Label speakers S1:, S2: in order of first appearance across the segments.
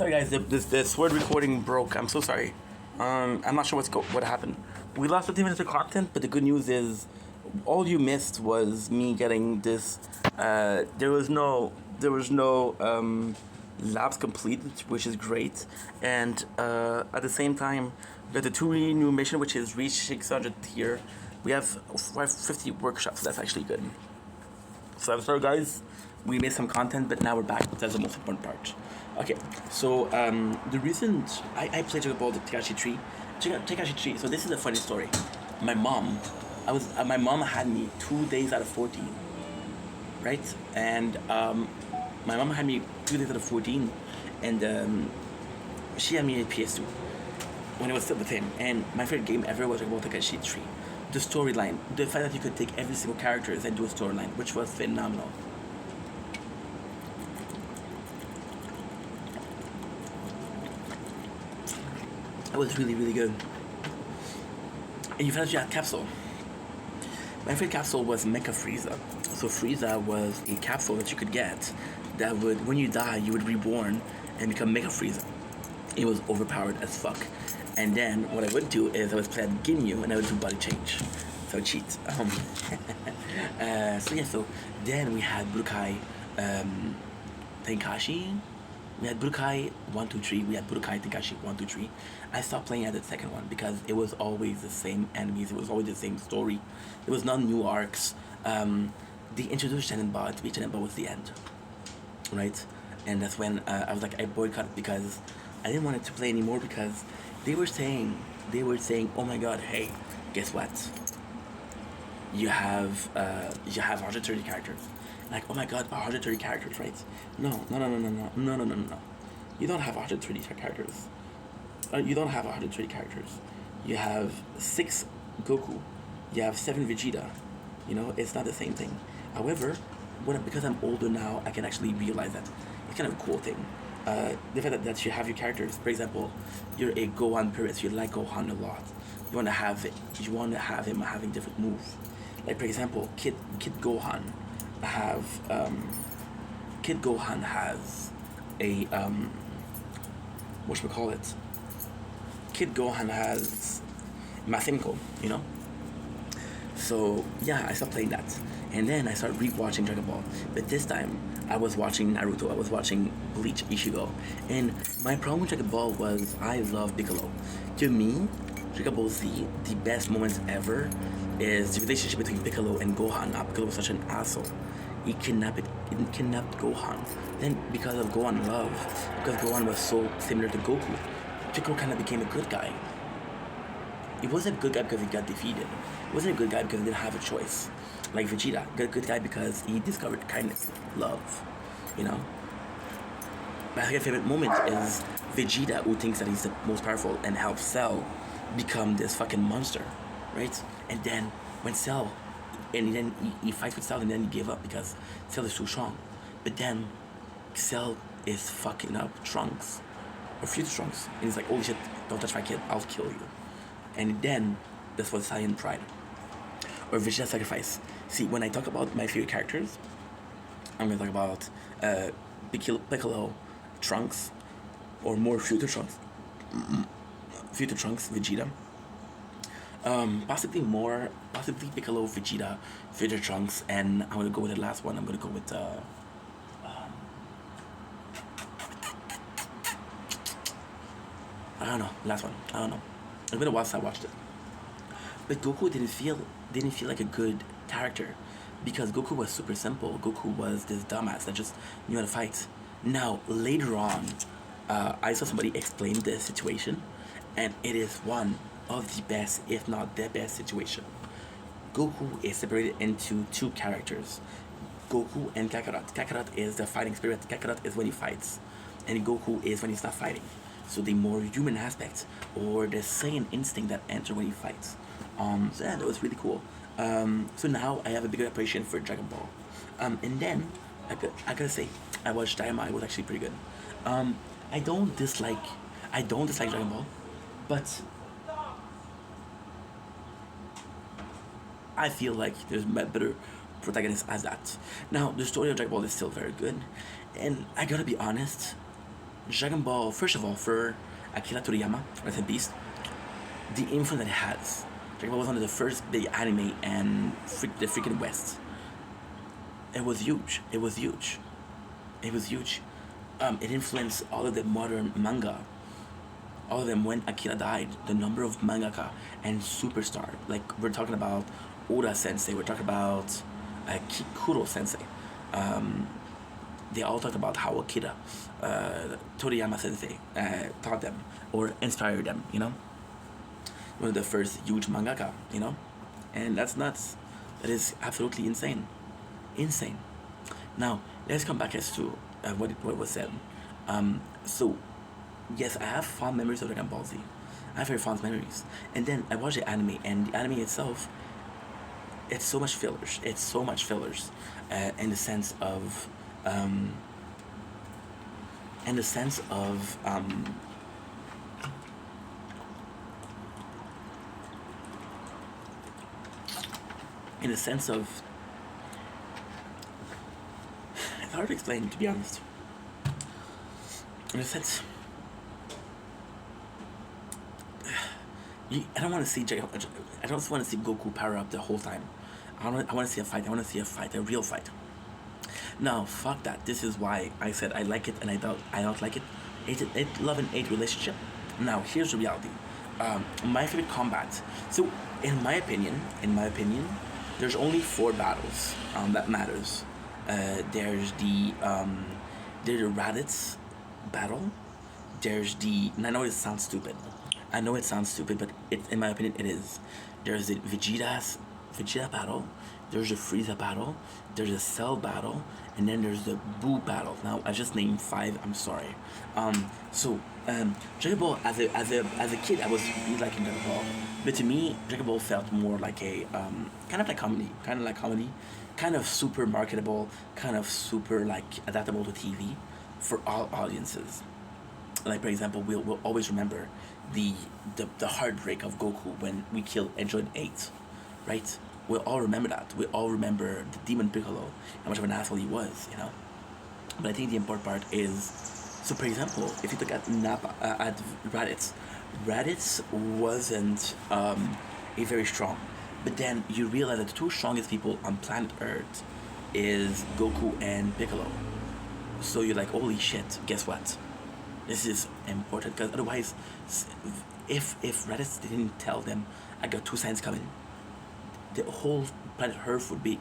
S1: Sorry guys, the sword recording broke. I'm so sorry. I'm not sure what happened. We lost 15 minutes of content, but the good news is, all you missed was me getting this. There was no labs completed, which is great, and at the same time, we got the two new mission, which is reach 600 tier. We have 50 workshops. So that's actually good. So I'm sorry, guys. We missed some content, but now we're back. That's the most important part. Okay, so the reason I played Dragon Ball Tenkaichi 3, Tenkaichi 3. So this is a funny story. My mom, my mom had me 2 days out of 14, right? And my mom had me 2 days out of 14, and she had me a PS2 when it was still the same. And my favorite game ever was Dragon Ball Tenkaichi 3. The storyline, the fact that you could take every single character and do a storyline, which was phenomenal. It was really, really good. And you found out you had capsule. My favorite capsule was Mecha Frieza. So Frieza was a capsule that you could get that would, when you die, you would reborn and become Mecha Frieza. It was overpowered as fuck. And then what I would do is I would play at Ginyu and I would do body change. So I would cheat. So then we had Budokai Tenkaichi. We had Budokai 1, 2, 3. We had Budokai Tenkaichi 1, 2, 3. I stopped playing at the second one because it was always the same enemies. It was always the same story. There was no new arcs. They introduced Tenenba. To be Tenenba was the end, right? And that's when I was like, I boycotted because I didn't want it to play anymore because they were saying, oh my god, hey, guess what? You have 130 characters. Like, oh my god, 130 characters, right? No. You don't have 130 characters. You don't have 130 characters. You have 6 Goku. You have 7 Vegeta. You know, it's not the same thing. However, because I'm older now, I can actually realize that it's kind of a cool thing. The fact that you have your characters. For example, you're a Gohan purist. You like Gohan a lot. You want to have it. You want to have him having different moves. Like, for example, Kid Gohan Kid Gohan has a whatchamacallit. Kid Gohan has Masenko, you know? So yeah, I stopped playing that. And then I started rewatching Dragon Ball. But this time I was watching Naruto, I was watching Bleach Ichigo. And my problem with Dragon Ball was I love Piccolo. To me, Dragon Ball Z, the best moments ever is the relationship between Piccolo and Gohan. Piccolo was such an asshole. He kidnapped Gohan. Then because of Gohan love, because Gohan was so similar to Goku, Piccolo kind of became a good guy. He wasn't a good guy because he got defeated. He wasn't a good guy because he didn't have a choice. Like Vegeta, got a good guy because he discovered kindness, love, you know? My favorite moment is Vegeta, who thinks that he's the most powerful and helps Cell become this fucking monster, right? And then when Cell, and then he fights with Cell and then he gave up because Cell is too strong. But then Cell is fucking up Trunks, or Future Trunks, and he's like, holy shit, don't touch my kid, I'll kill you. And then that's what Saiyan Pride, or Vegeta Sacrifice. See, when I talk about my favorite characters, I'm gonna talk about Piccolo, Trunks, or more Future Trunks, Vegeta. Possibly Piccolo, Vegeta, Future Trunks, and I'm gonna go with the last one. I'm gonna go with I don't know, last one. I don't know. It's been a while since I watched it. But Goku didn't feel like a good character because Goku was super simple. Goku was this dumbass that just knew how to fight. Now later on, I saw somebody explain this situation, and it is one of the best, if not the best situation. Goku is separated into 2 characters, Goku and Kakarot. Kakarot is the fighting spirit. Kakarot is when he fights, and Goku is when he's not fighting. So the more human aspect, or the Saiyan instinct that enter when he fights. So yeah, that was really cool. So now I have a bigger appreciation for Dragon Ball. And then I gotta say, I watched Daima. It was actually pretty good. I don't dislike Dragon Ball, but I feel like there's better protagonists as that. Now the story of Dragon Ball is still very good, and I gotta be honest, Dragon Ball, first of all, for Akira Toriyama, rest in peace, the influence that it has. Dragon Ball was one of the first big anime and the freaking West. It was huge. It was huge. It was huge. It influenced all of the modern manga. All of them when Akira died. The number of mangaka and superstar. Like we're talking about Oda Sensei. We're talking about Kikuro Sensei. Um, they all talked about how Akira, Toriyama Sensei, taught them or inspired them. One of the first huge mangaka. And that's nuts. That is absolutely insane. Insane. Now let's come back as to what was said. So yes, I have fond memories of Dragon Ball Z. I have very fond memories. And then I watched the anime, and the anime itself, it's so much fillers. It's so much fillers, in the sense of, in the sense of, in the sense of, it's hard to explain, to be honest. In a sense, I don't want to see I don't want to see Goku power up the whole time. I want to see a fight. I want to see a fight, a real fight. Now, fuck that. This is why I said I like it and I don't like it. It's love and hate relationship. Now, here's the reality. My favorite combat. So, in my opinion, there's only four battles that matters. There's the Raditz battle. And I know it sounds stupid. But in my opinion, it is. There's the Vegeta battle. There's the Frieza battle. There's the Cell battle, and then there's the Boo battle. Now I just named five. I'm sorry. Dragon Ball as a kid, I was really liking Dragon Ball, but to me, Dragon Ball felt more like a kind of like comedy, kind of super marketable, kind of super like adaptable to TV for all audiences. Like for example, we'll always remember the heartbreak of Goku when we killed Android 8, right? We'll all remember that. We all remember the Demon Piccolo, how much of an asshole he was. But I think the important part is, so for example, if you look at at Raditz wasn't a very strong, but then you realize that the two strongest people on planet Earth is Goku and Piccolo. So you're like, holy shit! Guess what? This is important because otherwise, if Raditz didn't tell them, I got two signs coming, the whole planet Earth would be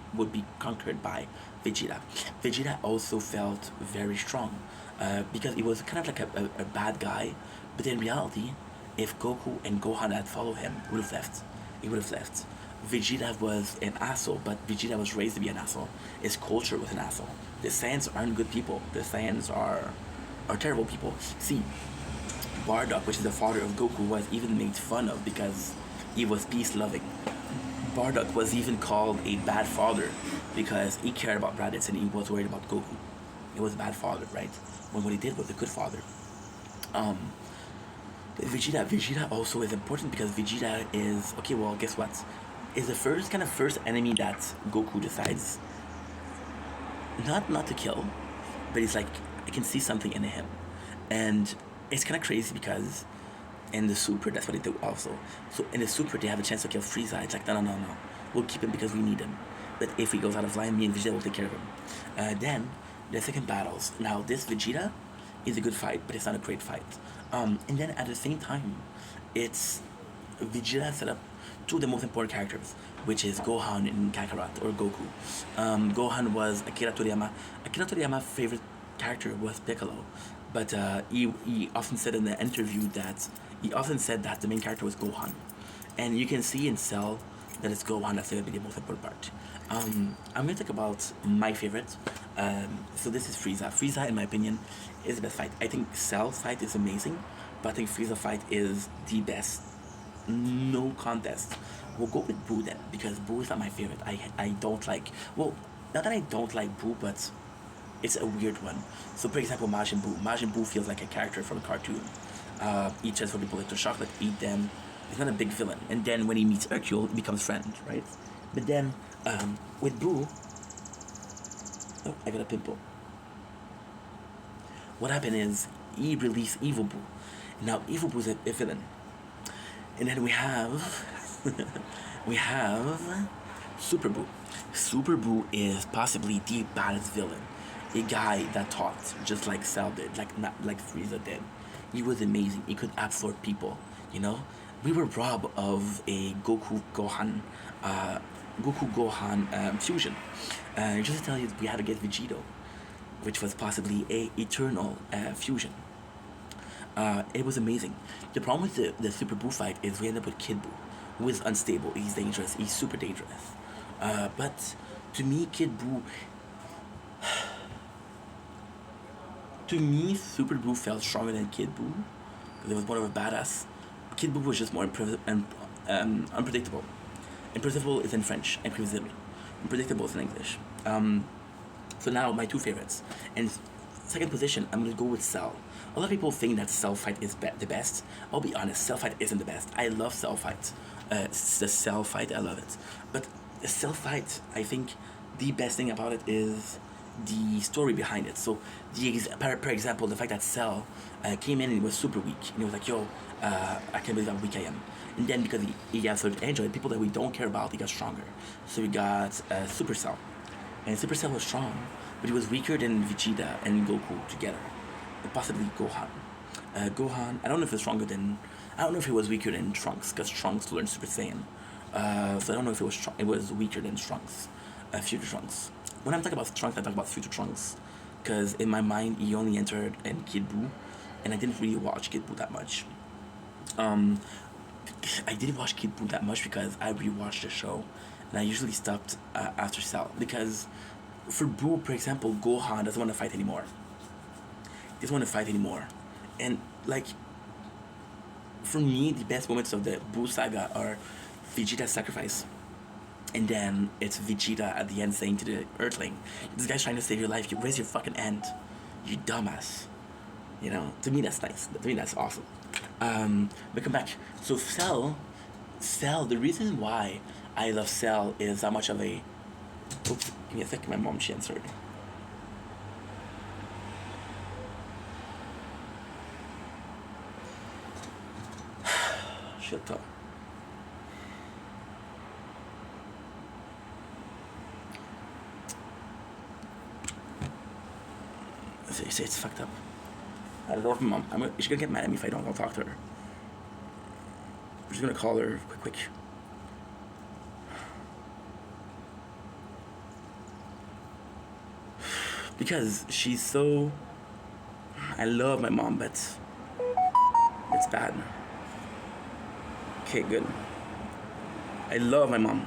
S1: conquered by Vegeta. Vegeta also felt very strong, because he was kind of like a bad guy, but in reality, if Goku and Gohan had followed him, he would have left. He would have left. Vegeta was an asshole, but Vegeta was raised to be an asshole. His culture was an asshole. The Saiyans aren't good people. The Saiyans are terrible people. See, Bardock, which is the father of Goku, was even made fun of because he was peace loving. Bardock was even called a bad father because he cared about Raditz and he was worried about Goku. He was a bad father, right? When what he did was a good father. Um, Vegeta also is important because Vegeta is, okay. Well, guess what? Is the first enemy that Goku decides not to kill, but it's like I can see something in him, and it's kind of crazy because in the Super that's what they do also. So in the Super they have a chance to kill Frieza. It's like no, we'll keep him because we need him. But if he goes out of line, me and Vegeta will take care of him. Then the second battles. Now this Vegeta is a good fight, but it's not a great fight. And then at the same time, it's Vegeta set up two of the most important characters, which is Gohan and Kakarot or Goku. Gohan was Akira Toriyama. Akira Toriyama's favorite character was Piccolo, but he often said in the interview that the main character was Gohan, and you can see in Cell that it's Gohan that's going to be the most important part. I'm going to talk about my favorite. So this is Frieza. Frieza, in my opinion, is the best fight. I think Cell fight is amazing, but I think Frieza fight is the best. No contest. We'll go with Boo then, because Boo is not my favorite. I don't like. Well, not that I don't like Boo, but it's a weird one. So, for example, Majin Buu. Majin Buu feels like a character from a cartoon. He transforms people into chocolate, eat them. He's not a big villain. And then when he meets Hercule, he becomes friend, right? But then with Boo, oh, I got a pimple. What happened is he released Evil Boo. Now Evil Boo is a villain, and then we have we have Super Boo. Super Boo is possibly the baddest villain. A guy that talked just like Cell did, not like Frieza did. He was amazing. He could absorb people. You know, we were robbed of a uh, Goku Gohan fusion. Just to tell you, we had to get Vegito, which was possibly a eternal fusion. It was amazing. The problem with the Super Boo fight is we end up with Kid Boo, who is unstable. He's dangerous. He's super dangerous. But to me, Super Boo felt stronger than Kid Boo because it was more of a badass. Kid Boo was just more unpredictable. Impredictable is in French, imprévisible. Unpredictable is in English. So now my two favorites. And second position, I'm gonna go with Cell. A lot of people think that Cell fight is the best. I'll be honest, Cell fight isn't the best. I love Cell fight. The Cell fight, I love it. But the Cell fight, I think the best thing about it is the story behind it. So, per example, the fact that Cell came in and he was super weak, and he was like, "Yo, I can't believe how weak I am." And then because he got certain Android, people that we don't care about, he got stronger. So we got Super Cell, and Super Cell was strong, but he was weaker than Vegeta and Goku together, and possibly Gohan. Gohan, I don't know if he's stronger than, I don't know if he was weaker than Trunks, because Trunks learned Super Saiyan. So I don't know if it was weaker than Trunks, Future Trunks. When I'm talking about Trunks, I talk about Future Trunks, because in my mind he only entered in Kid Buu, and I didn't really watch Kid Buu that much. Um, I didn't watch Kid Buu that much because I rewatched the show, and I usually stopped after Cell because for Buu, for example, Gohan doesn't want to fight anymore. He doesn't want to fight anymore, and like for me, the best moments of the Buu saga are Vegeta's sacrifice. And then it's Vegeta at the end saying to the Earthling, "This guy's trying to save your life. Where's your fucking end? You dumbass." You know, to me that's nice. To me that's awesome. But come back. So Cell. The reason why I love Cell is how much of a. Oops, give me a second. My mom she answered. Shut up. It's fucked up. I love my mom. She's gonna get mad at me if I don't go talk to her. I'm just gonna call her quick. Because she's so. I love my mom, but it's bad. Okay, good. I love my mom.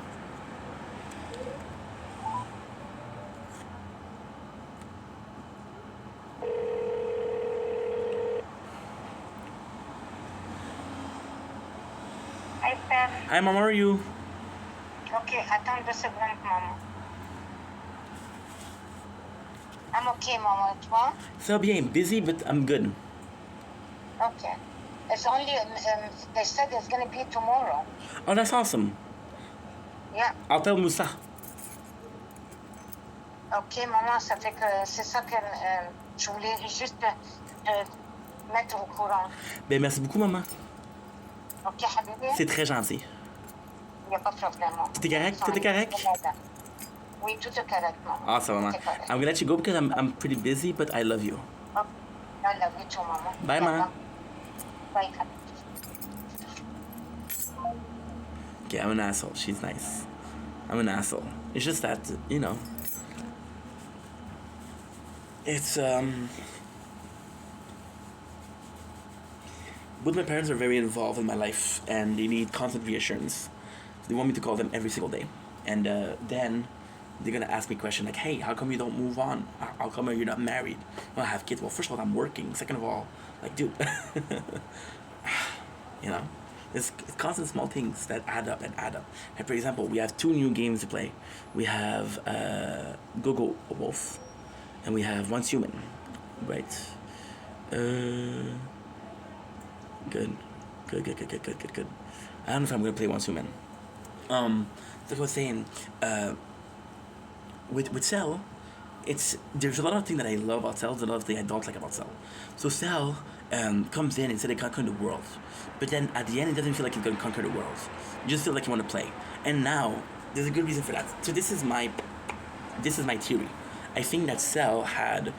S1: Hi, Mom, how are you?
S2: Ok, attends 2 secondes, maman. I'm okay, maman. Et toi?
S1: So bien, busy, but I'm good.
S2: Okay. It's only, they said it's going to be tomorrow.
S1: Oh, that's awesome.
S2: Yeah.
S1: I'll tell Moussa.
S2: Ok, maman, ça fait que c'est ça que je voulais juste mettre au courant.
S1: Ben, merci beaucoup, maman.
S2: Ok, Habibi?
S1: C'est très gentil.
S2: Il n'y a pas de problème.
S1: Tout est correct? Tout est correct?
S2: Oui, tout est correct, maman.
S1: Awesome, maman. I'm gonna let you go because I'm pretty busy, but I love you.
S2: Okay. I love you too, maman.
S1: Bye, ma.
S2: Bye,
S1: Okay, I'm an asshole. She's nice. I'm an asshole. It's just that, you know. It's, Both my parents are very involved in my life, and they need constant reassurance. They want me to call them every single day. And then they're gonna ask me questions like, "Hey, how come you don't move on? How come you're not married? You don't have kids?" Well, first of all, I'm working. Second of all, like, dude, you know, it's constant small things that add up and add up. And for example, we have 2 new games to play. We have Go-Go Wolf, and we have Once Human, right? Good. I don't know if I'm gonna play Once Human. Like I was saying, with Cell, there's a lot of things that I love about Cell, there's a lot of things I don't like about Cell. So Cell comes in and said they conquer the world, but then at the end it doesn't feel like he's gonna conquer the world. You just feel like you want to play. And now there's a good reason for that. So this is my theory. I think that Cell had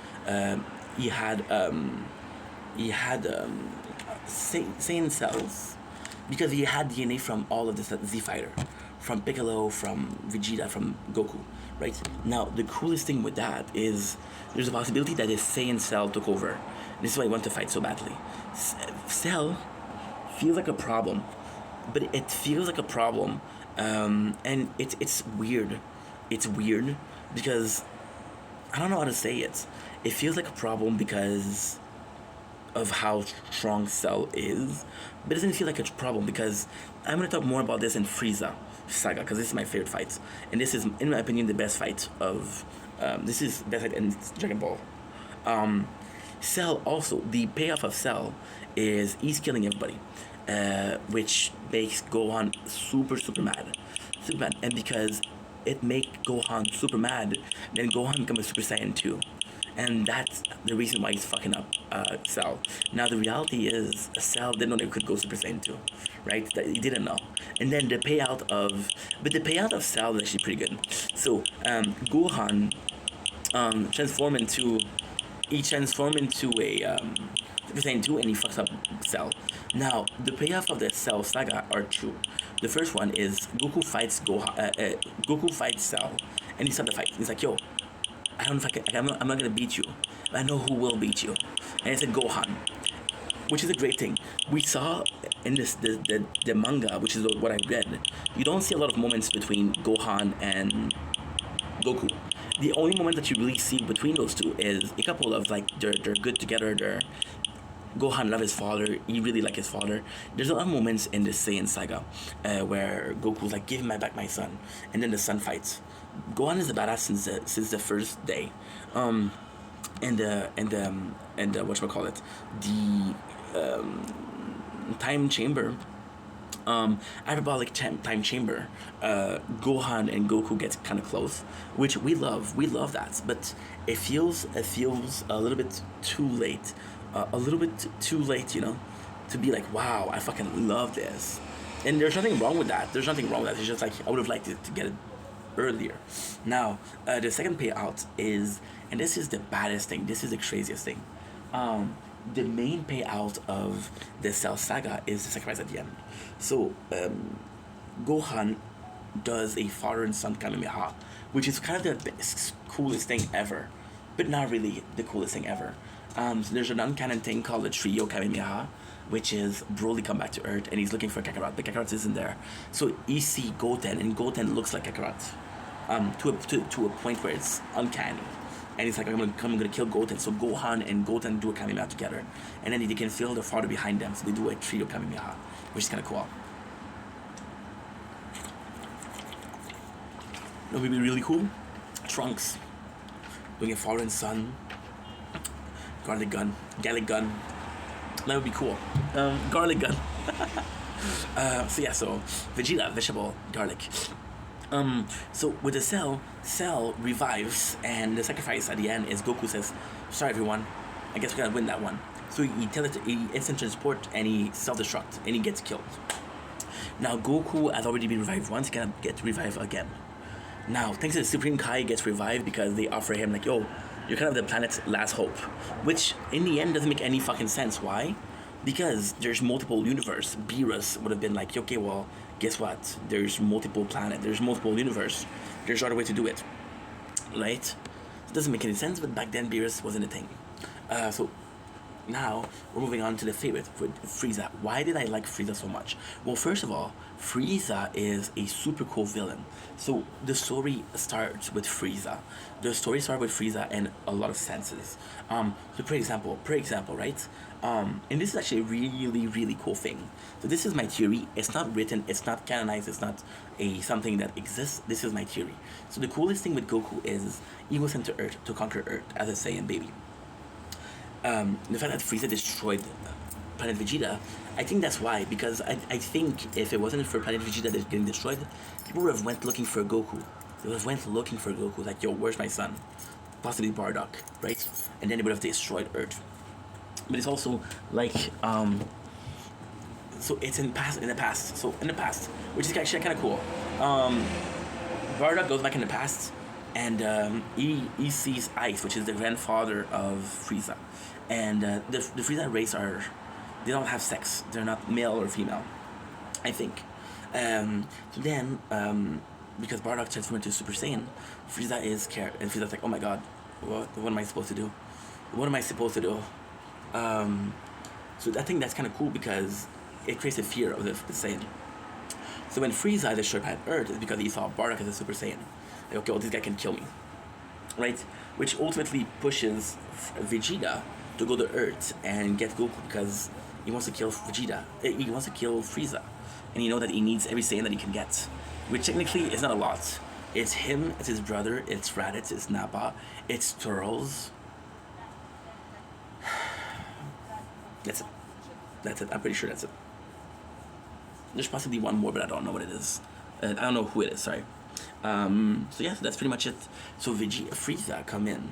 S1: he had Saiyan cells because he had DNA from all of the Z Fighter, from Piccolo, from Vegeta, from Goku, right? Now the coolest thing with that is there's a possibility that his Saiyan cell took over. This is why he wants to fight so badly. Cell feels like a problem, but it feels like a problem, and it's weird. It's weird because I don't know how to say it. It feels like a problem because of how strong Cell is, but it doesn't feel like a problem because I'm gonna talk more about this in Frieza saga because this is my favorite fight, and this is, in my opinion, the best fight of. This is the best fight in Dragon Ball. Cell also, the payoff of Cell is he's killing everybody, which makes Gohan super mad, and because it make Gohan super mad, then Gohan becomes a Super Saiyan 2. And that's the reason why he's fucking up Cell. Now the reality is Cell didn't know they could go Super Saiyan 2, right? That he didn't know. And then the payout of Cell is actually pretty good. So Gohan transformed into a Super Saiyan 2 and he fucks up Cell. Now the payoff of the Cell saga are two. The first one is Goku fights Cell and he stopped the fight. He's like, yo, I don't know if I'm not gonna beat you, but I know who will beat you. And I said Gohan, which is a great thing. We saw in the manga, which is what I read, you don't see a lot of moments between Gohan and Goku. The only moment that you really see between those two is a couple of like they're good together. Gohan loves his father. He really like his father. There's a lot of moments in the Saiyan saga where Goku's like, "Give me back my son," and then the son fights. Gohan is a badass since the first day, and whatchamacallit, the time chamber, hyperbolic time chamber. Gohan and Goku get kind of close, which we love. We love that, but it feels a little bit too late, you know, to be like, wow, I fucking love this. And there's nothing wrong with that. It's just like I would have liked it to get it earlier. Now, the second payout is, and this is the baddest thing, this is the craziest thing. The main payout of the Cell saga is the sacrifice at the end. So, Gohan does a father and son Kamehameha, which is kind of the coolest thing ever, but not really the coolest thing ever. So there's an uncanon thing called the Trio Kamehameha, which is Broly come back to Earth and he's looking for Kakarot, but Kakarot isn't there. So you see Goten, and Goten looks like Kakarot, to a point where it's uncanny. And he's like, I'm gonna kill Goten. So Gohan and Goten do a Kamehameha together, and then they can feel their father behind them. So they do a Trio Kamehameha, which is kind of cool. That would be really cool. Trunks doing a father and son. Garlic gun. That would be cool. Garlic gun. So Vegeta, vegetable, garlic. So with the Cell revives, and the sacrifice at the end is Goku says, "Sorry everyone, I guess we're gonna win that one." So he instant transport and he self-destruct and he gets killed. Now Goku has already been revived once, he can get revived again. Now thanks to the Supreme Kai, gets revived because they offer him like, yo, you're kind of the planet's last hope, which in the end doesn't make any fucking sense. Why? Because there's multiple universe. Beerus would have been like, okay, well, guess what? There's multiple planet. There's multiple universe. There's other way to do it, right? It doesn't make any sense. But back then, Beerus wasn't a thing. So now we're moving on to the favorite with Frieza. Why did I like Frieza so much? Well, first of all, Frieza is a super cool villain. So the story starts with Frieza. The story starts with Frieza in a lot of senses. So for example, right? And this is actually a really cool thing. So this is my theory. It's not written. It's not canonized. It's not something that exists. This is my theory. So the coolest thing with Goku is he was sent to Earth to conquer Earth as a Saiyan baby. The fact that Frieza destroyed Planet Vegeta, I think that's why. Because I think if it wasn't for Planet Vegeta that's getting destroyed, people would have went looking for Goku. They would have went looking for Goku, like, yo, where's my son? possibly Bardock, right? And then they would have destroyed Earth. But it's also like so it's in the past. So in the past, which is actually kind of cool. Bardock goes back in the past, and he sees Ice, which is the grandfather of Frieza, and the Frieza race they don't have sex. They're not male or female, I think. So then, because Bardock transformed into Super Saiyan, Frieza is scared, and Frieza's like, "Oh my God, what am I supposed to do? What am I supposed to do?" So I think that's kind of cool because it creates a fear of the Saiyan. So when Frieza destroyed planet Earth, it's because he saw Bardock as a Super Saiyan. Like, okay, well, this guy can kill me, right? Which ultimately pushes Vegeta to go to Earth and get Goku because he wants to kill Vegeta. He wants to kill Frieza, and you know that he needs every Saiyan that he can get, which technically is not a lot. It's him, it's his brother, it's Raditz, it's Nappa, it's Turles. That's it. That's it. I'm pretty sure that's it. There's possibly one more, but I don't know what it is. I don't know who it is. Sorry. So yeah, that's pretty much it. So Frieza come in,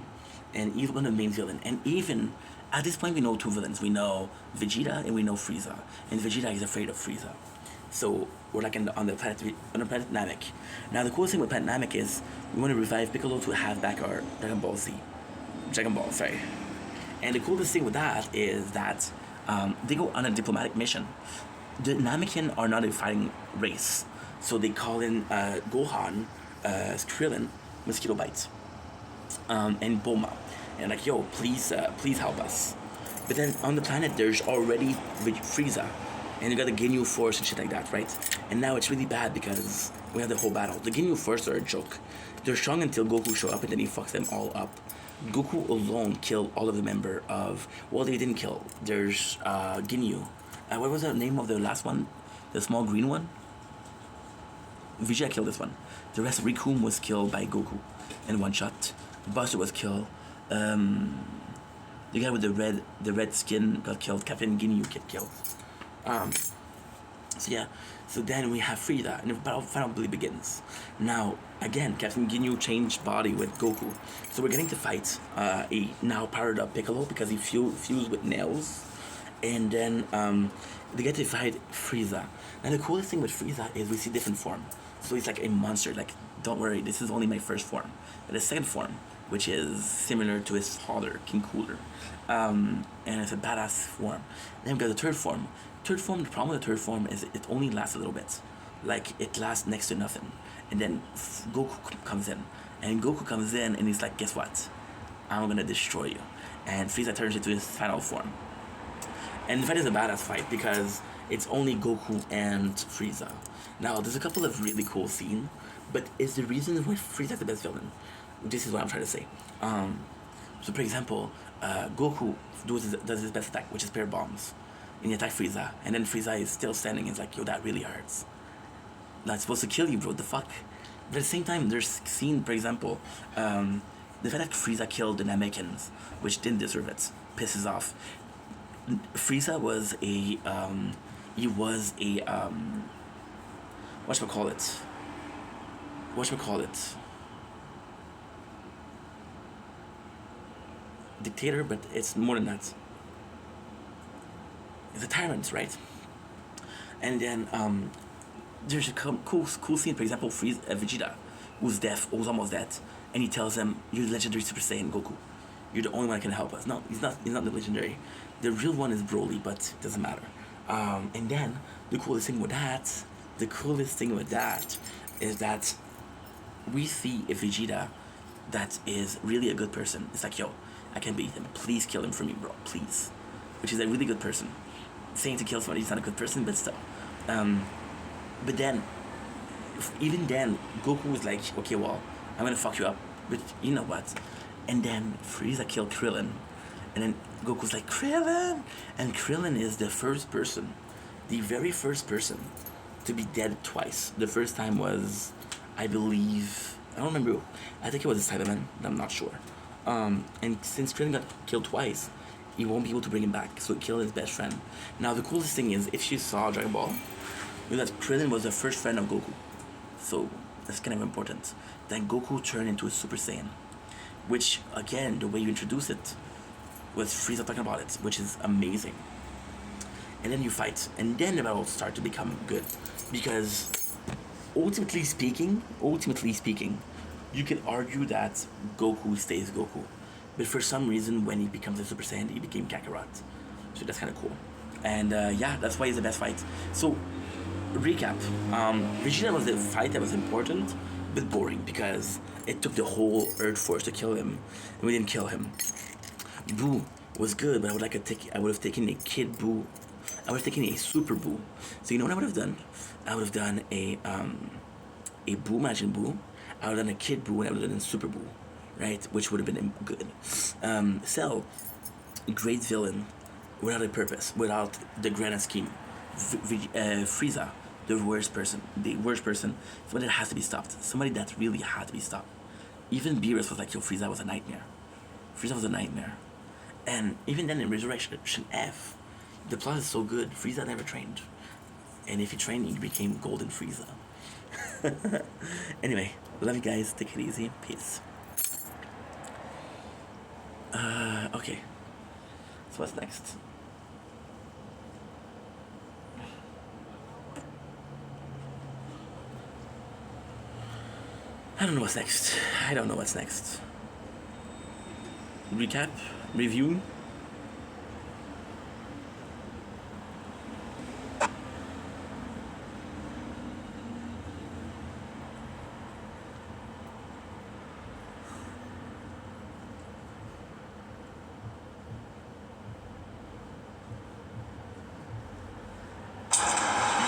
S1: and he's one of the main villain. And even at this point, we know two villains. We know Vegeta and we know Frieza. And Vegeta is afraid of Frieza. So we're like on the planet Namek. Now the coolest thing with planet Namek is we want to revive Piccolo to have back our Dragon Ball. Sorry. And the coolest thing with that is that they go on a diplomatic mission. The Namekian are not a fighting race, so they call in Gohan, Krillin, Mosquito Bites, and Bulma, and like, yo, please help us. But then on the planet, there's already Frieza, and you got the Ginyu Force and shit like that, right? And now it's really bad because we have the whole battle. The Ginyu Force are a joke. They're strong until Goku show up, and then he fucks them all up. Goku alone killed all of the member of... Well, they didn't kill. There's Ginyu. What was the name of the last one? The small green one? Vegeta killed this one. The rest, Recoome was killed by Goku in one shot. Buster was killed. The guy with the red skin got killed. Captain Ginyu get killed. So yeah. So then we have Frieza, and the battle finally begins. Now, again, Captain Ginyu changed body with Goku. So we're getting to fight a now powered up Piccolo because he fused with nails. And then they get to fight Frieza. Now the coolest thing with Frieza is we see different form. So he's like a monster. Like, don't worry, this is only my first form. But the second form, which is similar to his father, King Cooler, and it's a badass form. Then we got the third form. The problem with the third form is it only lasts a little bit. Like, it lasts next to nothing. And then Goku comes in. And Goku comes in and he's like, guess what? I'm gonna destroy you. And Frieza turns into his final form. And the fight is a badass fight because it's only Goku and Frieza. Now, there's a couple of really cool scenes, but it's the reason why Frieza's the best villain. This is what I'm trying to say. So, for example, Goku does his best attack, which is pair bombs. And he attacks Frieza, and then Frieza is still standing and is like, yo, that really hurts. That's supposed to kill you, bro, the fuck? But at the same time, there's scene, for example, the fact that Frieza killed the Namekians, which didn't deserve it, pisses off. Frieza was whatchamacallit, dictator, but it's more than that. It's a tyrant, right? And then there's a cool scene, for example, Vegeta, who's deaf, who's almost dead, and he tells him, "You're the legendary Super Saiyan, Goku. You're the only one that can help us." No, he's not the legendary. The real one is Broly, but it doesn't matter. And then the coolest thing with that is that we see a Vegeta that is really a good person. It's like, yo, I can beat him. Please kill him for me, bro. Please. Which is a really good person. Saying to kill somebody is not a good person, but still. But then, even then, Goku was like, okay, well, I'm gonna fuck you up, but you know what? And then Frieza killed Krillin, and then Goku's like, Krillin! And Krillin is the very first person to be dead twice. The first time was, I believe, I don't remember, I think it was a Cyberman, I'm not sure. And since Krillin got killed twice, he won't be able to bring him back, so he killed his best friend. Now the coolest thing is, if you saw Dragon Ball, you know that Krillin was the first friend of Goku. So that's kind of important. Then Goku turned into a Super Saiyan. which again, the way you introduce it was Frieza talking about it, which is amazing. And then you fight, and then the battles start to become good, because ultimately speaking, you can argue that Goku stays Goku, but for some reason, when he becomes a Super Saiyan, he became Kakarot, so that's kind of cool. And yeah, that's why he's the best fight. So recap: Vegeta was the fight that was important, but boring because it took the whole Earth Force to kill him, and we didn't kill him. Boo was good, but I would have taken a Kid Boo. I would have taken a Super Boo. So you know what I would have done? I would have done a Boo Majin Boo. I would have done a Kid Boo, and I would have done a Super Boo, right? Which would have been good. Cell, great villain, without a purpose, without the grand scheme. Frieza, the worst person, somebody that has to be stopped, somebody that really had to be stopped. Even Beerus was like, yo, Frieza was a nightmare. And even then in Resurrection F, the plot is so good, Frieza never trained. And if he trained, he became Golden Frieza. Anyway, love you guys, take it easy, peace. Okay. So what's next? I don't know what's next. Recap? Review?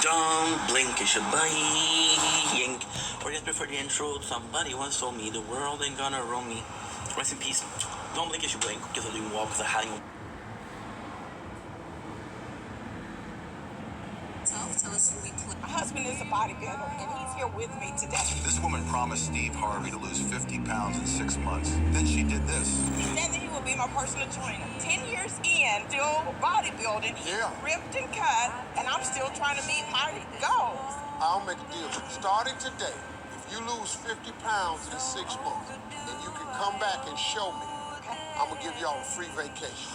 S1: Don't blink, it should blink. Or just before the intro, somebody once told me the world ain't gonna roam me. Rest in peace. Don't blink, it should blink. Because I'm doing well because I'm having
S3: Tell us who we play. My husband is a bodybuilder, and he's here with me today.
S4: This woman promised Steve Harvey to lose 50 pounds in 6 months. Then she did this.
S3: He said that he will be my personal trainer. 10 years in, still bodybuilding,
S4: Yeah.
S3: ripped and cut, and I'm still trying to meet my goals.
S5: I'll make a deal. Starting today, if you lose 50 pounds in 6 months, then you can come back and show me. I'm gonna give y'all a free vacation.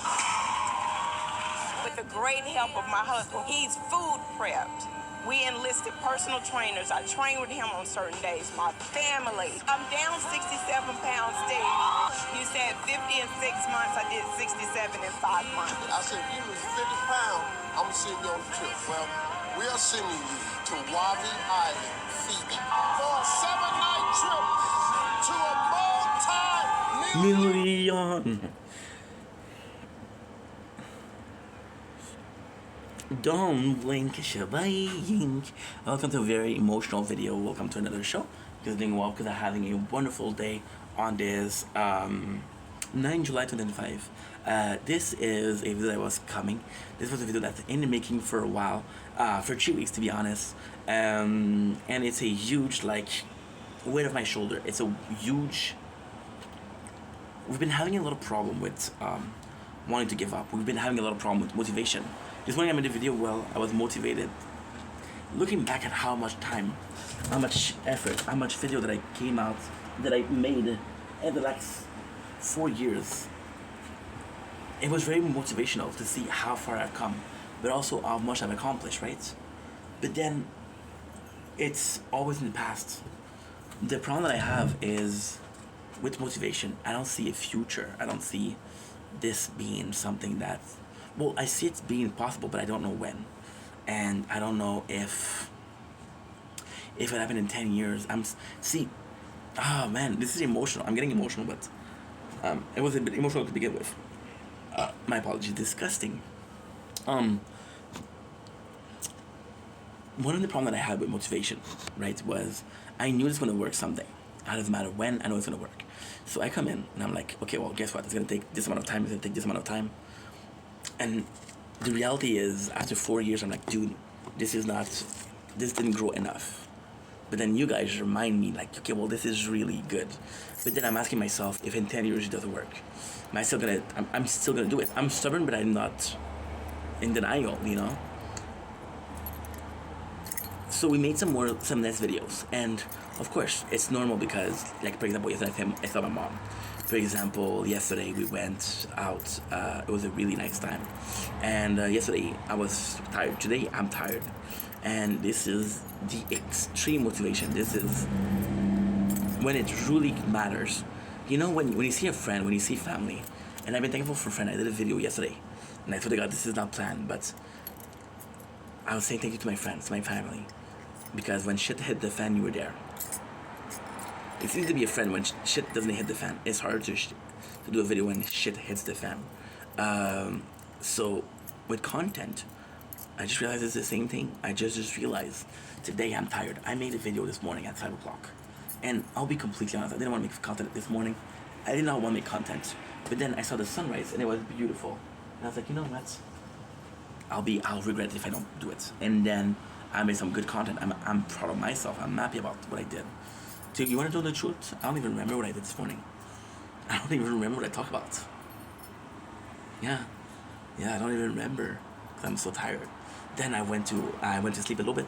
S3: With the great help of my husband, he's food prepped. We enlisted personal trainers. I train with him on certain days. My family. I'm down 67 pounds, Steve. You said 50 in 6 months. I did 67 in 5 months.
S5: I said, if you lose 50 pounds, I'm gonna send you on the trip. Well, we are sending you to Wabi Island, Fiji, for a 7-night trip to a multi-million.
S1: Don't blink, shabayink. Welcome to a very emotional video. Welcome to another show. Because doing well, because I'm having a wonderful day on this 9 July 2025. This is a video that was coming. This was a video that's in the making for a while, for 2 weeks to be honest. And it's a huge weight off my shoulder. It's a huge. We've been having a lot of problem with wanting to give up. We've been having a lot of problem with motivation. This morning I made a video, well, I was motivated. Looking back at how much time, how much effort, how much video that I made in the last 4 years. It was very motivational to see how far I've come, but also how much I've accomplished, right? But then, it's always in the past. The problem that I have is, with motivation, I don't see a future. I don't see this being something that, well, I see it being possible, but I don't know when. And I don't know if it happened in 10 years. Oh man, this is emotional. I'm getting emotional, but it was a bit emotional to begin with. My apologies, disgusting. One of the problems that I had with motivation, right, was I knew it's going to work someday. It doesn't matter when, I know it's going to work. So I come in and I'm like, okay, well, guess what? It's going to take this amount of time. It's going to take this amount of time. And the reality is, after 4 years, I'm like, dude, this didn't grow enough. But then you guys remind me, like, okay, well, this is really good. But then I'm asking myself, if in 10 years it doesn't work, I'm still gonna do it. I'm stubborn, but I'm not in denial, you know? So we made some next videos, and of course, it's normal because, like, for example, yesterday I saw my mom. For example, yesterday we went out. It was a really nice time, and yesterday I was tired. Today I'm tired, and this is the extreme motivation. This is when it truly matters. You know, when you see a friend, when you see family, and I've been thankful for a friend. I did a video yesterday, and I told God this is not planned, but I was saying thank you to my friends, my family, because when shit hit the fan, you were there. It's easy to be a friend when shit doesn't hit the fan. It's hard to do a video when shit hits the fan. So with content, I just realized it's the same thing. I just realized today I'm tired. I made a video this morning at 5 o'clock. And I'll be completely honest, I didn't want to make content this morning. I did not want to make content. But then I saw the sunrise and it was beautiful. And I was like, you know what? I'll regret it if I don't do it. And then I made some good content. I'm proud of myself. I'm happy about what I did. So you want to know the truth? I don't even remember what I did this morning. I don't even remember what I talked about. Yeah, I don't even remember because I'm so tired. Then I went to sleep a little bit.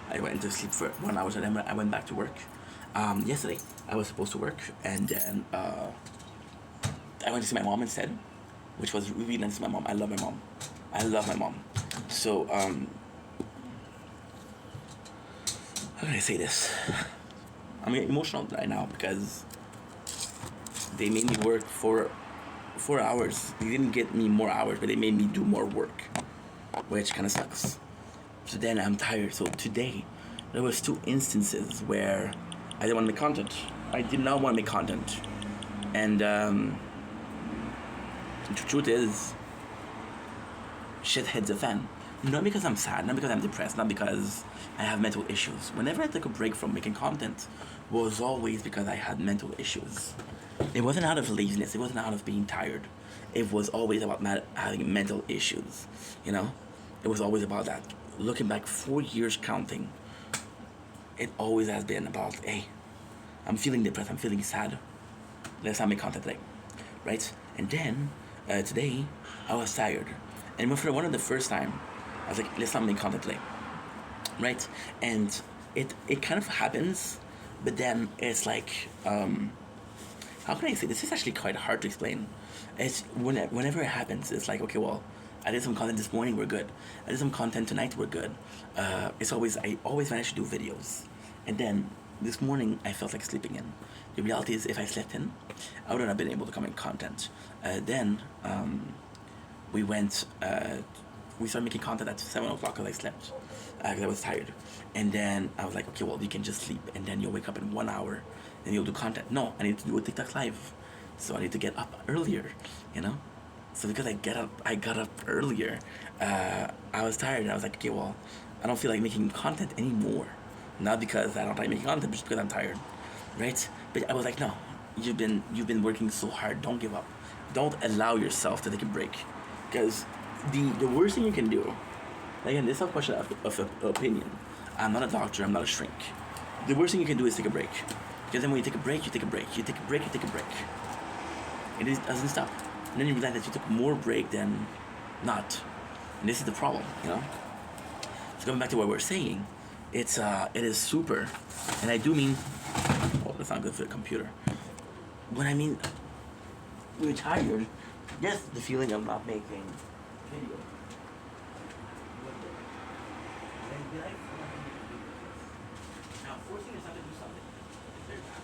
S1: I went to sleep for 1 hour and then I went back to work. Yesterday I was supposed to work and then I went to see my mom instead, which was really nice to my mom. I love my mom. So how can I say this? I'm emotional right now because they made me work for 4 hours. They didn't get me more hours, but they made me do more work, which kind of sucks. So then I'm tired. So today, there was 2 instances where I didn't want to make content. I did not want to make content. And the truth is, shit hits the fan. Not because I'm sad, not because I'm depressed, not because I have mental issues. Whenever I took a break from making content, was always because I had mental issues. It wasn't out of laziness, it wasn't out of being tired. It was always about having mental issues, you know? It was always about that. Looking back 4 years counting, it always has been about, hey, I'm feeling depressed, I'm feeling sad. Let's not make content today, right? And then, today, I was tired. And for one of the first time, I was like, let's not make content today, right? And it kind of happens, but then it's like, how can I say, this is actually quite hard to explain. It's whenever it happens, it's like, okay, well, I did some content this morning, we're good. I did some content tonight, we're good. I always manage to do videos. And then this morning, I felt like sleeping in. The reality is, if I slept in, I wouldn't have been able to come in content. Then we started making content at 7 o'clock because I slept, because I was tired. And then I was like, okay, well, you can just sleep, and then you'll wake up in 1 hour, and you'll do content. No, I need to do a TikTok live, so I need to get up earlier, you know? So because I got up earlier, I was tired, and I was like, okay, well, I don't feel like making content anymore. Not because I don't like making content, but just because I'm tired, right? But I was like, no, you've been working so hard, don't give up. Don't allow yourself to take a break, because the worst thing you can do, again, this is a question of opinion. I'm not a doctor, I'm not a shrink. The worst thing you can do is take a break. Because then when you take a break, you take a break. You take a break, you take a break. It doesn't stop. And then you realize that you took more break than not. And this is the problem, you know? So going back to what we're saying, it is super, and I do mean, oh, that's not good for the computer. When I mean, we're tired, yes, the feeling of not making video. Now, forcing yourself to do something is very bad.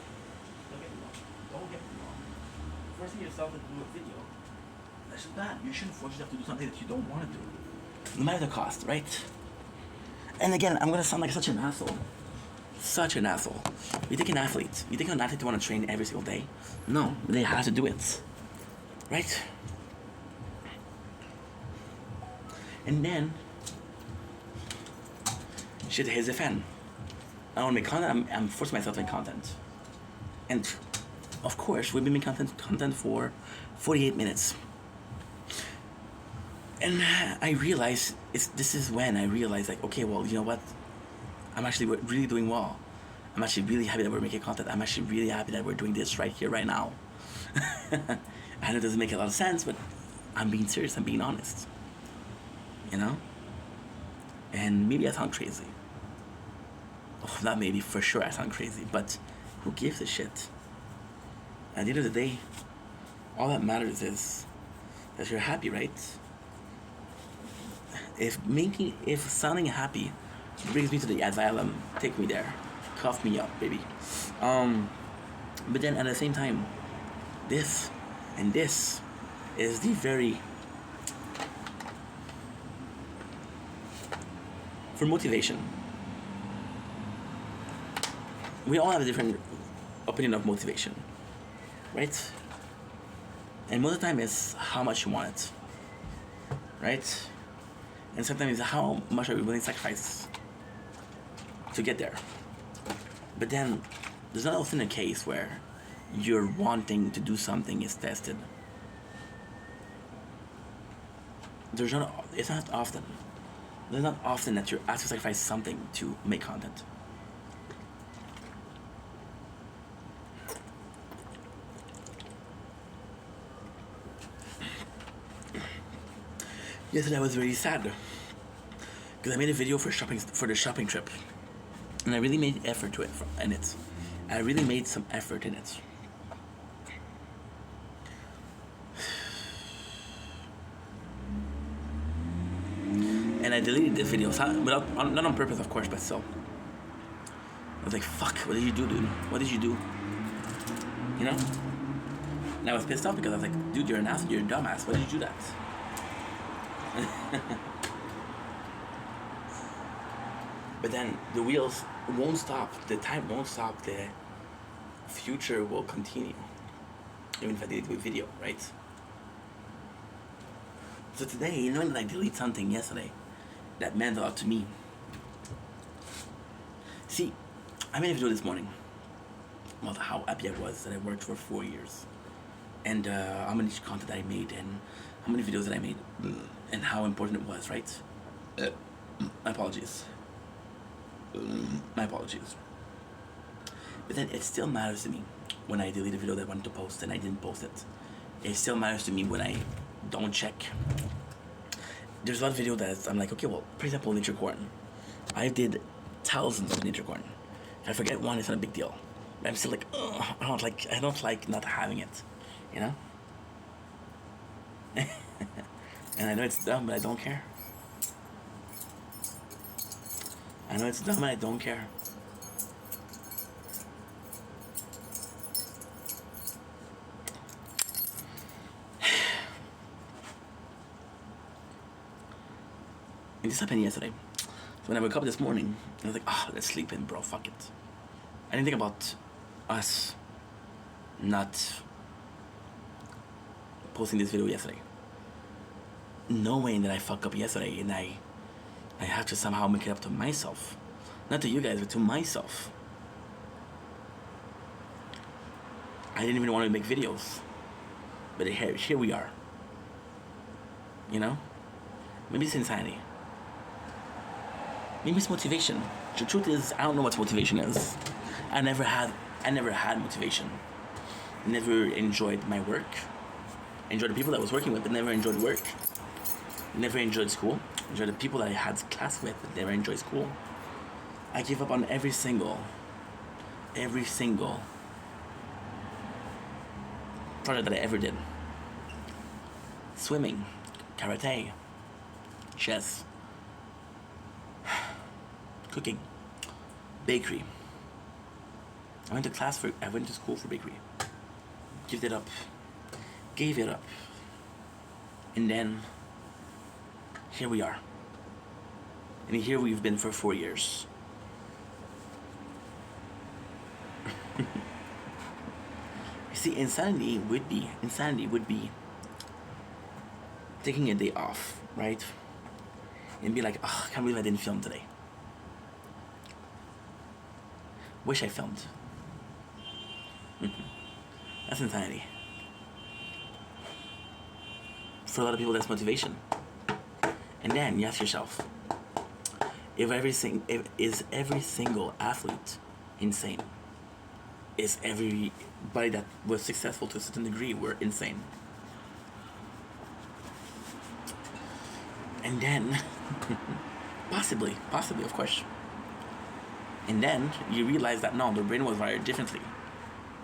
S1: Don't get me wrong. Forcing yourself to do a video, that's just bad. You shouldn't force yourself to do something that you don't want to do. No matter the cost, right? And again, I'm gonna sound like such an asshole. Such an asshole. You think an athlete to want to train every single day? No, they have to do it. Right? And then, shit hits the fan. I want to make content, I'm forcing myself to make content. And, of course, we've been making content for 48 minutes. And I realized, this is when I realized, like, okay, well, you know what? I'm actually really doing well. I'm actually really happy that we're making content. I'm actually really happy that we're doing this right here, right now. I know it doesn't make a lot of sense, but I'm being serious, I'm being honest. You know? And maybe I sound crazy. Oh, not maybe, for sure I sound crazy, but who gives a shit? At the end of the day, All that matters is that you're happy, right? If sounding happy brings me to the asylum, take me there, cuff me up, baby. But then at the same time, this is the very, for motivation. We all have a different opinion of motivation, right? And most of the time it's how much you want it, right? And sometimes it's how much are we willing to sacrifice to get there. But then there's not often a case where your wanting to do something is tested. It's not often. There's not often that you're asked to sacrifice something to make content. Yesterday I was really sad because I made a video for the shopping trip, and I really made effort to it in it. I really made some effort in it. And I deleted this video, not on purpose, of course, but still. I was like, "Fuck! What did you do, dude? What did you do?" You know? And I was pissed off because I was like, "Dude, you're an ass. You're a dumbass. Why did you do that?" But then the wheels won't stop, the time won't stop, the future will continue. Even if I did it with video, right? So today, knowing that I deleted something yesterday that meant a lot to me. See, I made a video this morning about how happy I was that I worked for 4 years. And how many content I made and how many videos that I made and how important it was, right? My apologies. My apologies. But then it still matters to me when I delete a video that I wanted to post and I didn't post it. It still matters to me when I don't check. There's one video that I'm like, okay, well, for example, Nature Corn. I did thousands of Nature Corn. If I forget one, it's not a big deal. But I'm still like, ugh, I don't like not having it, you know? And I know it's dumb, but I don't care. I know it's dumb, but I don't care. And this happened yesterday. So when I woke up this morning, I was like, let's sleep in, bro, fuck it. I didn't think about us not posting this video yesterday. Knowing that I fucked up yesterday and I have to somehow make it up to myself. Not to you guys, but to myself. I didn't even want to make videos. But here we are. You know? Maybe it's insanity. Maybe it's motivation. The truth is, I don't know what motivation is. I never had motivation. Never enjoyed my work. Enjoyed the people that I was working with, but never enjoyed work. Never enjoyed school. Enjoyed the people that I had class with, but never enjoyed school. I gave up on every single project that I ever did. Swimming, karate, chess, cooking, bakery. I went to school for bakery. Gave it up. And then here we are. And here we've been for 4 years. You see, insanity would be taking a day off, right? And be like, I can't believe I didn't film today. Wish I filmed. That's insanity. For a lot of people, that's motivation. And then you ask yourself, is every single athlete insane? Is everybody that was successful to a certain degree were insane? And then, possibly, of course. And then you realize that no, their brain was wired differently.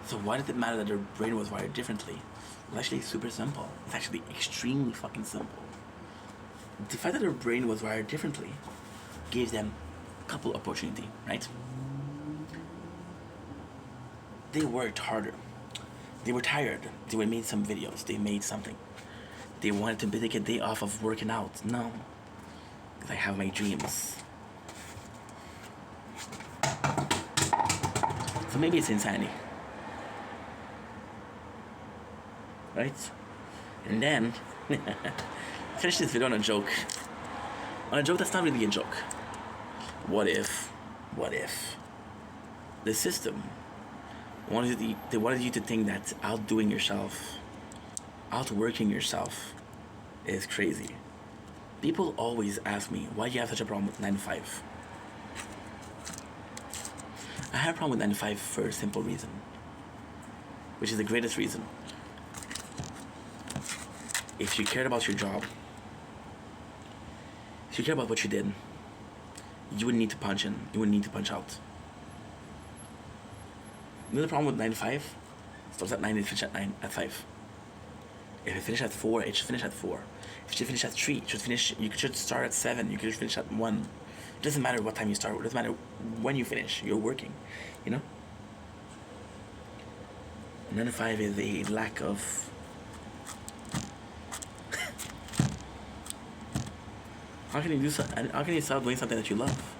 S1: So why did it matter that their brain was wired differently? It's actually super simple. It's actually extremely fucking simple. The fact that their brain was wired differently gave them a couple opportunity, right? They worked harder. They were tired. They made some videos. They made something. They wanted to take a day off of working out. No. Because I have my dreams. So maybe it's insanity. Right? And then, finish this video on a joke. On a joke that's not really a joke. What if the system they wanted you to think that outdoing yourself, outworking yourself is crazy. People always ask me, why do you have such a problem with 9 to 5? I have a problem with 9 to 5 for a simple reason, which is the greatest reason. If you cared about your job, if you cared about what you did, you wouldn't need to punch in, you wouldn't need to punch out. Another problem with 9 to 5, starts at 9 and finish at 5. If you finish at 4, it should finish at 4. If you should finish at 3, you should start at 7, you could finish at 1. It doesn't matter what time you start, it doesn't matter when you finish, you're working, you know? 9 to 5 is a lack of... How can you stop doing something that you love?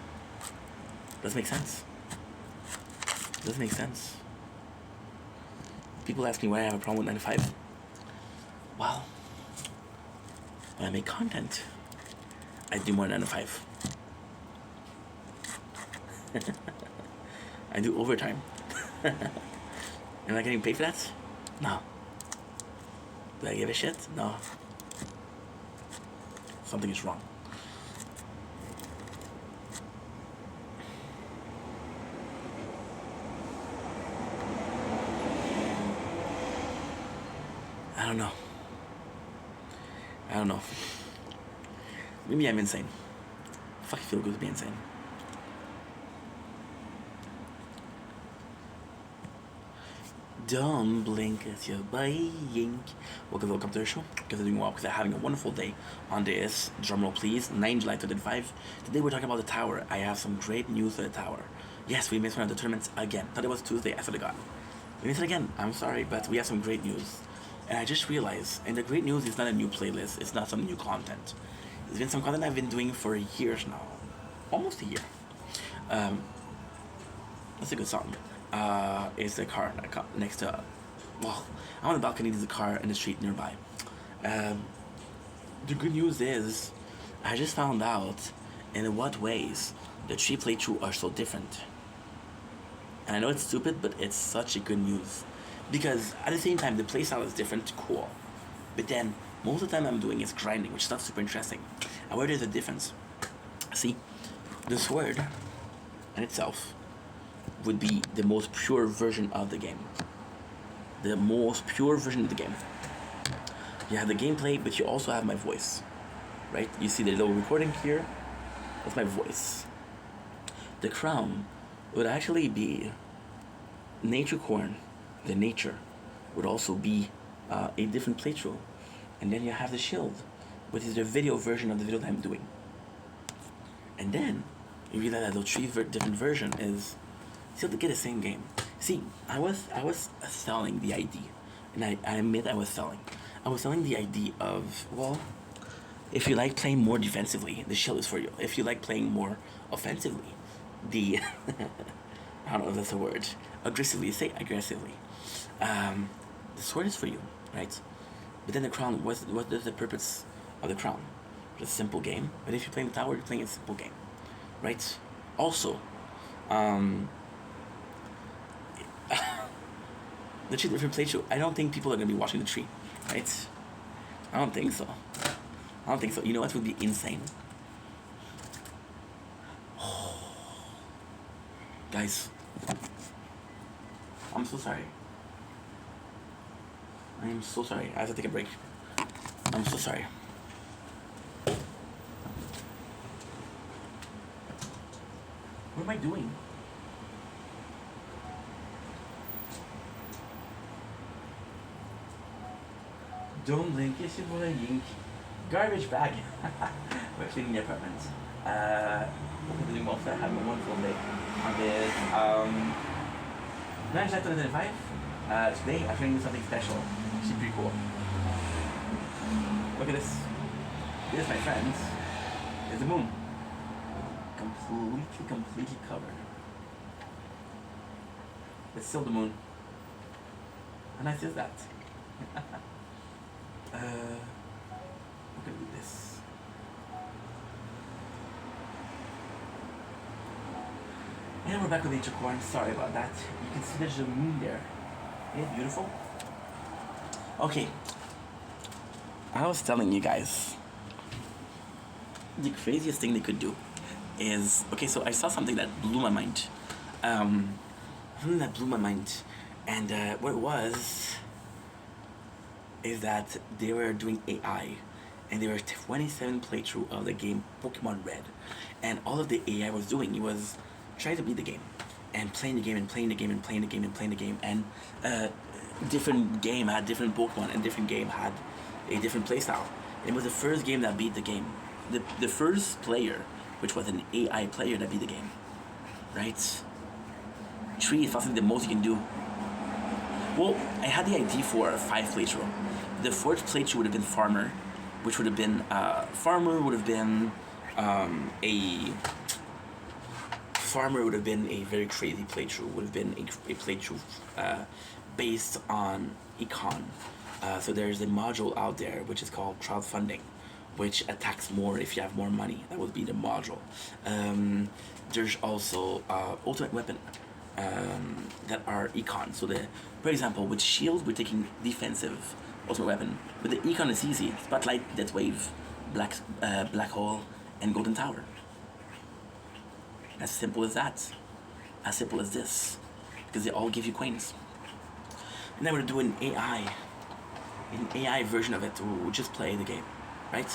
S1: Doesn't make sense. Doesn't make sense. People ask me why I have a problem with 9 to 5. Well, when I make content, I do more than 9 to 5. I do overtime. Am I getting paid for that? No. Do I give a shit? No. Something is wrong. I don't know. Maybe I'm insane. Fuck, feel good to be insane. Don't blink as you're buying. Welcome to the show. Because I'm doing well, because I'm having a wonderful day on this. Drumroll please. 9 July 2005. Today we're talking about the tower. I have some great news for the tower. Yes, we missed one of the tournaments again. Thought it was Tuesday. I forgot. We missed it again. I'm sorry, but we have some great news. And I just realized, and the great news is not a new playlist, it's not some new content. It's been some content I've been doing for years now. Almost a year. That's a good song. It's the car next to, well, I'm on the balcony, there's a car in the street nearby. The good news is, I just found out in what ways the 3 playthrough are so different. And I know it's stupid, but it's such a good news. Because at the same time, the playstyle is different, cool. But then, most of the time I'm doing is grinding, which is not super interesting. And where there's a difference. See, the sword in itself would be the most pure version of the game. The most pure version of the game. You have the gameplay, but you also have my voice. Right? You see the little recording here? That's my voice. The crown would actually be Nature Corn. The nature would also be a different playthrough. And then you have the shield, which is the video version of the video that I'm doing. And then you realize that the 3 different version is still to get the same game. See, I was selling the idea, and I admit I was selling the idea of, well, if you like playing more defensively, the shield is for you. If you like playing more offensively, the I don't know if that's a word. Aggressively, say aggressively. The sword is for you, right? But then the crown, what is the purpose of the crown? It's a simple game. But if you're playing the tower, you're playing a simple game, right? Also, the 3 different playthrough, I don't think people are going to be watching the 3, right? I don't think so. You know what would be insane? Guys, I'm so sorry. I am so sorry. I have to take a break. I'm so sorry. What am I doing? Don't blink, it's your boy Yink. Garbage bag. We're cleaning the apartment. What can we do more? Have a wonderful day on this 9 July 2025. Today I'm showing you something special. It's pretty cool. Look at this. This, my friends, is the moon. Completely covered. It's still the moon. How nice is that? We're gonna do this. And we're back with Nature Corn. Sorry about that. You can see there's a moon there. Isn't it beautiful? Okay. I was telling you guys, the craziest thing they could do is, okay, so I saw something that blew my mind. And what it was is that they were doing AI, and there were 27 playthrough of the game Pokemon Red, and all of the AI was doing, it was trying to beat the game, and playing the game, and playing the game, and playing the game, and playing the game, and different game had different Pokemon, and different game had a different playstyle. It was the first game that beat the game. The first player, which was an AI player, that beat the game, right? 3 is possibly the most you can do. Well, I had the idea for a 5 playthrough. The 4th playthrough would have been Farmer, which would have been a very crazy playthrough. Would have been a playthrough based on econ. So there's a module out there which is called crowdfunding, which attacks more if you have more money. That would be the module. There's also ultimate weapon that are econ. So for example, with shield, we're taking defensive ultimate weapon. With the econ, it's easy. Spotlight, Death Wave, Black Hole, and Golden Tower. As simple as that. As simple as this. Because they all give you coins. And then we're doing an AI version of it to just play the game. Right?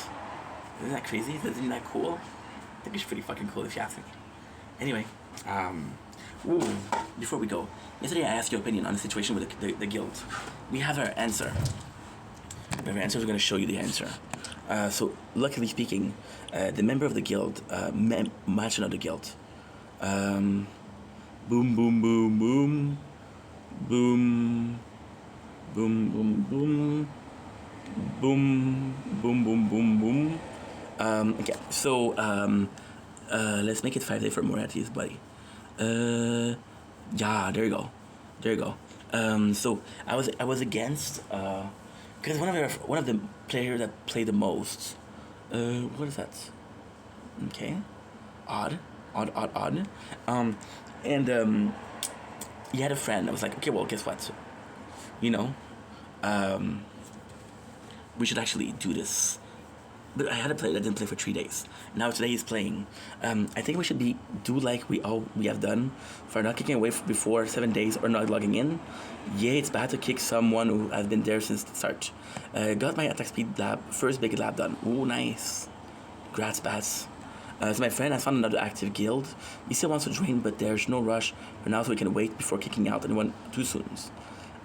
S1: Isn't that crazy? Isn't that cool? I think it's pretty fucking cool if you ask me. Anyway, before we go, yesterday I asked your opinion on the situation with the guild. We have our answer. We have our answer. We're going to show you the answer. So, luckily speaking, the member of the guild, mention of the guild, boom, boom, boom, boom, boom, boom, boom, boom, boom, boom, boom, boom, boom. Okay, so let's make it 5 days for Moriarty's buddy. Yeah, there you go. So I was against because one of the players that played the most. What is that? Okay, odd. And he had a friend. I was like, okay, well, guess what? You know, we should actually do this. But I had a player that didn't play for 3 days. Now today he's playing. I think we should do like we have done for not kicking away before 7 days or not logging in. Yeah, it's bad to kick someone who has been there since the start. Got my attack speed lab, first big lab done. Oh, nice. Congrats, Bats. So my friend has found another active guild. He still wants to join, but there's no rush for now, so we can wait before kicking out anyone too soon.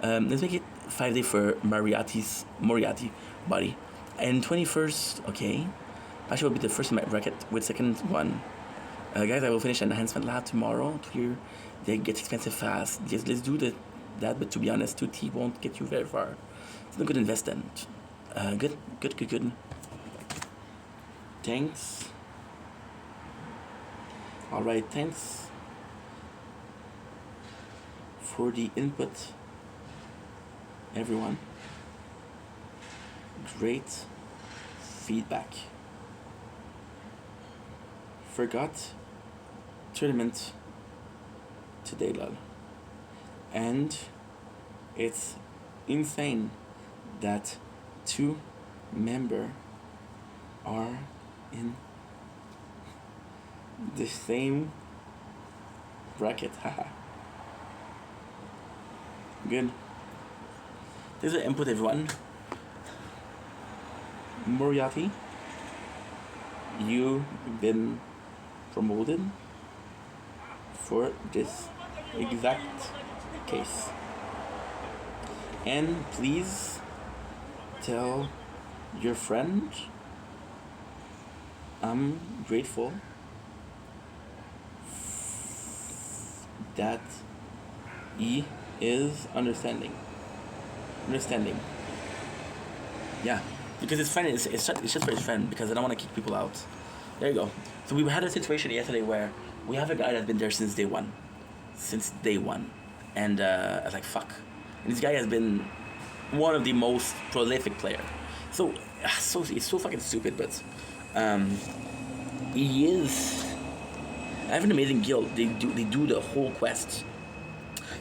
S1: Let's make it 5 days for Moriarty buddy. And 21st, okay. Actually, will be the first in my bracket with second one. Guys, I will finish an enhancement lab tomorrow to hear they get expensive fast. Yes, let's do that, but to be honest, 2T won't get you very far. It's a good investment. Good. Thanks. Alright, thanks for the input, everyone. Great feedback. Forgot tournament today, lol. And it's insane that 2 members are in the same bracket. Haha. Good. There's an input, everyone. Moriarty, you've been promoted for this exact case. And please tell your friend I'm grateful that he is understanding. Understanding. Yeah, because his friend it's just for his friend because I don't want to kick people out. There you go. So we had a situation yesterday where we have a guy that's been there since day one. Since day one. And I was like, fuck. And this guy has been one of the most prolific player. So it's so fucking stupid, but he is. I have an amazing guild. They do the whole quest.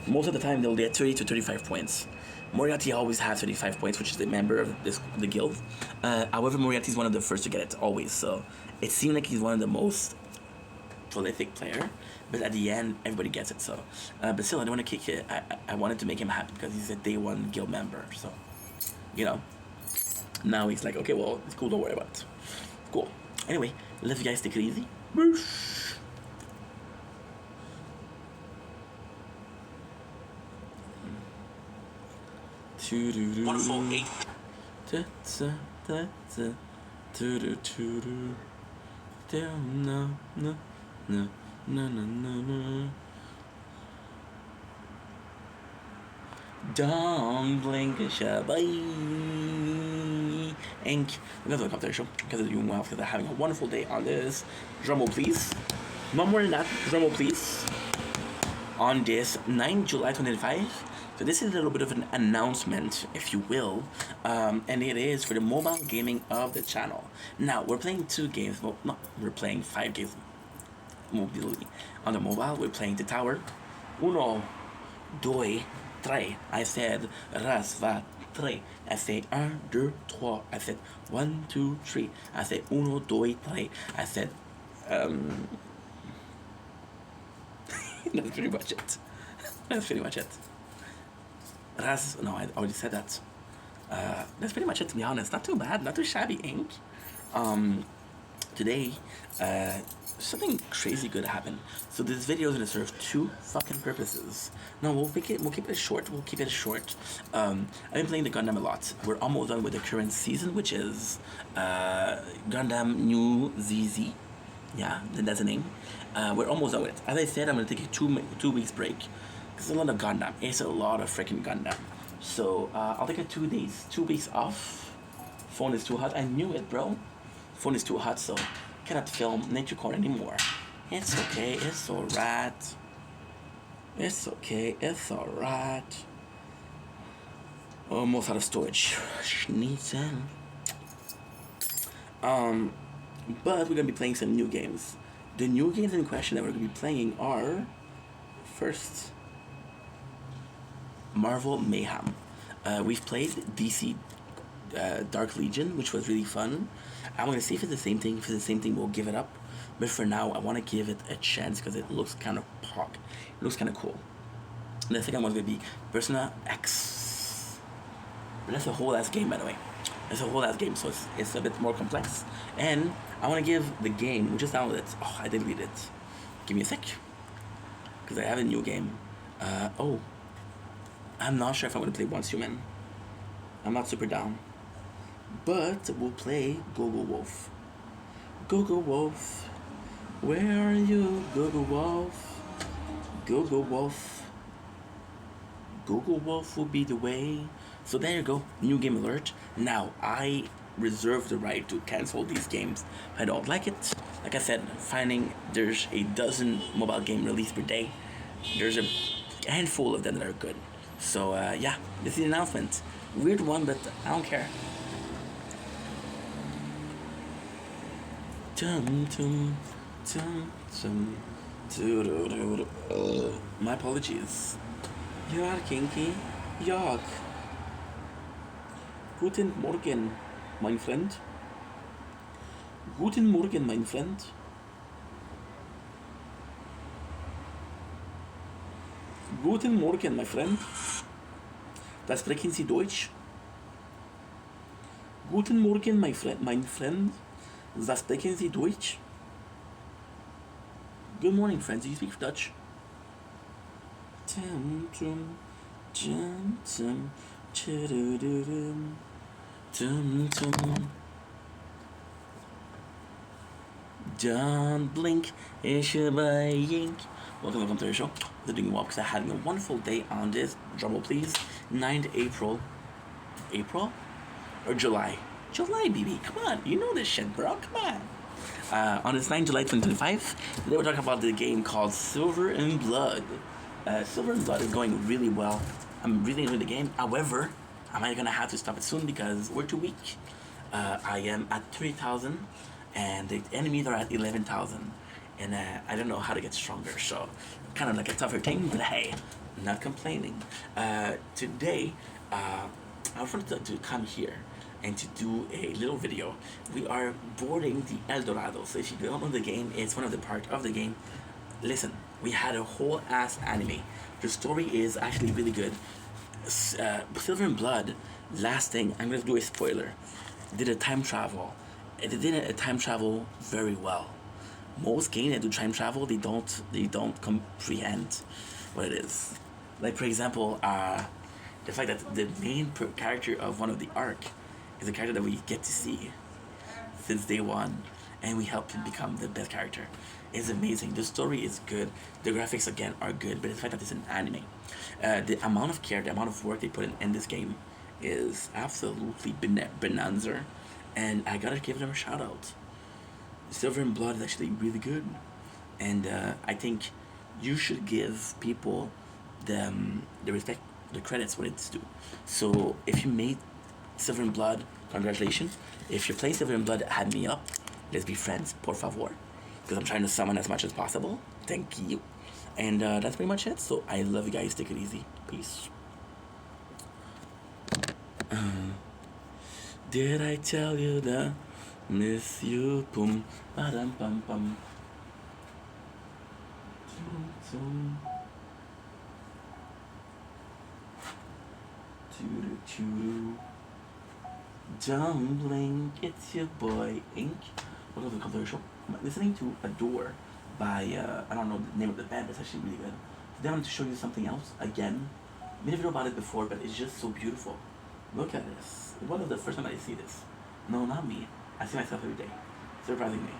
S1: Most of the time they'll get 30 to 35 points. Moriarty always has 35 points, which is the member of the guild. However, Moriarty is one of the first to get it, always. So it seemed like he's one of the most prolific player. But at the end, everybody gets it. So, but still, I don't want to kick it. I wanted to make him happy because he's a day one guild member. So, you know. Now he's like, okay, well, it's cool. Don't worry about it. Cool. Anyway, love you guys. Take it easy. Boosh.
S6: Wonderful 8.
S1: Don't blink a bye. Ink. I'm gonna come to the show because they're doing well, because they're having a wonderful day on this. Drumroll, please. No more than that. Drumroll, please. On this 9 July 2025. So this is a little bit of an announcement, if you will, and it is for the mobile gaming of the channel. Now, we're playing 2 games. Well, no, we're playing 5 games mobilely. On the mobile, we're playing the tower. 1, 2, 3. I said ras, va, 3. I say 1, 2, 3. I said 1, 2, 3. I said 1, 2, 3. I said, that's pretty much it. That's pretty much it. Raz, no, I already said that. That's pretty much it, to be honest. Not too bad, not too shabby, Ink. Today, something crazy good happened. So this video is gonna serve 2 fucking purposes. No, we'll keep it short. We'll keep it short. I've been playing the Gundam a lot. We're almost done with the current season, which is Gundam New ZZ. Yeah, that's the name. We're almost done with it. As I said, I'm gonna take a 2 weeks break. It's a lot of Gundam. It's a lot of freaking Gundam. So I'll take a 2 weeks off. Phone is too hot. I knew it, bro. Phone is too hot, so cannot film Nature Corner anymore. It's okay. It's alright. It's okay. It's alright. Almost out of storage. Schnitzel. But we're gonna be playing some new games. The new games in question that we're gonna be playing are first. Marvel Mayhem. We've played DC Dark Legion, which was really fun. I'm gonna see if it's the same thing. If it's the same thing, we'll give it up. But for now, I want to give it a chance because it looks kind of pog. It looks kind of cool. And the second one's gonna be Persona X. But that's a whole ass game, by the way. It's a whole ass game, so it's a bit more complex. And I want to give the game, we just downloaded it. Oh, I didn't read it. Give me a sec. Because I have a new game. I'm not sure if I'm going to play Once Human. I'm not super down. But we'll play Gogo Wolf. Gogo Wolf. Where are you, Gogo Wolf? Gogo Wolf. Gogo Wolf will be the way. So there you go. New game alert. Now, I reserve the right to cancel these games if I don't like it. Like I said, there's a dozen mobile game released per day. There's a handful of them that are good. So yeah, this is the announcement. Weird one, but I don't care. My apologies. Ja, kinky. Ja. Guten Morgen, mein Freund. Guten Morgen, mein Freund. Guten Morgen, my friend. Da sprechen Sie Deutsch? Guten Morgen, mein Freund. Da sprechen Sie Deutsch? Good morning, friends. Do you speak Dutch? Dum, dum. Don't blink, it's your boy Yink. Welcome to the show. They're doing well because I'm having a wonderful day on this. Drumroll please. 9th April. April? Or July? July, baby. Come on. You know this shit, bro. Come on. On this 9th July 2025, today we're talking about the game called Silver and Blood. Silver and Blood is going really well. I'm really enjoying the game. However, I'm gonna have to stop it soon because we're too weak. I am at 3,000 and the enemies are at 11,000. And I don't know how to get stronger, so kind of like a tougher thing, but hey, I'm not complaining. Today, I wanted to come here and to do a little video. We are boarding the El Dorado. So if you don't know the game, it's one of the part of the game. Listen, we had a whole ass anime. The story is actually really good. Silver and Blood, last thing, I'm gonna do a spoiler. Did a time travel. It did a time travel very well. Most games that do time travel, they don't comprehend what it is. Like for example, the fact that the main character of one of the arc is a character that we get to see since day one, and we helped him become the best character. It's amazing. The story is good. The graphics again are good, but the fact that it's an anime, the amount of care, the amount of work they put in this game is absolutely bonanza, and I gotta give them a shout out. Silver and Blood is actually really good, and I think you should give people the respect, the credits when it's due. So if you made Silver and Blood, congratulations. If you play Silver and Blood, add me up. Let's be friends, por favor, because I'm trying to summon as much as possible. Thank you. And that's pretty much it. So I love you guys. Take it easy. Peace. Did I tell you that? Miss you, boom, ba-dum, bum, bum. Don't blink, it's your boy Ink. Welcome to the Computer Show. I'm listening to Adore by, I don't know the name of the band, but it's actually really good. Today I wanted to show you something else again. I made a video about it before, but it's just so beautiful. Look at this. What is the first time I see this? No, not me. I see myself every day, surprisingly.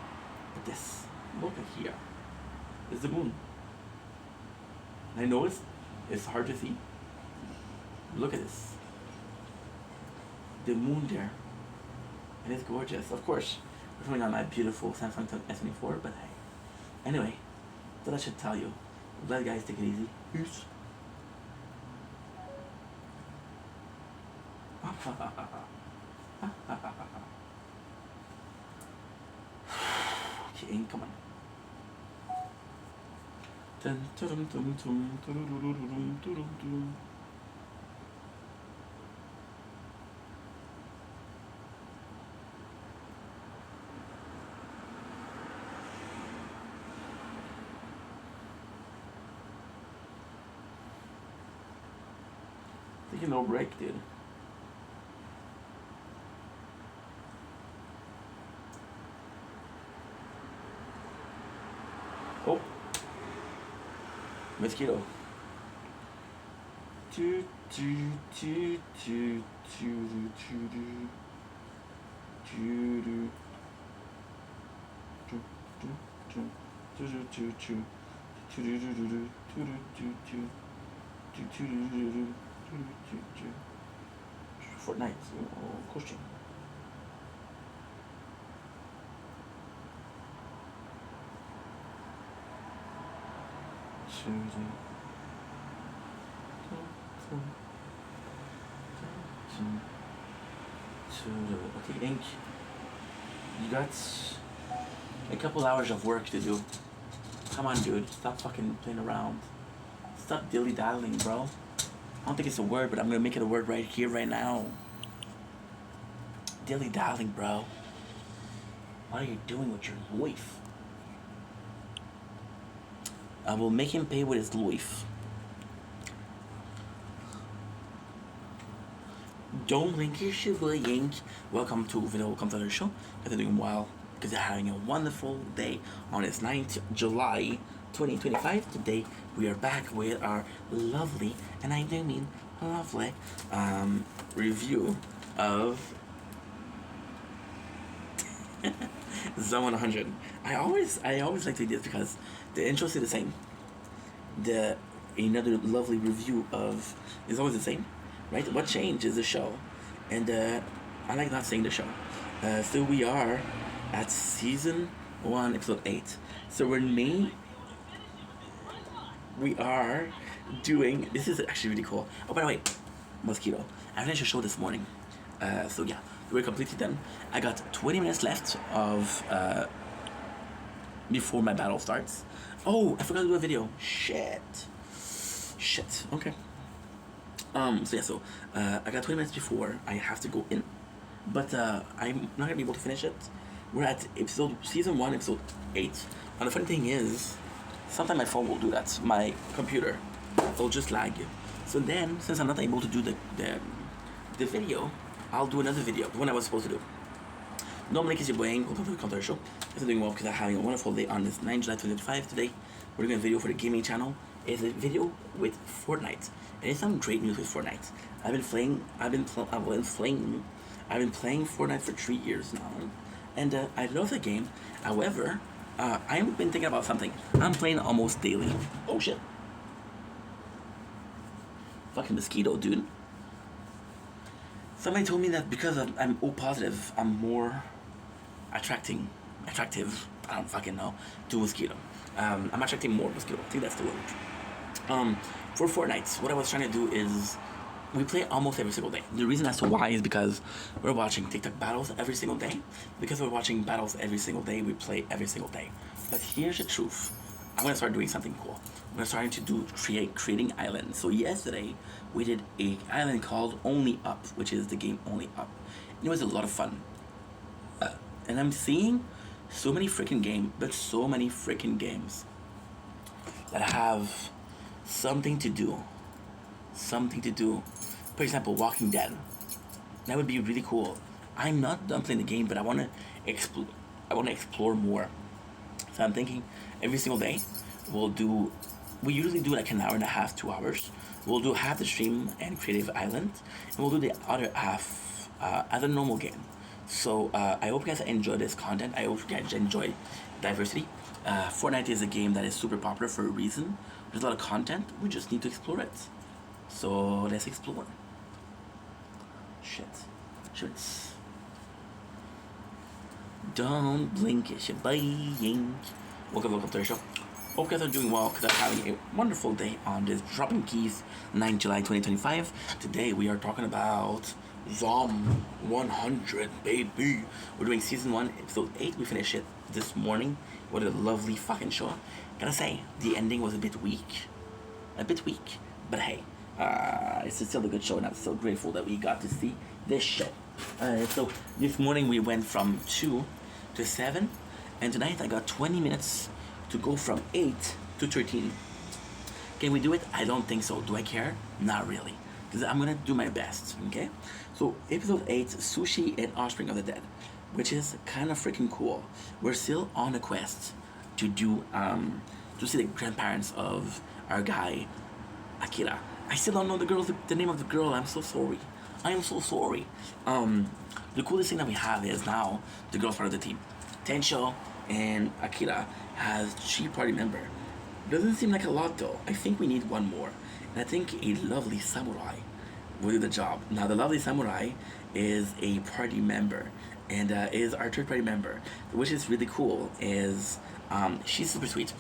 S1: But this, look at here. It's the moon. And I know it's hard to see. Look at this. The moon there. It is gorgeous. Of course, we're filming on my beautiful Samsung S24, but hey. Anyway, thought I should tell you. I'm glad guys, take it easy. Peace. Okay, come on. Dun, dun, dun, dun, dun, dun, dun, dun, dun. Taking no break, dude. Oh, mosquito. Fortnite, question. Okay, Ink, you got a couple hours of work to do. Come on, dude, stop fucking playing around. Stop dilly-dallying, bro. I don't think it's a word, but I'm gonna make it a word right here, right now. Dilly-dallying, bro. What are you doing with your life? I will make him pay with his life. Don't blink your shit, boy, Yank. Welcome to the show. They're doing well because they're having a wonderful day on this 9th July 2025. Today we are back with our lovely, and I do mean lovely, review of Zone 100. I always like to do this because the intro is the same. The another lovely review of is always the same, right? What changed is the show, and I like not saying the show. So we are at season 1, episode 8. So we're in May. We are doing. This is actually really cool. Oh, by the way, mosquito. I finished a show this morning. So yeah, we're completely done. I got 20 minutes left of before my battle starts. Oh, I forgot to do a video. Shit. Okay. So yeah, so I got 20 minutes before I have to go in, but I'm not gonna be able to finish it. We're at season 1, episode 8. And the funny thing is, sometimes my phone will do that. My computer will just lag. So then, since I'm not able to do the video, I'll do another video, the one I was supposed to do. Normally, because you're going, welcome to the Counter Show. I'm doing well because I'm having a wonderful day on this 9 July 2025 today. We're doing a video for the gaming channel. It's a video with Fortnite. And it's some great news with Fortnite. I've been playing Fortnite for 3 years now. And I love the game. However, I've been thinking about something. I'm playing almost daily. Oh shit. Fucking mosquito, dude. Somebody told me that because I'm O positive, I'm more attractive, I don't fucking know, to mosquito. I'm attracting more mosquito. I think that's the word. For Fortnite, what I was trying to do is we play almost every single day. The reason as to why is because we're watching TikTok battles every single day. Because we're watching battles every single day, we play every single day. But here's the truth. I'm gonna start doing something cool. We're starting to do creating islands. So yesterday we did a island called Only Up, which is the game Only Up. And it was a lot of fun. And I'm seeing so many freaking games that have something to do. For example, Walking Dead. That would be really cool. I'm not done playing the game, but I wanna explore more. So I'm thinking every single day we usually do like an hour and a half, 2 hours. We'll do half the stream and Creative Island, and we'll do the other half as a normal game. So I hope you guys enjoy this content. I hope you guys enjoy diversity. Fortnite is a game that is super popular for a reason. There's a lot of content. We just need to explore it. So let's explore. Shit. Don't blink, it's your buying. Welcome to the show. Hope you guys are doing well because I'm having a wonderful day on this Dropping Keys 9 July 2025. Today we are talking about Zom 100, baby. We're doing season 1, episode 8. We finished it this morning. What a lovely fucking show. Gotta say, the ending was a bit weak. But hey, it's still a good show, and I'm so grateful that we got to see this show. So this morning we went from 2 to 7, and tonight I got 20 minutes to go from 8 to 13. Can we do it? I don't think so. Do I care? Not really. Because I'm gonna do my best, okay? So episode 8, Sushi and Offspring of the Dead, which is kind of freaking cool. We're still on a quest to do to see the grandparents of our guy Akira. I still don't know the name of the girl. I'm so sorry. The coolest thing that we have is now the girl's part of the team. Tensho and Akira has 3 party member. Doesn't seem like a lot though. I think we need one more. And I think a lovely samurai will do the job. Now the lovely samurai is a party member and is our 3rd party member, which is really cool. Is she's super sweet.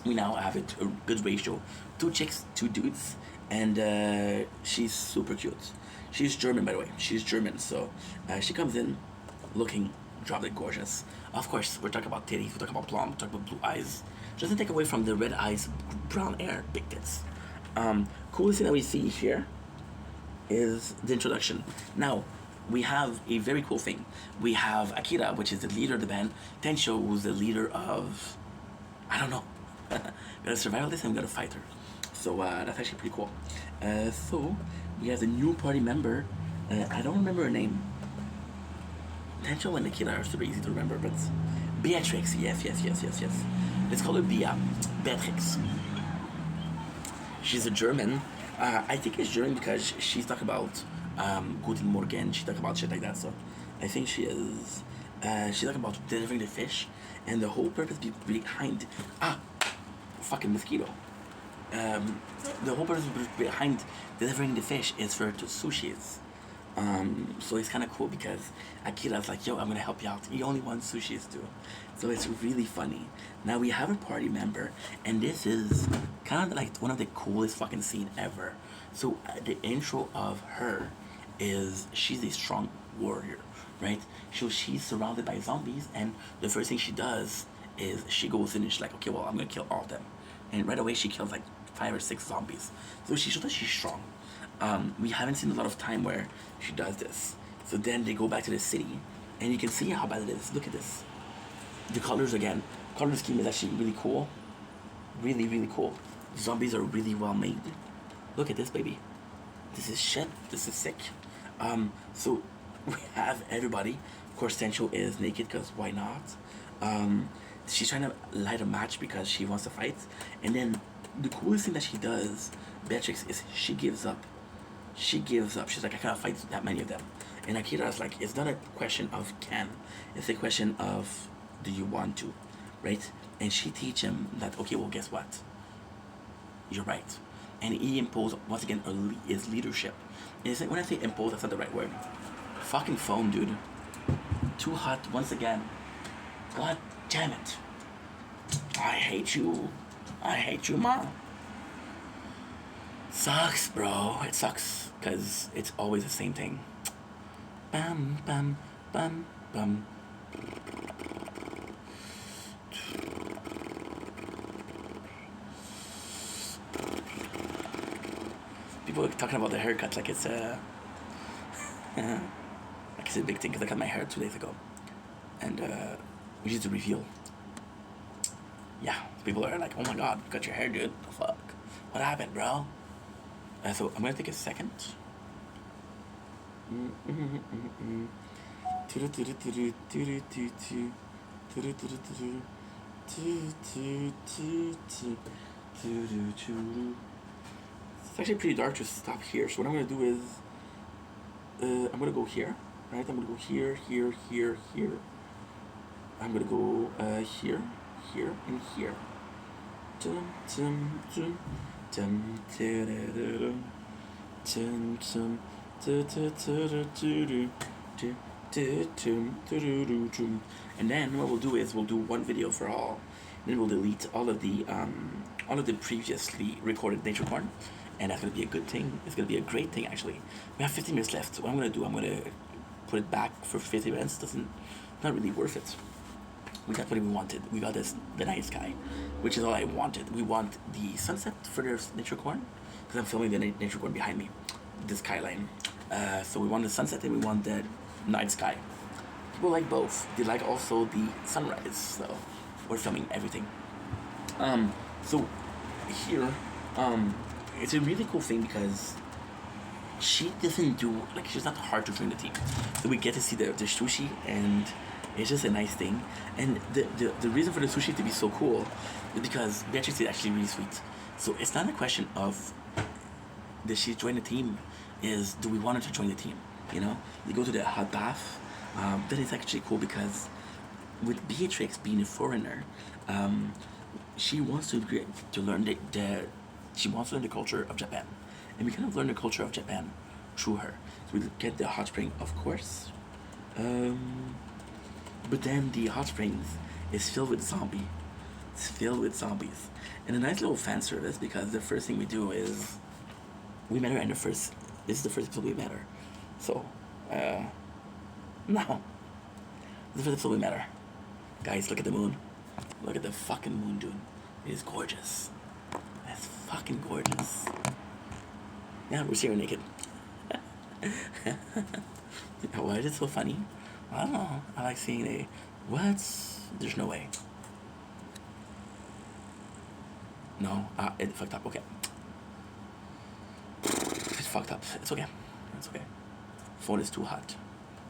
S1: We now have a good ratio, 2 chicks, 2 dudes, and she's super cute. She's German, by the way. She's German, so she comes in looking drop dead gorgeous. Of course, we're talking about titties, we're talking about blonde, we're talking about blue eyes. Doesn't take away from the red eyes, brown hair, big tits. Coolest thing that we see here is the introduction. Now, we have a very cool thing. We have Akira, which is the leader of the band. Tensho, who's the leader of, I don't know. Gotta survive this and we gotta fight her. So that's actually pretty cool. So we have the new party member. I don't remember her name. Tensho and Akira are super easy to remember, but Beatrix, yes. Let's call her Beatrix. She's a German. I think it's German because she's talking about Guten Morgen. She talks about shit like that. So I think she is. she's talking about delivering the fish, and the whole purpose behind fucking mosquito. The whole purpose behind delivering the fish is for the sushis. So it's kind of cool because Akira's like, yo, I'm gonna help you out. He only wants sushis too. So it's really funny. Now we have a party member, and this is kind of like one of the coolest fucking scene ever. So the intro of her is she's a strong warrior, right? So she's surrounded by zombies, and the first thing she does is she goes in and she's like, okay, well, I'm gonna kill all of them. And right away she kills like 5 or 6 zombies. So she shows that she's strong. We haven't seen a lot of time where she does this. So then they go back to the city, and you can see how bad it is. Look at this. The colors again. Color scheme is actually really cool. Really, really cool. The zombies are really well made. Look at this, baby. This is shit. This is sick. So we have everybody. Of course, Tencho is naked because why not? She's trying to light a match because she wants to fight. And then the coolest thing that she does, Beatrix, is she gives up. She gives up. She's like, I can't fight that many of them. And Akira's like, it's not a question of can. It's a question of do you want to, right? And she teach him that, okay, well, guess what? You're right. And he imposed, once again, his leadership. And it's like, when I say impose, that's not the right word. Fucking phone, dude. Too hot once again. God damn it. I hate you. I hate you, Mom. Sucks, bro. It sucks. Because it's always the same thing. Bam, bam, bam, bam. People are talking about the haircut like it's a... like it's a big thing, because I cut my hair 2 days ago. And we used to reveal. Yeah, people are like, oh my god, you cut your hair, dude. The fuck? What happened, bro? So I'm gonna take a second. It's actually pretty dark to stop here. So what I'm gonna do is, I'm gonna go here, right? I'm gonna go here, here, here, here. I'm gonna go here, here, and here. Dum, dum, dum. Dum, dum, dum, dum, dum. And then what we'll do is we'll do one video for all. Then we'll delete all of the previously recorded nature corn, and that's gonna be a good thing. It's gonna be a great thing actually. We have 15 minutes left. So what I'm gonna do, I'm gonna put it back for 50 minutes. Not really worth it. We got what we wanted. We got the night sky, which is all I wanted. We want the sunset for the nature corn, because I'm filming the nature corn behind me, the skyline. So we want the sunset and we want the night sky. People like both. They like also the sunrise. So we're filming everything. So here, it's a really cool thing because she doesn't do, like, she's not hard to join the team. So we get to see the sushi, and it's just a nice thing. And the reason for the sushi to be so cool is because Beatrix is actually really sweet. So it's not a question of does she join the team, is do we want her to join the team, you know? They go to the hot bath. That is actually cool because with Beatrix being a foreigner, she wants to learn she wants to learn the culture of Japan. And we kind of learn the culture of Japan through her. So we get the hot spring, of course. But then the hot springs is filled with zombies. It's filled with zombies. And a nice little fan service, because the first thing we do is we met her in this is the first episode we met her. So, no. This is the first episode we met her. Guys, look at the moon. Look at the fucking moon, dude. It is gorgeous. It's fucking gorgeous. Yeah, we're seeing her naked. Why is it so funny? I don't know. I like seeing what? There's no way. No, it fucked up. Okay. It's fucked up. It's okay. It's okay. Phone is too hot.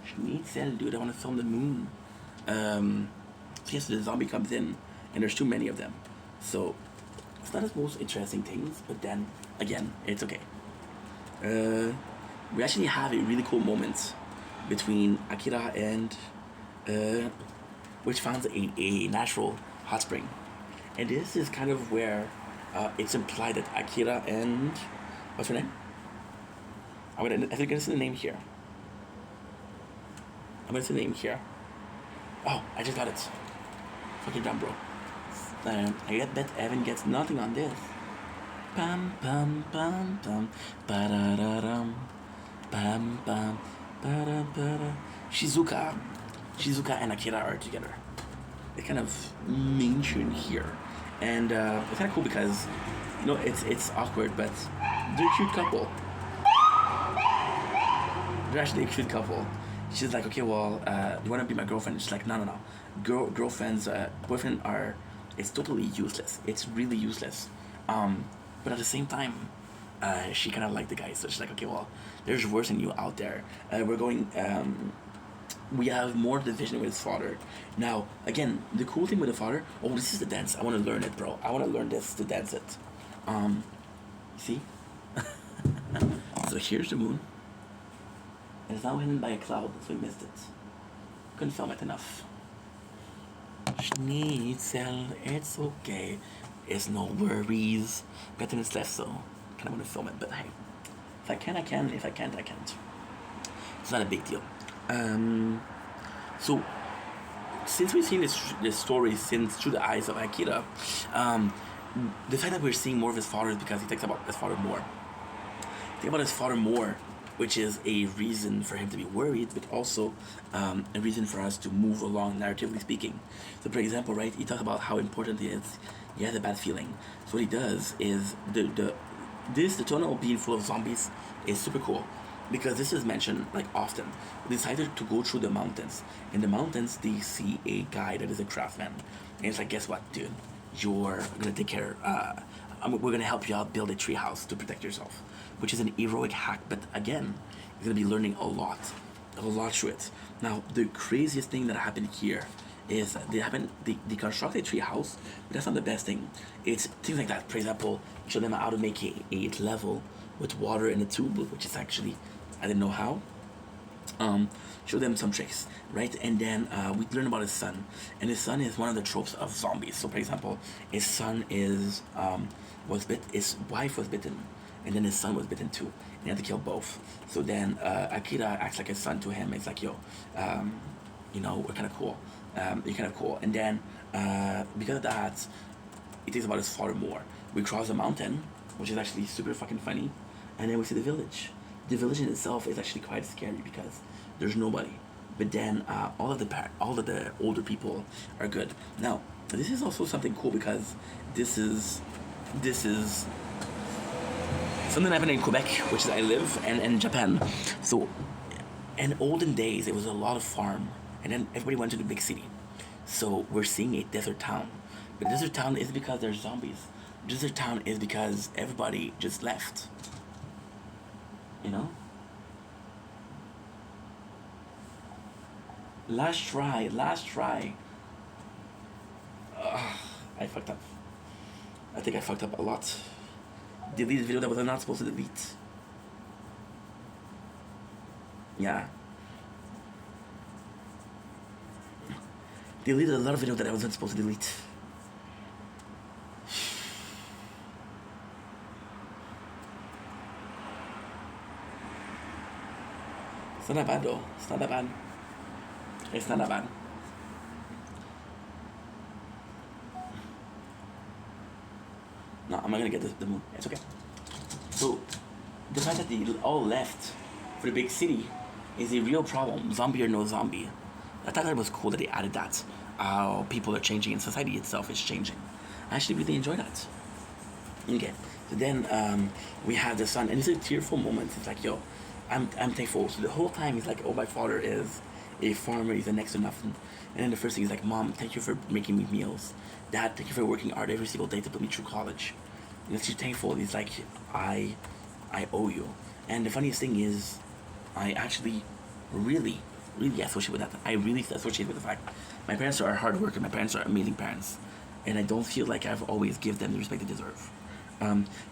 S1: Schnitzel, dude. I want to film the moon. Yes, the zombie comes in, and there's too many of them. So, it's not the most interesting things, but then, again, it's okay. We actually have a really cool moment between Akira and which found a natural hot spring. And this is kind of where it's implied that Akira and what's her name? I think I'm gonna say the name here. I'm gonna say the name here. Oh, I just got it. Fucking dumb, bro. I bet Evan gets nothing on this. Pam pam pam pam ba da da dum pam pam ba da ba da. Shizuka and Akira are together. They kind of mentioned here, and it's kind of cool because it's awkward, but they're a cute couple. They're actually a cute couple. She's like, okay, well, you want to be my girlfriend? She's like, no. Girlfriends, boyfriend are, it's totally useless. It's really useless. But at the same time, she kind of liked the guy. So she's like, okay, well, there's worse than you out there. We have more division with his father. Now, again, the cool thing with the father, this is the dance. I want to learn it, bro. I want to learn this to dance it. See? So here's the moon. It's now hidden by a cloud, so we missed it. Couldn't film it enough. Schnitzel, it's okay. It's no worries. Got 10 minutes left, so kind of want to film it, but hey. If I can, I can. If I can't, I can't. It's not a big deal. So, since we've seen this story through the eyes of Akira, the fact that we're seeing more of his father is because he thinks about his father more. Think about his father more, which is a reason for him to be worried, but also a reason for us to move along, narratively speaking. So, for example, right, he talks about how important it is. He has a bad feeling. So what he does is the tunnel being full of zombies is super cool, because this is mentioned like often. They decided to go through the mountains. In the mountains, they see a guy that is a craftsman, and it's like, guess what, dude? You're gonna take care. We're gonna help you out build a tree house to protect yourself, which is an heroic hack. But again, you're gonna be learning a lot through it. Now, the craziest thing that happened here is they construct a tree house, but that's not the best thing. It's things like that. For example, show them how to make a level with water in a tube, which is actually, I didn't know how. Show them some tricks, right? And then we learn about his son, and his son is one of the tropes of zombies. So, for example, his son his wife was bitten, and then his son was bitten too, and he had to kill both. So then Akira acts like a son to him. It's like, yo, we're kind of cool. You're kind of cool. And then because of that, he thinks about his father more. We cross a mountain, which is actually super fucking funny, and then we see the village. The village in itself is actually quite scary because there's nobody. But then all of the older people are good. Now, this is also something cool because this is something happened in Quebec, which is I live, and in Japan. So, in olden days, it was a lot of farm, and then everybody went to the big city. So we're seeing a desert town. But desert town is because there's zombies. Desert town is because everybody just left. Last try. I fucked up. I think I fucked up a lot. Deleted video that was not supposed to delete. Yeah. Deleted a lot of video that I wasn't supposed to delete. It's not that bad though. It's not that bad. No, I'm not gonna get the moon. It's okay. So, the fact that they all left for the big city is a real problem. Zombie or no zombie. I thought that was cool that they added that. How people are changing and society itself is changing. I actually really enjoy that. Okay. So then we have the son, and it's a tearful moment. It's like, yo, I'm thankful. So the whole time he's like, oh, my father is a farmer, he's a next to nothing. And then the first thing he's like, Mom, thank you for making me meals. Dad, thank you for working hard every single day to put me through college. And she's thankful. He's like, I owe you. And the funniest thing is, I actually really associate with that. I really associate with the fact my parents are hard workers. My parents are amazing parents, and I don't feel like I've always given them the respect they deserve.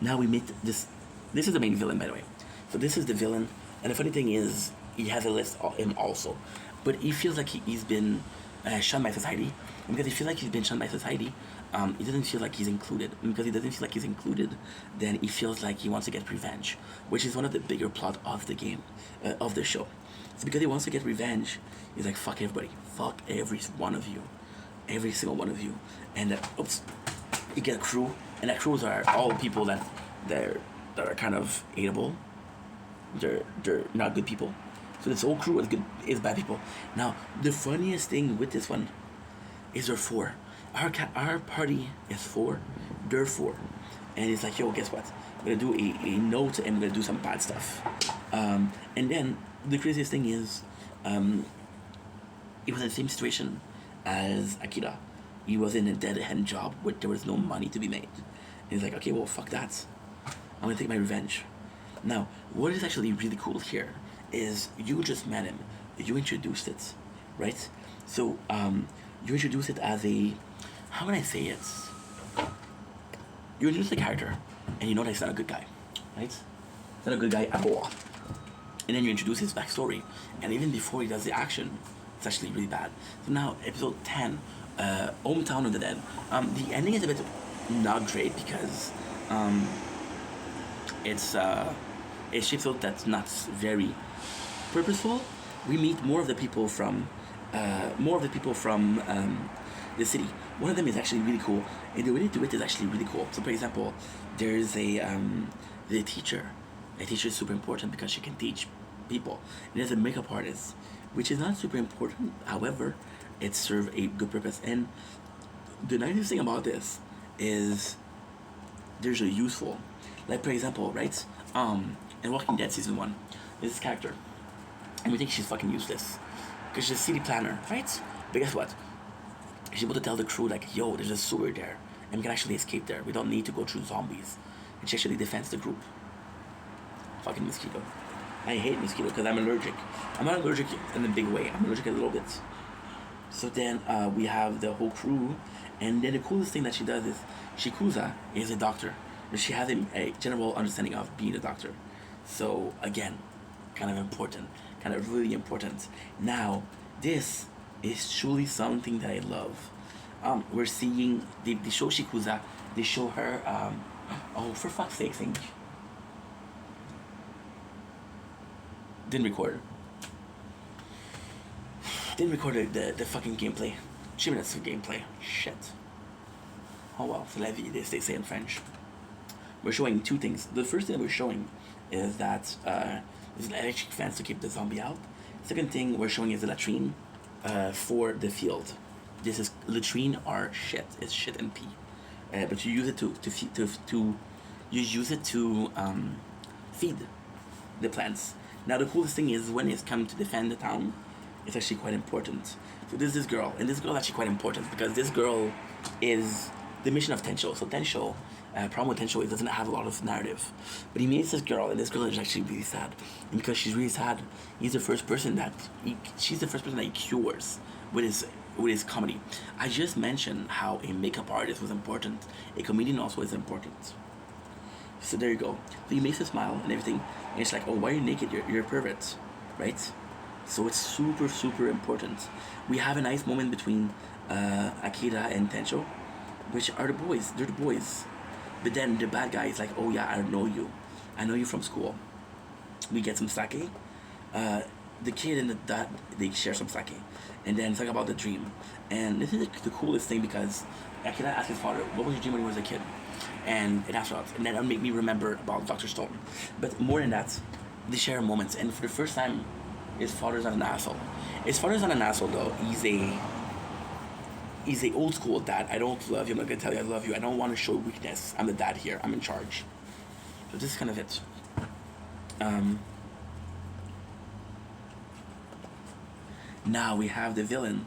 S1: Now we meet this. This is the main villain, by the way. So this is the villain, and the funny thing is, he has a list of him also. but he feels like he's been shunned by society. And because he feels like he's been shunned by society, he doesn't feel like he's included. And because he doesn't feel like he's included, then he feels like he wants to get revenge, which is one of the bigger plot of the game, of the show. So because he wants to get revenge, he's like, fuck everybody, fuck every one of you, every single one of you. And oops, you get a crew, and that crews are all people that are kind of hateable. They're not good people. So this whole crew is bad people. Now the funniest thing with this one is there are 4. Our party is 4. They're 4, and it's like, yo, guess what? We're gonna do a note and we're gonna do some bad stuff. And then the craziest thing is, he was in the same situation as Akira. He was in a dead-end job where there was no money to be made. And he's like, okay, well, fuck that. I'm gonna take my revenge. Now, what is actually really cool here is you just met him. You introduced it, right? So, you introduced it as a, how can I say it? You introduce the character, and you know that he's not a good guy, right? He's not a good guy at all. And then you introduce his backstory, and even before he does the action, it's actually really bad. So now, episode 10, Hometown of the Dead. The ending is a bit not great because it's a episode that's not very purposeful. We meet more of the people from the city. One of them is actually really cool, and the way they do it is actually really cool. So, for example, there's the teacher. A teacher is super important because she can teach people. And there's a makeup artist, which is not super important. However, it serves a good purpose. And the nice thing about this is there's a useful, like for example, right? In Walking Dead season 1, there's this character, and we think she's fucking useless because she's a city planner, right? But guess what? She's able to tell the crew like, yo, there's a sewer there, and we can actually escape there. We don't need to go through zombies. And she actually defends the group. Fucking mosquito. I hate mosquito because I'm allergic. I'm not allergic in a big way. I'm allergic a little bit. So then we have the whole crew, and then the coolest thing that she does is Shikusa is a doctor. She has a general understanding of being a doctor. So again, kind of important, kind of really important. Now, this is truly something that I love. We're seeing, they show Shikusa, they show her, oh, for fuck's sake, Didn't record the fucking gameplay. 3 minutes of gameplay. Shit. Oh well, c'est la vie, they say in French. We're showing 2 things. The first thing we're showing is that there's an electric fence to keep the zombie out. Second thing we're showing is the latrine for the field. This is latrine are shit. It's shit and pee. But you use it to feed the plants. Now the coolest thing is when it's come to defend the town, it's actually quite important. So there's this girl, and this girl is actually quite important because this girl is the mission of Tencho. So Tencho, problem with Tencho is it doesn't have a lot of narrative. But he meets this girl, and this girl is actually really sad. And because she's really sad, she's the first person that he cures with his comedy. I just mentioned how a makeup artist was important. A comedian also is important. So there you go. So he makes her smile and everything. And it's like, oh, why are you naked? You're a pervert, right? So it's super, super important. We have a nice moment between Akira and Tencho, which are the boys. They're the boys. But then the bad guy is like, oh yeah, I know you. I know you from school. We get some sake. The kid and the dad, they share some sake. And then talk about the dream. And this is the coolest thing because Akira asked his father, what was your dream when you was a kid? And it answered out. And then it'll make me remember about Dr. Stone. But more than that, they share moments. And for the first time, his father's not an asshole. His father's not an asshole though. He's a old school dad. I don't love you. I'm not gonna tell you I love you. I don't want to show weakness. I'm the dad here. I'm in charge. So this is kind of it. Now we have the villain,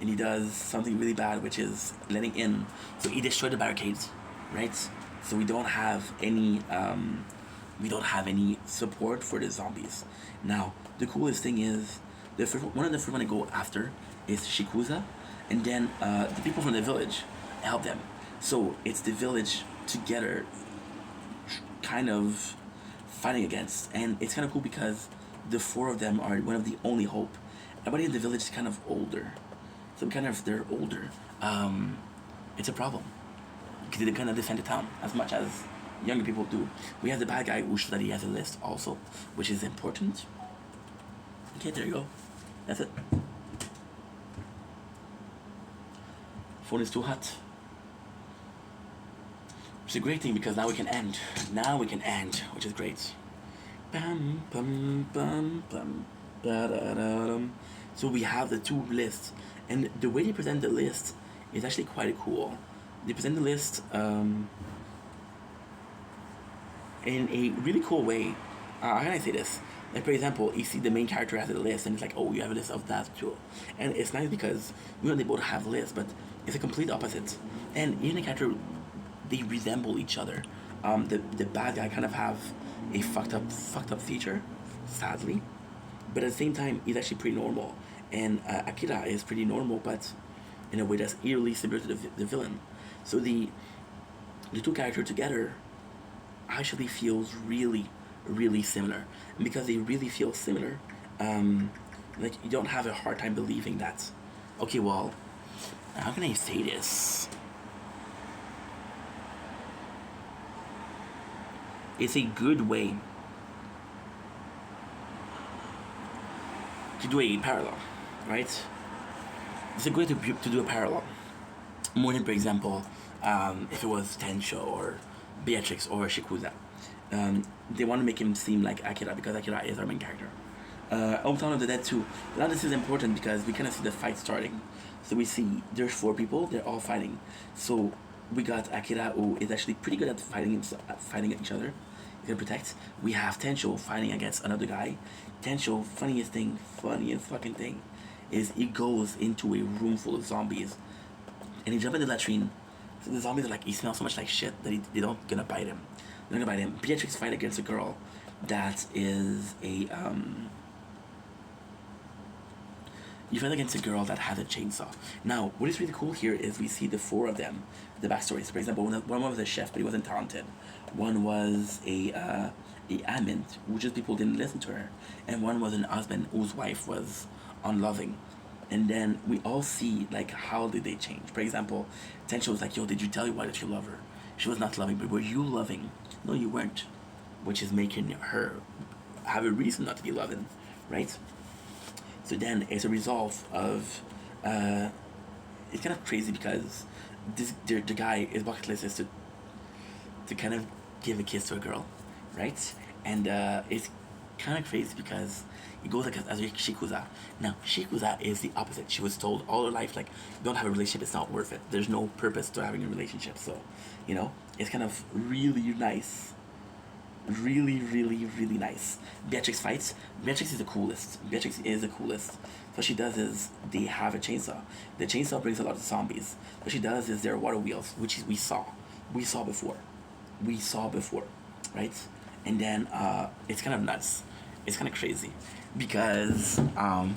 S1: and he does something really bad, which is letting in. So he destroyed the barricades, right? So we don't have any support for the zombies. Now the coolest thing is one of the first one to go after is Shikusa, and then the people from the village help them. So it's the village together, kind of fighting against, and it's kind of cool because the 4 of them are one of the only hope. everybody in the village is kind of older. So they're older. It's a problem. Because they kind of defend the town as much as younger people do. We have the bad guy who shows that he has a list also, which is important. Okay, there you go. That's it. Phone is too hot. Which is a great thing because now we can end. Now we can end, which is great. Bam, bum, bum, bum, ba-da-da-dum. So we have the two lists, and the way they present the list is actually quite cool. They present the list in a really cool way. How can I say this? Like, for example, you see the main character has a list, and it's like, oh, you have a list of that too. And it's nice because, they both have lists, but it's a complete opposite. And even the character, they resemble each other. The bad guy kind of have a fucked up feature, sadly. But at the same time, he's actually pretty normal. And Akira is pretty normal, but in a way that's eerily similar to the villain. So the two characters together actually feels really, really similar. And because they really feel similar, like, you don't have a hard time believing that. Okay, well, how can I say this? It's a good way to do a parallel, right? It's a good way to do a parallel. More than, for example, if it was Tensho or Beatrix or Shikuza. They want to make him seem like Akira because Akira is our main character. Hometown of the Dead 2. Now this is important because we kind of see the fight starting. So we see there's 4 people, they're all fighting. So we got Akira, who is actually pretty good at fighting each other. He can protect. We have Tensho fighting against another guy. Tensho, funniest fucking thing, is he goes into a room full of zombies and he jumps in the latrine. So the zombies are like, he smells so much like shit that they don't gonna bite him. They're not gonna bite him. Beatrix fight against a girl that is a you fight against a girl that has a chainsaw. Now, what is really cool here is we see the 4 of them, the backstories. For example, one was a chef, but he wasn't talented. One was a amant, who just people didn't listen to her, and one was an husband whose wife was unloving. And then we all see, like, how did they change. For example, Tensho was like, yo, did you tell you why did you love her? She was not loving, but were you loving? No, you weren't. Which is making her have a reason not to be loving, right? So then it's a resolve of, it's kind of crazy because the guy, his bucket list is to kind of give a kiss to a girl, right? And it's kind of crazy because it goes like as Shikuza. Now, Shikuza is the opposite. She was told all her life, like, don't have a relationship, it's not worth it. There's no purpose to having a relationship. So, it's kind of really nice. Really, really, really nice. Beatrix fights. Beatrix is the coolest. What she does is they have a chainsaw. The chainsaw brings a lot of zombies. What she does is there are water wheels, which is we saw before, right? And then it's kind of nuts. It's kind of crazy because how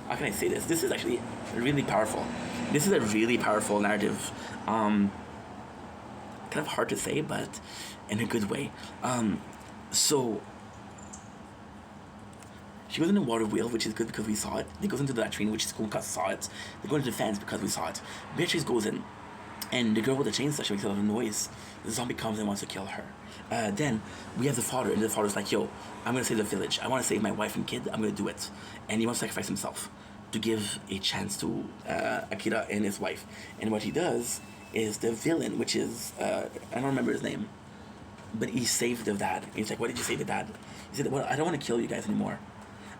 S1: can I say this? This is actually really powerful. This is a really powerful narrative. Kind of hard to say, but in a good way. So she goes in the water wheel, which is good because we saw it. They goes into the latrine, which is cool because we saw it. They go into the fence because we saw it. Beatrice goes in, and the girl with the chainsaw, she makes a lot of noise. The zombie comes and wants to kill her. Then we have the father, and the father's like, yo, I'm gonna save the village. I wanna save my wife and kid, I'm gonna do it. And he wants to sacrifice himself to give a chance to Akira and his wife. And what he does is the villain, which is, I don't remember his name, but he saved the dad. He's like, why did you save the dad? He said, well, I don't want to kill you guys anymore.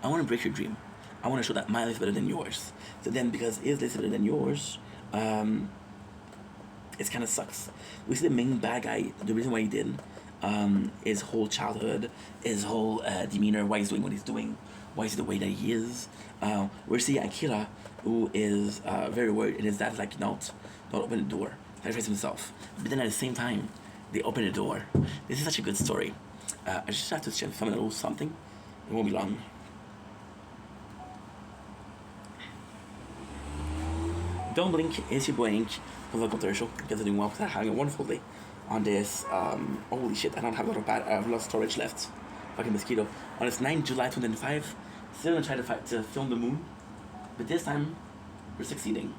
S1: I want to break your dream. I want to show that my life is better than yours. So then, because his life is better than yours, it kind of sucks. We see the main bad guy, the reason why he did, his whole childhood, his whole demeanor, why he's doing what he's doing, why is he the way that he is. We see Akira, who is very worried, and his dad's like, don't open the door. Sacrifice himself. But then at the same time, they open the door. This is such a good story. I just have to film a little something. It won't be long. Don't blink, it's your boy Ink. Welcome to the show. You guys are doing well because I'm having a wonderful day on this. Holy shit, I don't have a lot of storage left. Fucking mosquito. On this 9 July 2005, Still gonna try to film the moon, but this time we're succeeding.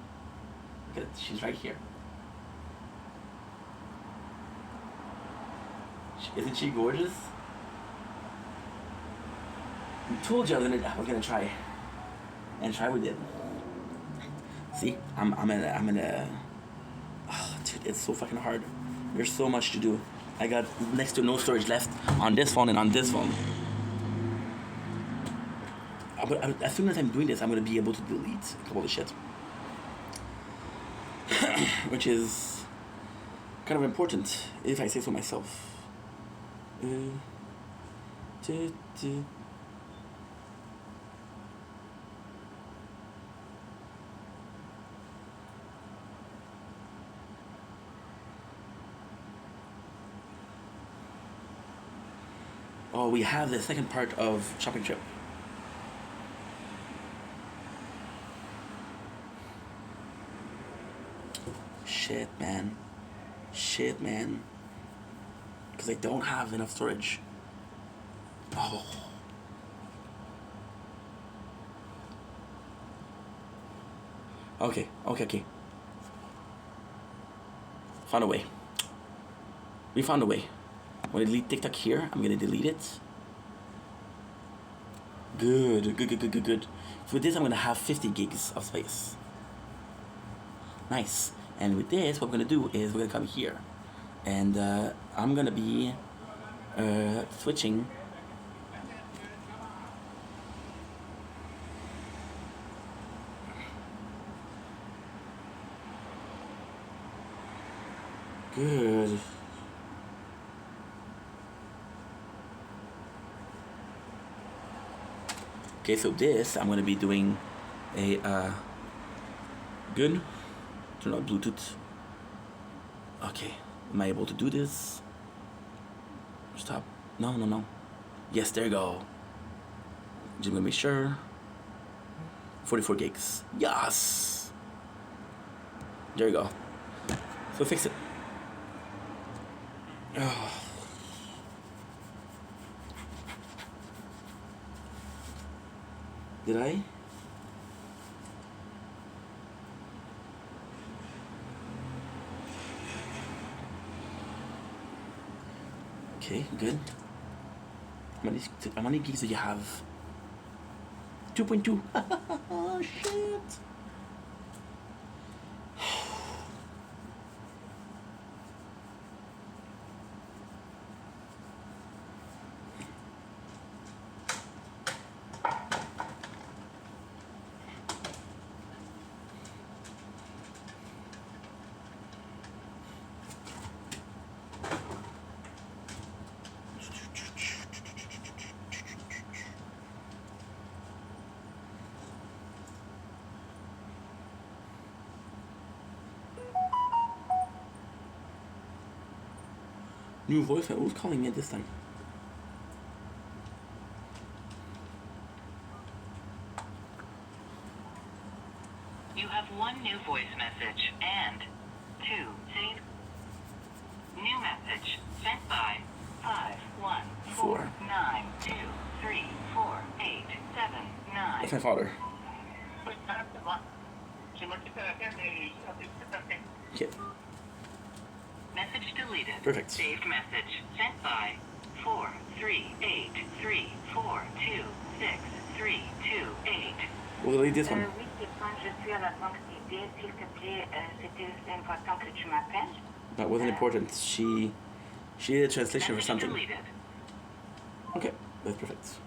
S1: Look at it, she's right here. Isn't she gorgeous? I told you I was gonna try, and try we did. See, I'm gonna. Oh, dude, it's so fucking hard. There's so much to do. I got next to no storage left on this phone and on this phone. But as soon as I'm doing this, I'm gonna be able to delete a couple of shit, which is kind of important if I say so myself. Oh, we have the second part of shopping trip. Shit, man. Shit, man. Because I don't have enough storage. Oh. Okay. Found a way. We found a way. I'm gonna delete TikTok here. I'm gonna delete it. Good. So with this, I'm gonna have 50 gigs of space. Nice. And with this, what we're gonna do is we're gonna come here, and I'm gonna be switching. Good. Okay, so this, I'm gonna be doing a good. Turn on Bluetooth. Okay, am I able to do this? Stop. No. Yes, there you go. Just gonna make sure. 44 gigs. Yes. There you go. So fix it. Oh. Did I? Okay, good. How many gigs do you have? 2.2. Oh shit. New voice. Who's calling me this time?
S7: You have one new voice message and 2 saved. New message sent by 514923487
S1: That's my father. Okay.
S7: Message deleted.
S1: Perfect.
S7: Saved message sent by 43834263328.
S1: We'll delete this one.
S2: Oui, Stéphane, je suis à la banque d'idées. S'il te plaît, c'était important que tu m'appelles.
S1: That wasn't important. She did a translation for
S7: Message
S1: something.
S7: deleted.
S1: Okay, that's perfect.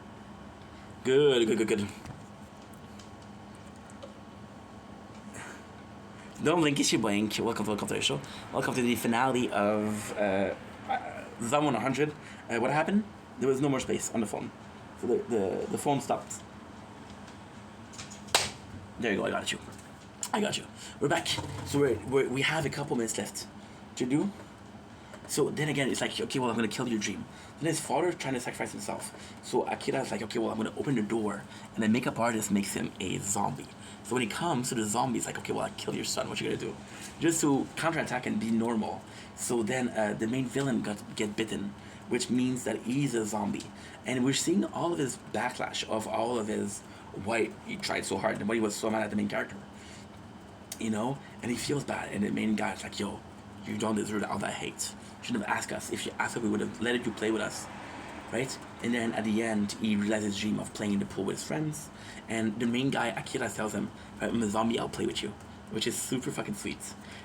S1: Good. Don't blink, it's your blink. Welcome to the show. Welcome to the finale of Zone 100. What happened? There was no more space on the phone. So the phone stopped. There you go, I got you. We're back. So we have a couple minutes left to do. So then again, it's like, okay, well, I'm gonna kill your dream. Then his father trying to sacrifice himself. So Akira's like, okay, well, I'm gonna open the door, and then makeup artist makes him a zombie. So when he comes to the zombies, like, okay, well, I killed your son. What you gonna do? Just to counterattack and be normal. So then the main villain get bitten, which means that he's a zombie, and we're seeing all of his backlash of all of his why he tried so hard and why he was so mad at the main character. You know, and he feels bad, and the main guy's like, yo, you don't deserve all that hate. You shouldn't have asked us. If you asked us, we would have let you play with us, right? And then at the end, he realizes his dream of playing in the pool with his friends, and the main guy, Akira, tells him, I'm a zombie, I'll play with you, which is super fucking sweet.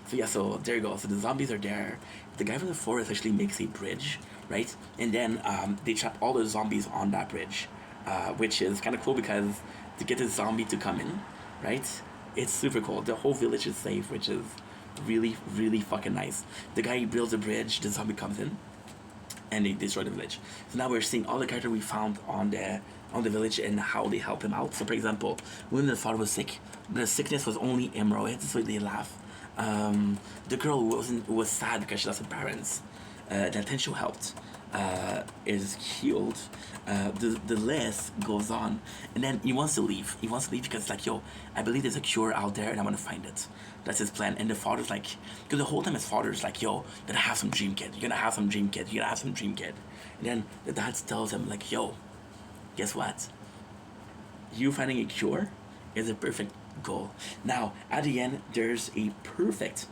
S1: So yeah, so there you go. So the zombies are there. The guy from the forest actually makes a bridge, right? And then they trap all the zombies on that bridge, which is kind of cool because to get the zombie to come in, right? It's super cool. The whole village is safe, which is really, really fucking nice. The guy builds a bridge, the zombie comes in, and they destroy the village. So now we're seeing all the characters we found on the village and how they help him out. So for example, when the father was sick, the sickness was only hemorrhoids, so they laugh. The girl who was sad because she lost her parents, the attention helped, is healed. The list goes on, and then he wants to leave. He wants to leave because, like, yo, I believe there's a cure out there, and I want to find it. That's his plan. And the father's like, because the whole time his father's like, yo, you're gonna have some dream kid. You're gonna have some dream kid. You're gonna have some dream kid. And then the dad tells him, like, yo, guess what? You finding a cure is a perfect goal. Now, at the end, there's a perfect,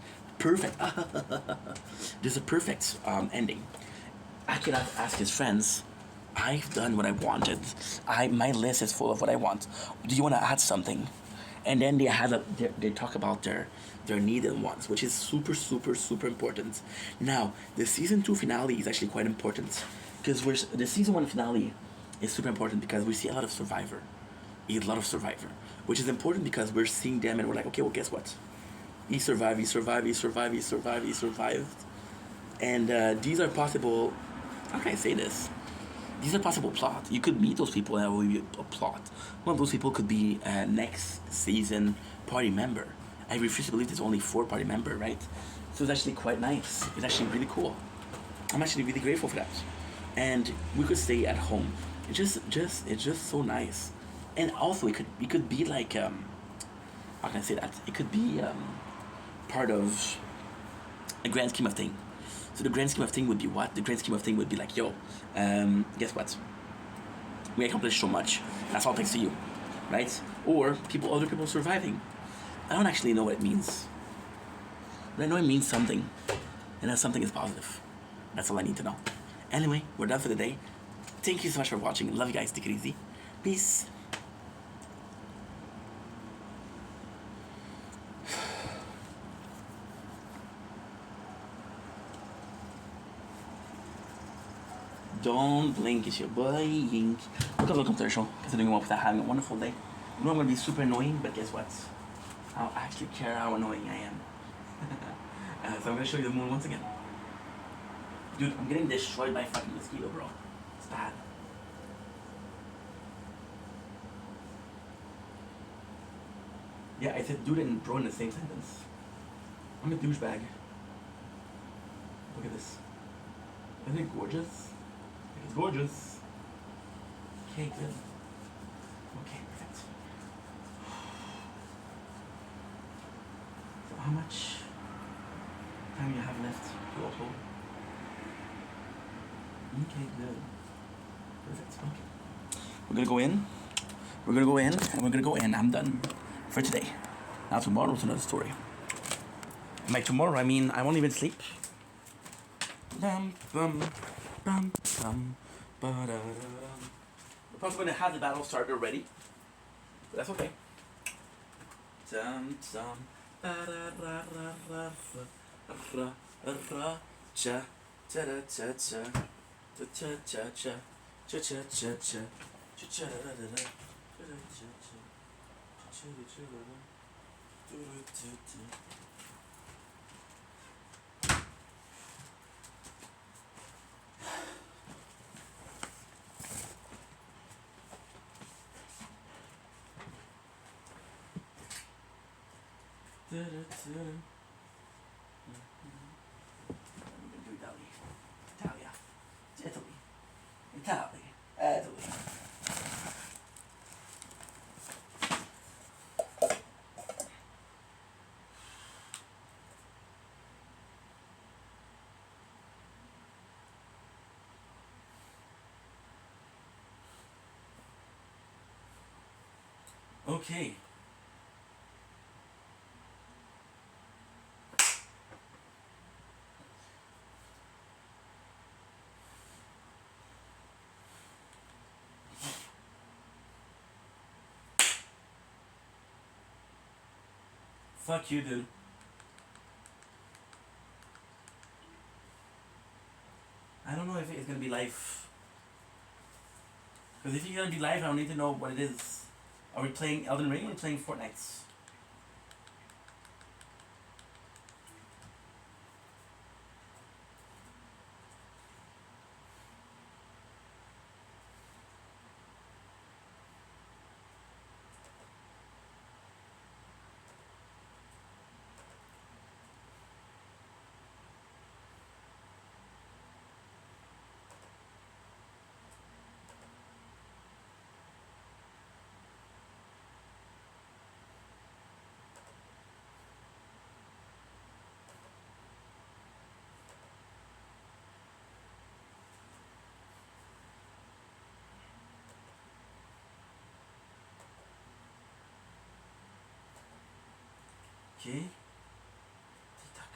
S1: there's a perfect ending. I cannot ask his friends, I've done what I wanted. My list is full of what I want. Do you want to add something? And then they talk about their needed wants, which is super, super, super important. Now, the season 2 finale is actually quite important because the season 1 finale is super important because we see a lot of Survivor. Which is important because we're seeing them and we're like, okay, well, guess what? He survived. And these are possible, how can I say this? These are possible plots. You could meet those people and that will be a plot. One of those people could be a next season party member. I refuse to believe there's only 4 party member, right? So it's actually quite nice. It's actually really cool. I'm actually really grateful for that. And we could stay at home. It's just so nice. And also it could be like how can I say that? It could be part of a grand scheme of thing. So the grand scheme of thing would be what? The grand scheme of thing would be like, yo, guess what? We accomplished so much. That's all thanks to you, right? Or other people surviving. I don't actually know what it means, but I know it means something, and that something is positive. That's all I need to know. Anyway, we're done for the day. Thank you so much for watching. Love you guys. Take it easy. Peace. Don't blink, it's your blink. Look at the commercial, considering what that having a wonderful day. I know I'm gonna be super annoying, but guess what? I don't actually care how annoying I am. So I'm gonna show you the moon once again. Dude, I'm getting destroyed by fucking mosquito, bro. It's bad. Yeah, I said dude and bro in the same sentence. I'm a douchebag. Look at this. Isn't it gorgeous? It's gorgeous. Okay, good. Okay, perfect. So how much time you have left to upload? Okay, good. Perfect. Okay. We're gonna go in. I'm done for today. Now tomorrow's another story. And by tomorrow, I mean I won't even sleep. Bum, bum, bum, bum, ba-da-da-dum. We're probably going to have the battle started already, but that's okay. Dum, dum, ba-da-ra-ra-ra-ra-ra-cha, cha-da-cha-cha, cha-cha-cha-cha, cha-cha-cha-cha, cha-cha-da-da-da, cha-cha-cha-cha, cha-cha-cha-cha, cha-cha-cha-cha. I'm gonna do Italy. Italy. Okay. Fuck you, dude. I don't know if it's gonna be live. Because if you're gonna be live, I don't need to know what it is. Are we playing Elden Ring or are we playing Fortnite? Okay. TikTok.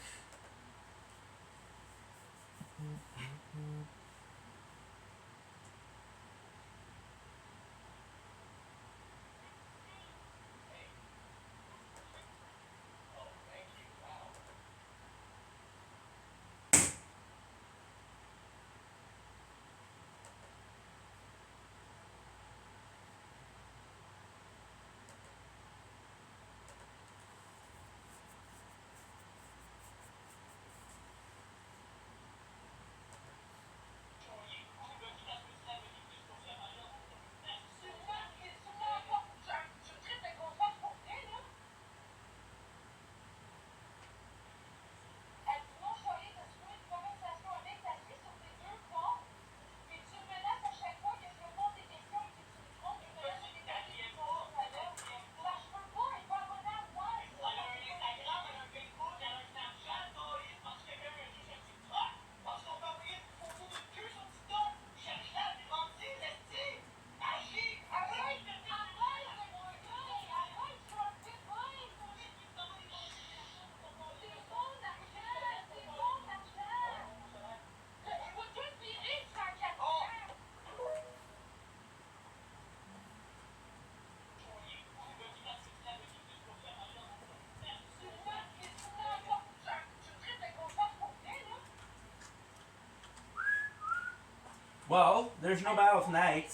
S1: Well, there's no battle tonight.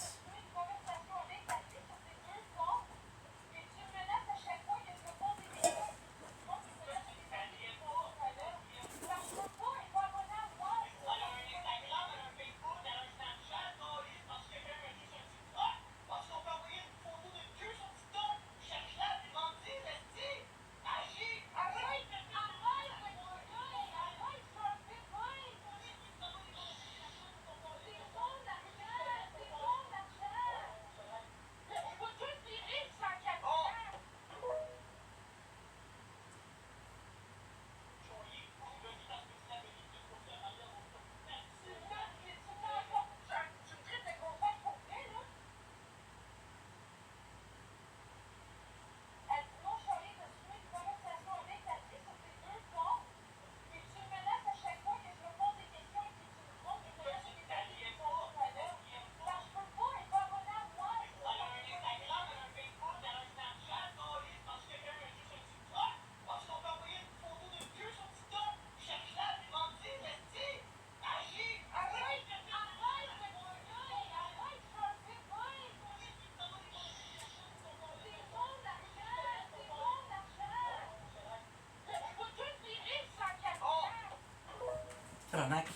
S1: Tabarnak.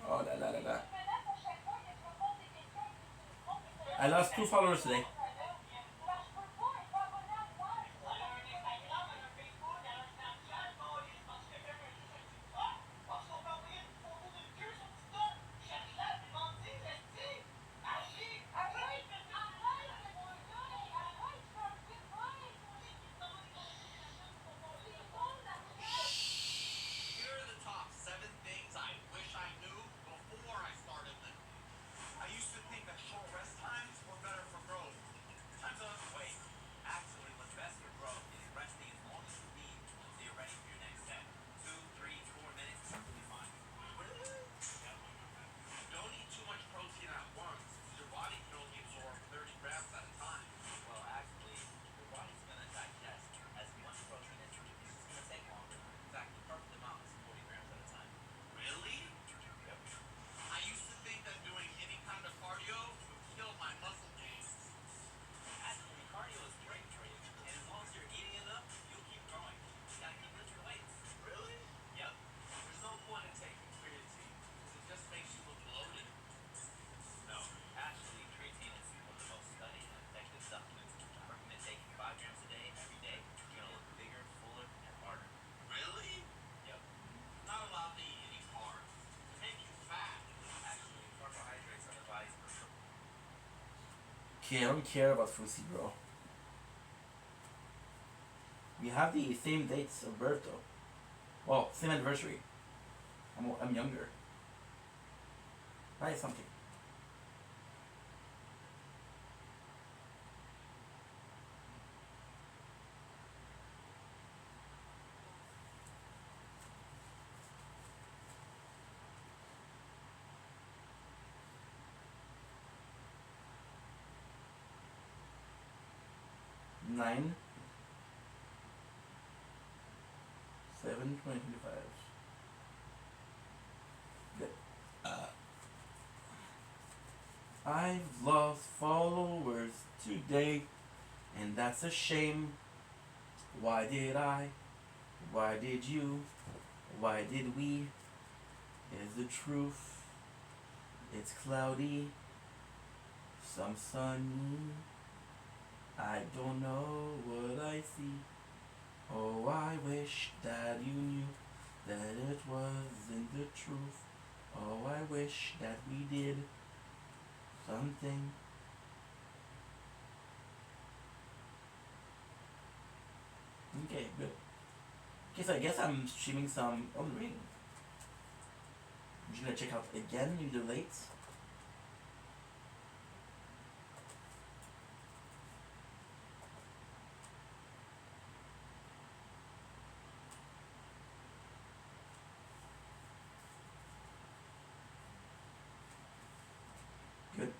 S1: Oh là là là là. I lost 2 followers today. Okay, I don't care about Fusi, bro. We have the same dates of birth, though. Well, same anniversary. I'm younger. That is something. Nine. 7/2025. Good. I've lost followers today, and that's a shame. Why did I? Why did you? Why did we? Is the truth? It's cloudy, some sunny. I don't know what I see. Oh, I wish that you knew that it wasn't the truth. Oh, I wish that we did something. Okay, good. Okay, so I guess I'm streaming some Elden Ring. I'm just gonna check out again, maybe the late. Good.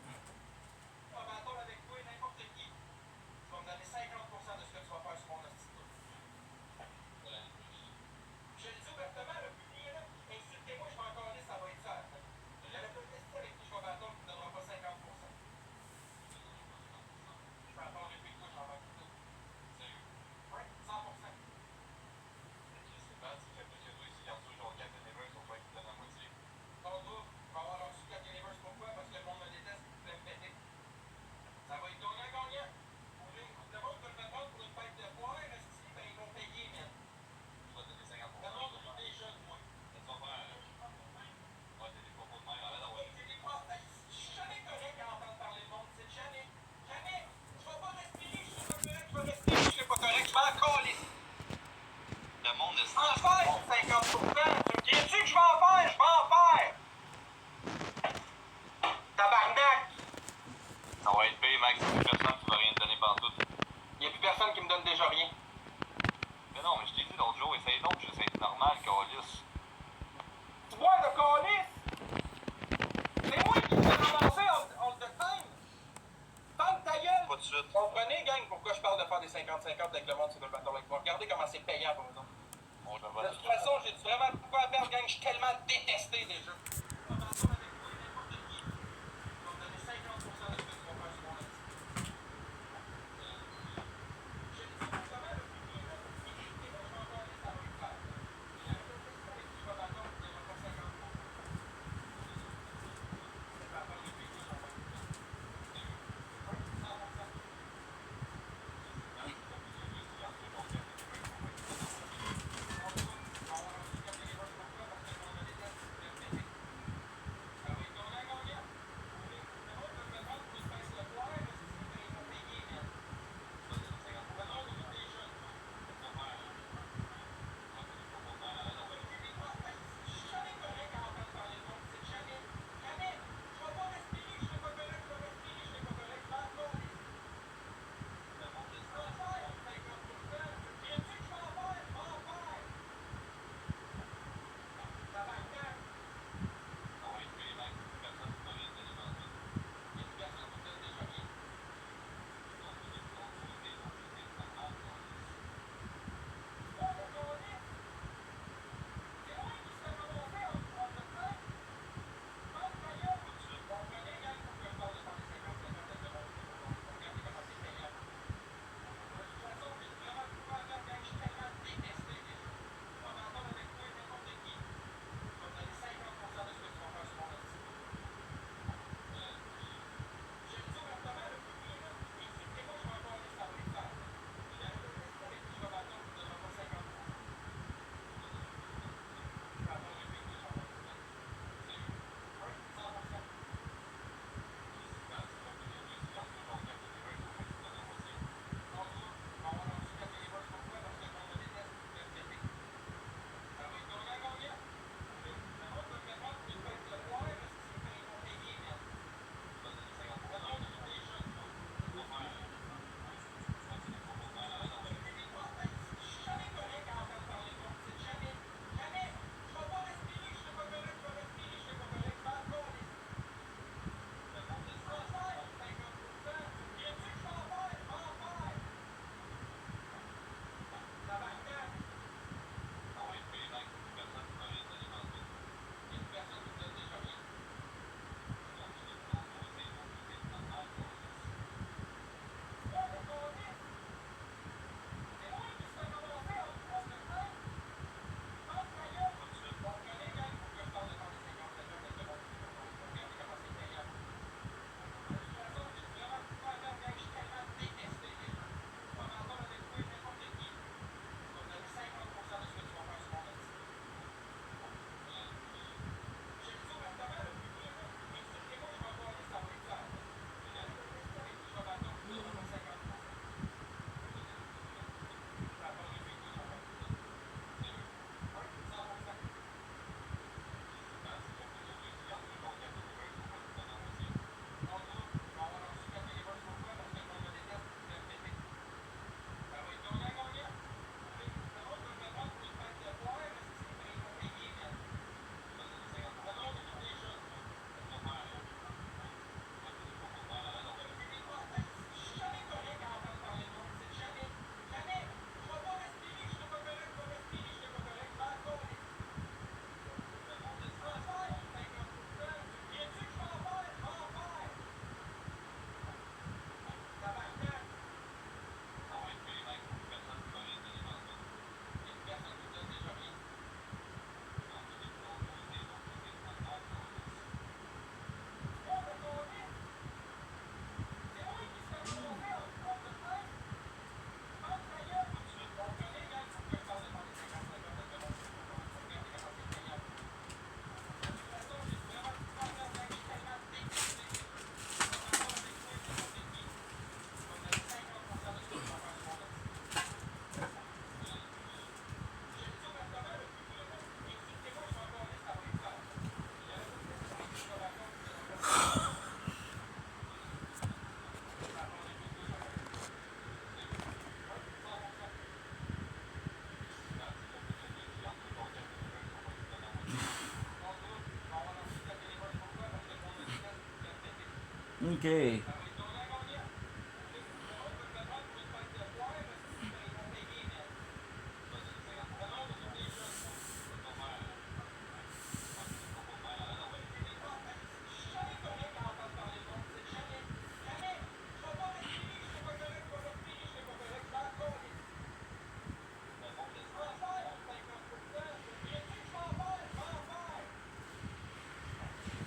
S1: Okay.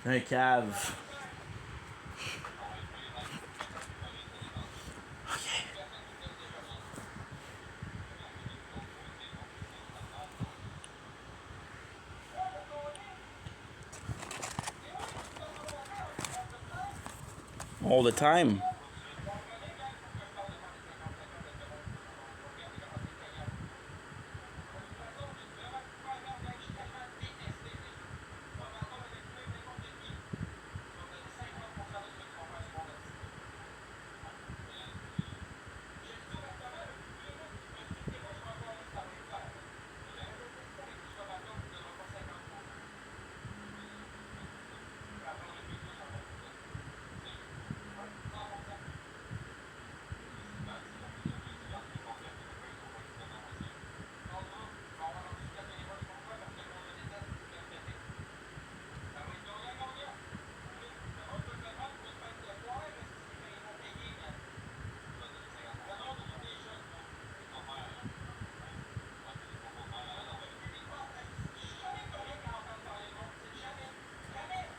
S1: Hey, Cav. All the time.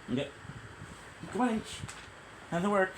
S1: Okay. Come on, H. Have to work.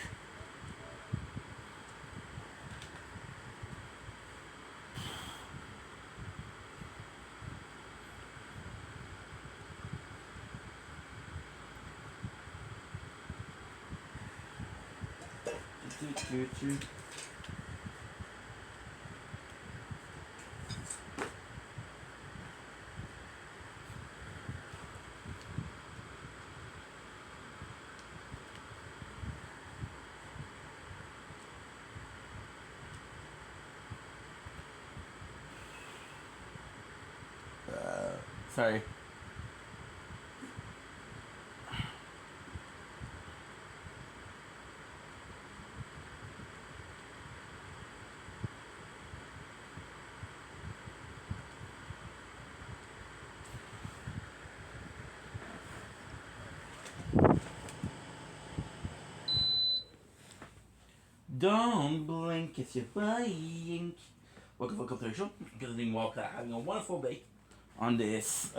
S1: Sorry. Don't blink, it's your blink. Welcome to the show. Good evening, welcome. Having a wonderful day on this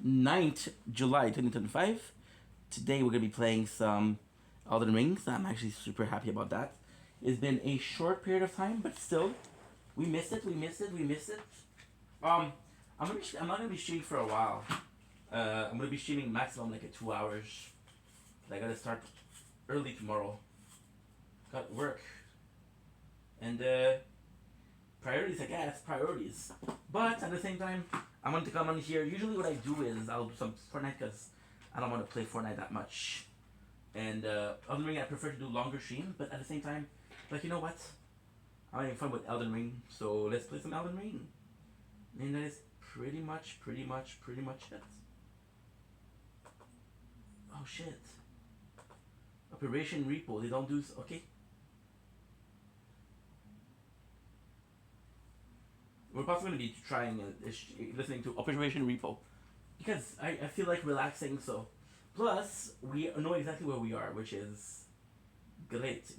S1: 9th July 2025. Today we're going to be playing some Elden Rings. I'm actually super happy about that. It's been a short period of time, but still, we missed it. I'm not gonna be streaming for a while. I'm gonna be streaming maximum like 2 hours. I gotta start early tomorrow. Got work. And priorities, I guess, priorities. But at the same time, I want to come on here. Usually what I do is I'll do some Fortnite because I don't want to play Fortnite that much. And Elden Ring, I prefer to do longer streams, but at the same time, like, you know what? I'm having fun with Elden Ring, so let's play some Elden Ring. And that is pretty much it. Oh shit. Operation Repo, they don't do, okay. We're possibly going to be trying, listening to Operation Repo. Because I feel like relaxing, so. Plus, we know exactly where we are, which is great.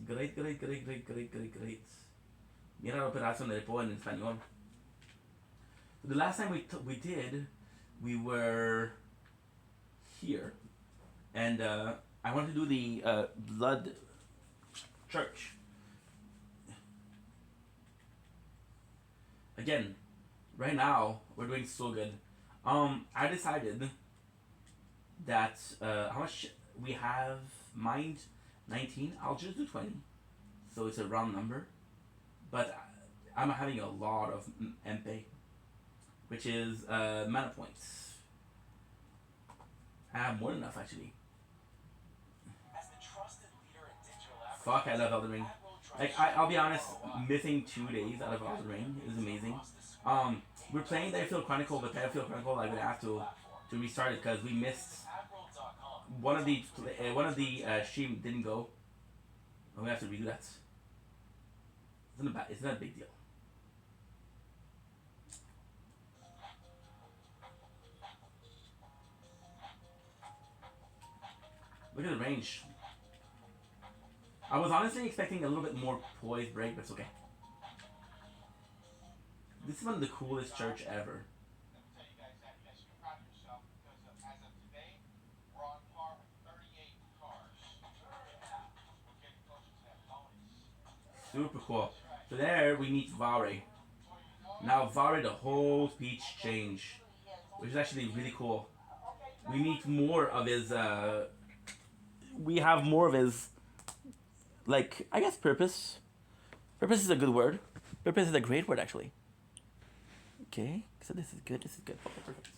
S1: Mira la operación de Repo en español. The last time we did, we were here. And I want to do the Blood Church. Again, right now, we're doing so good. I decided that how much we have mined 19. I'll just do 20, so it's a round number. But I'm having a lot of MP, which is mana points. I have more than enough actually. Fuck, I love Elden Ring. Like I'll be honest, missing 2 days out of Elden Ring is amazing. We're playing Titanfall Chronicle, but Titanfall Chronicle I'm gonna have to restart it because we one of the stream didn't go. I'm gonna have to redo that. It's not a big deal. Look at the range. I was honestly expecting a little bit more poise break, but it's okay. This is one of the coolest church ever.
S8: Let me tell you guys that. You guys should be proud of yourself because as of today, we're on par with 38 cars. We're getting closer to that bonus.
S1: Super cool. So there we meet Vare. Now Vare, the whole speech change, which is actually really cool. We meet more of his. We have more of his. Like, I guess purpose. Purpose is a good word. Purpose is a great word, actually. Okay, so this is good. This is good. Okay, perfect.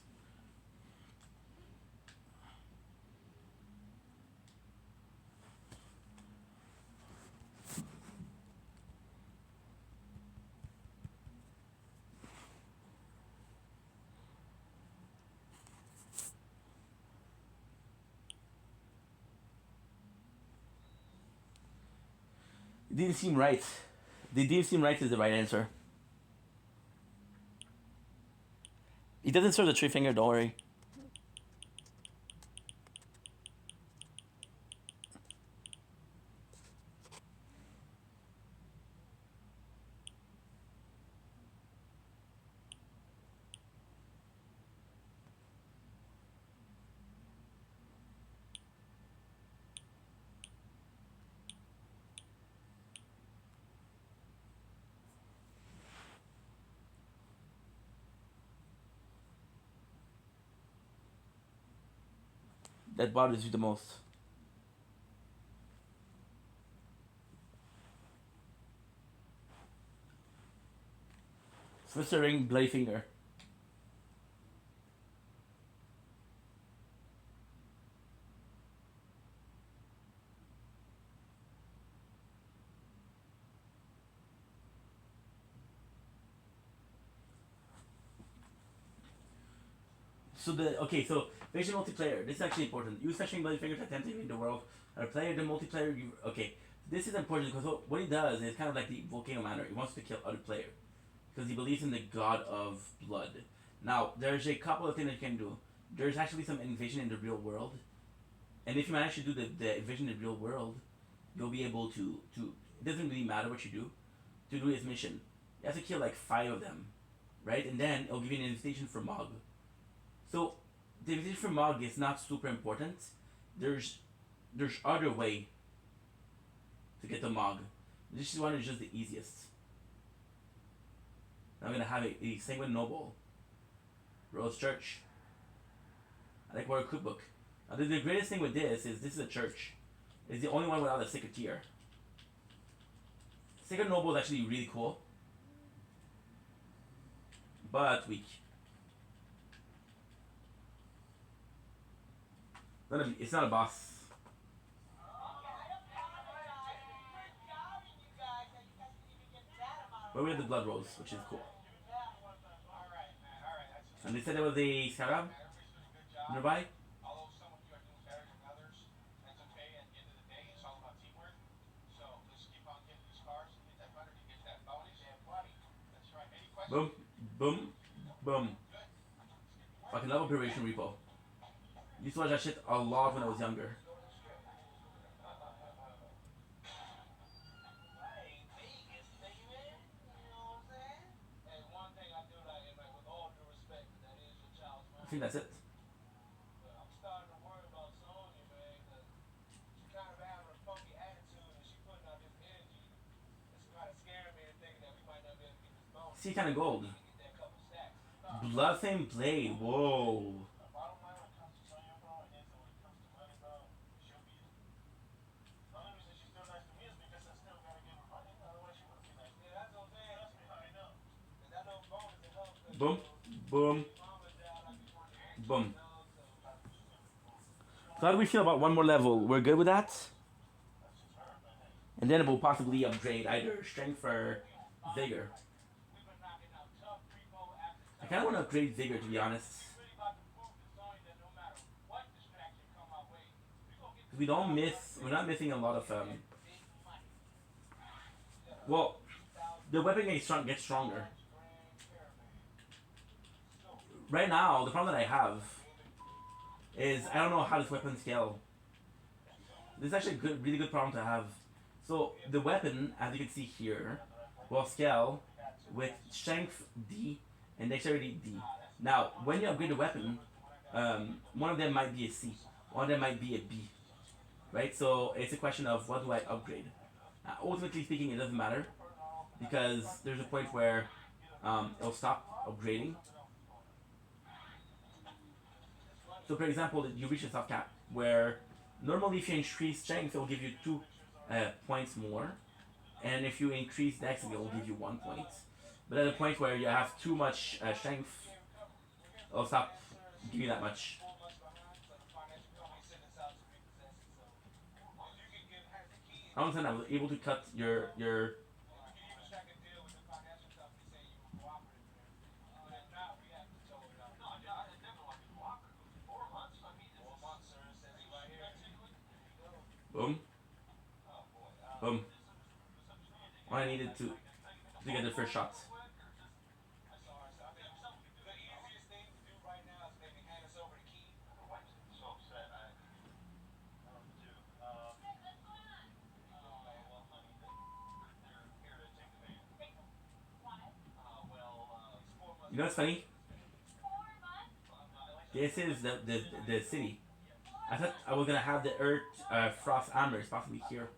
S1: It didn't seem right. The didn't seem right is the right answer. He doesn't serve the tree finger, don't worry. That bothers you the most. Slicer ring, blade finger. So vision multiplayer. This is actually important. Use fetching blade finger to attempt to invade the world. Or player the multiplayer. This is important because what he does is kind of like the volcano manner. He wants to kill other player because he believes in the god of blood. Now there's a couple of things that you can do. There's actually some invasion in the real world, and if you manage to do the invasion in the real world, you'll be able to. It doesn't really matter what you do. To do his mission, you have to kill like 5 of them, right? And then it'll give you an invitation for Mog. So the invitation for Mog is not super important. There's other way to get the Mog. This one is just the easiest. Now I'm gonna have a Sanguine Noble. Rose Church. I like Warrior Cookbook. Now the greatest thing with this is a church. It's the only one without a Sacred Tier. Sacred Noble is actually really cool. But weak. It's not a boss. But we have the Blood Rose, which is cool. And they said there was a Scarab nearby.
S8: Although some of you are doing better than others, that's okay. At the end of the day, it's all about teamwork. So let's keep on getting these cars and get that butter to get that bonus and money. That's right. Any questions?
S1: Boom, boom, boom. Fucking love Operation Repo. Used to watch that shit a lot when I was younger. I think that's it.
S8: I'm starting to worry about Sonya, man, because she kind of having a funky attitude and she putting out this energy. It's kind of scaring me and thinking that we might not be able to get this bonus.
S1: See, kind of gold.
S8: Get that couple stacks.
S1: Bloodthane Blade. Whoa.
S8: Bottom line when it comes to Sonya, bro, and then when it comes to money, bro, she'll be. The only reason she's still nice to me is because I still gotta give her money. Otherwise, she wouldn't be nice. Yeah, that's what I'm saying. Trust me, I know. Cause that little bonus it helps.
S1: Boom, boom, boom. So how do we feel about one more level? We're good with that? And then it will possibly upgrade either strength or vigor. I kind of want to upgrade vigor, to be honest. we don't miss. We're not missing a lot of. Well, the weapon gets stronger. Right now, the problem that I have is I don't know how this weapon scale. This is actually a good, really good problem to have. So the weapon, as you can see here, will scale with strength D and dexterity D. Now, when you upgrade the weapon, one of them might be a C, one of them might be a B, right? So it's a question of what do I upgrade. Ultimately speaking, it doesn't matter because there's a point where it'll stop upgrading. So, for example, you reach a soft cap where normally if you increase strength, it will give you 2 points more, and if you increase dex, it will give you 1 point. But at a point where you have too much strength, it'll stop giving you that much. All of a sudden, I was able to cut your boom, boom. All I needed to get the first shot. You know what's funny? This is the city. I thought I was gonna have the Earth Frost Hammers possibly here.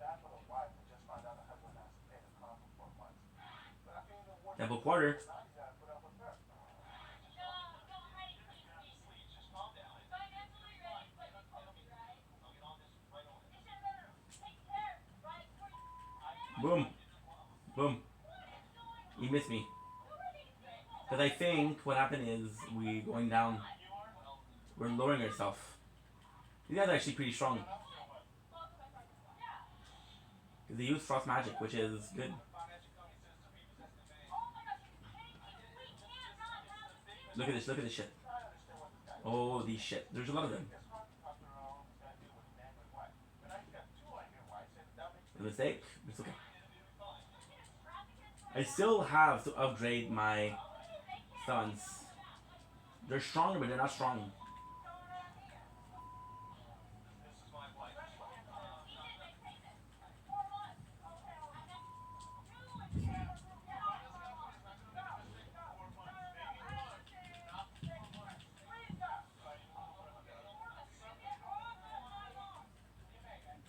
S1: Temple Quarter. Boom. Boom. He missed me. Because I think what happened is we going down. We're lowering ourselves. These guys are actually pretty strong. Because they use frost magic, which is good. Look at this shit. Holy shit. There's a lot of them. A mistake? It's okay. I still have to upgrade my stuns. They're stronger, but they're not strong.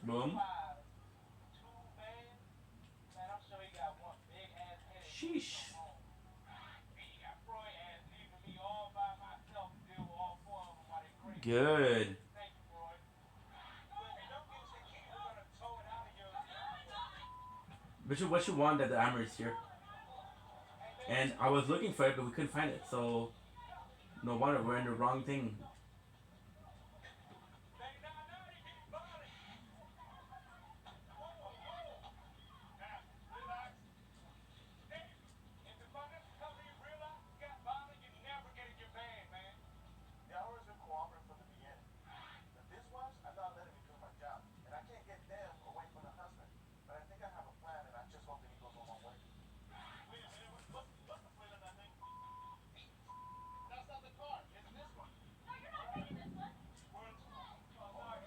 S1: Boom. Sheesh. Good. But what you want that the armor is here. And I was looking for it, but we couldn't find it. So, no wonder we're in the wrong thing.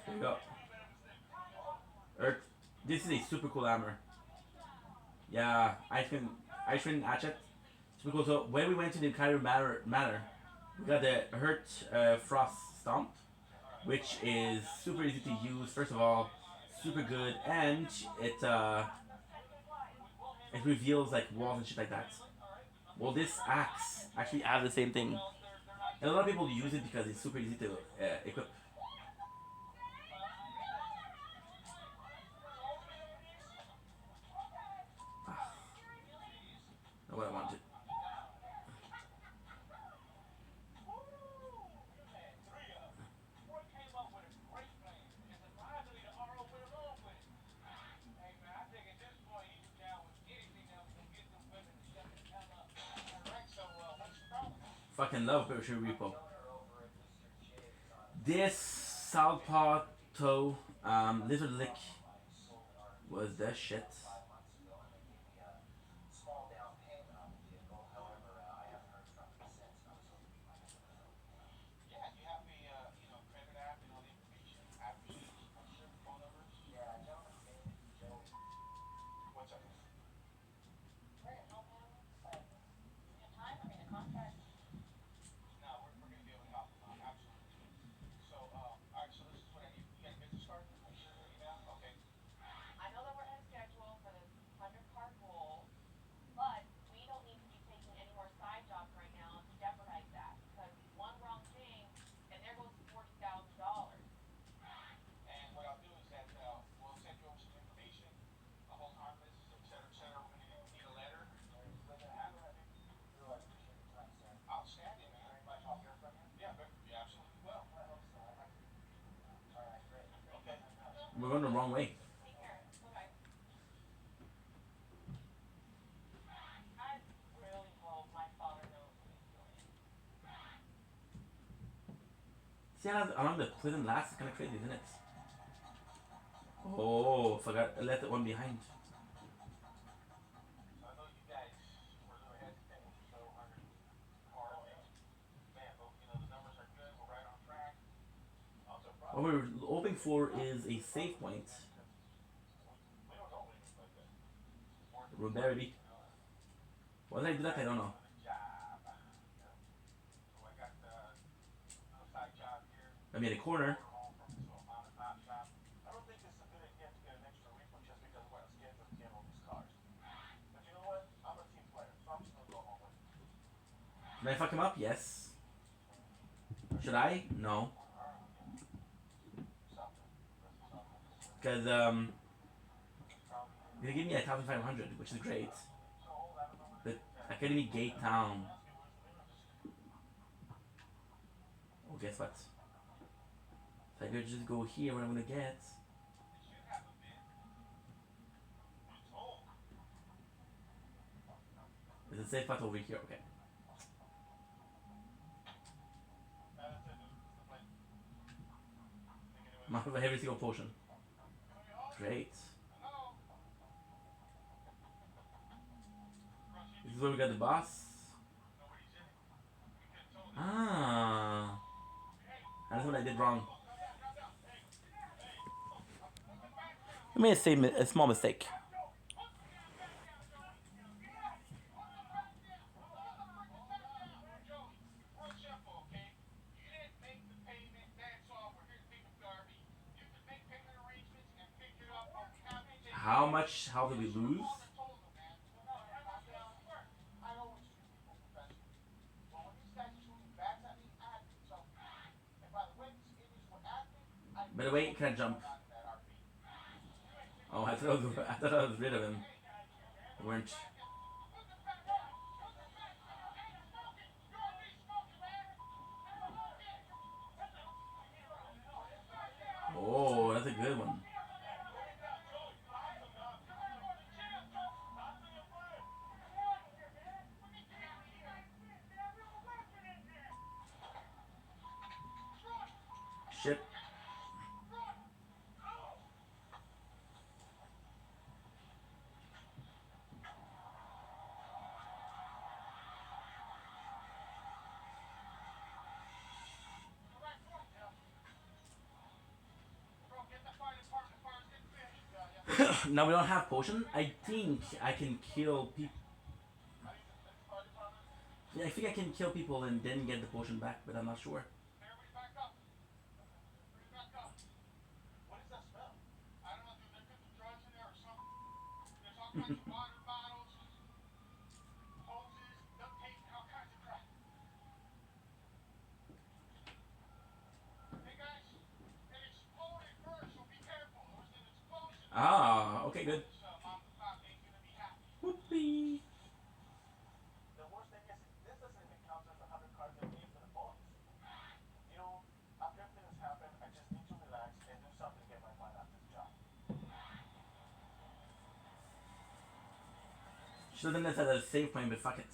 S1: There you go. Earth. This is a super cool hammer. Yeah, Icewind Hatchet. Super cool. So when we went to the Kyrie Manor, we got the Hurt Frost Stomp, which is super easy to use. First of all, super good, and it reveals like walls and shit like that. Well, this axe actually has the same thing, and a lot of people use it because it's super easy to equip. Not what I wanted. Fucking love Puerto Repo. This Southpaw toe. Lizard lick was the shit.
S8: Yeah, you have the credit app and all the information, addresses, phone numbers. What's up? No, we're going to be able to help. Absolutely. So, all right. So this is what I need. You got a business card? Are you sure your email? Okay. And what I'll do is that we'll send you over some information, a whole harm list, et cetera, et cetera. We're going to need a letter. Outstanding, man. I'll hear from you. Yeah, but you absolutely will. Okay.
S1: We're going the wrong way. See how long the prison lasts? It's kind of crazy, isn't it? Oh, forgot. I left one behind.
S8: I know you guys were a little hesitant when you saw 100 cars. Man, but the numbers are good. We're right on track. Also,
S1: What we're hoping for is a save point.
S8: we don't know anything like that.
S1: Ruberry. Why did I do that? I don't know.
S8: Job. So I got a side job here.
S1: I made a corner.
S8: Home from this little mom and pop shop. I don't think it's a good idea to get an extra refund just because we're on schedule to get all these cars. But you know what? I'm a team player, so I'm just gonna go home with it.
S1: Can I fuck him up? Yes. Should I? No. Because they give me 1,500, which is great. But Academy Gate Town. Oh, guess what? So I could just go here. What I'm gonna get? Is it safe spot over here? Okay. Mount of every single potion. Great. This is where we got the boss. Ah. That's what I did wrong. I made a small mistake. How much health did we lose? By the way, can I jump? Oh, I thought I was rid of him. I weren't. Oh, that's a good one. Shit. Now we don't have potion. I think I can kill people. Yeah, I think I can kill people and then get the potion back, but I'm not sure.
S8: What is that smell? I don't know, dude. There could be drugs in there or something. There's all kinds of water bottles, hoses, duct tape, and all kinds of crap. Hey guys, it exploded first, so be careful. There was an explosion.
S1: Ah, okay, good.
S8: Mom and Pop ain't gonna be happy.
S1: Whoopee.
S8: The worst thing is, this doesn't even count as 100 cards that we need for the bonus. After everything has happened, I just need to relax and do something to get my mind off this job.
S1: Should have had a save point, but fuck it.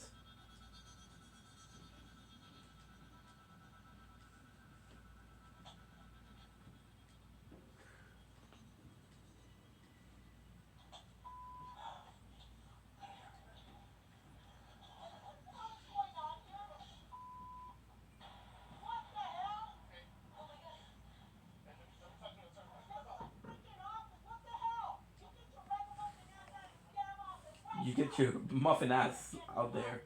S1: you get your muffin ass out there.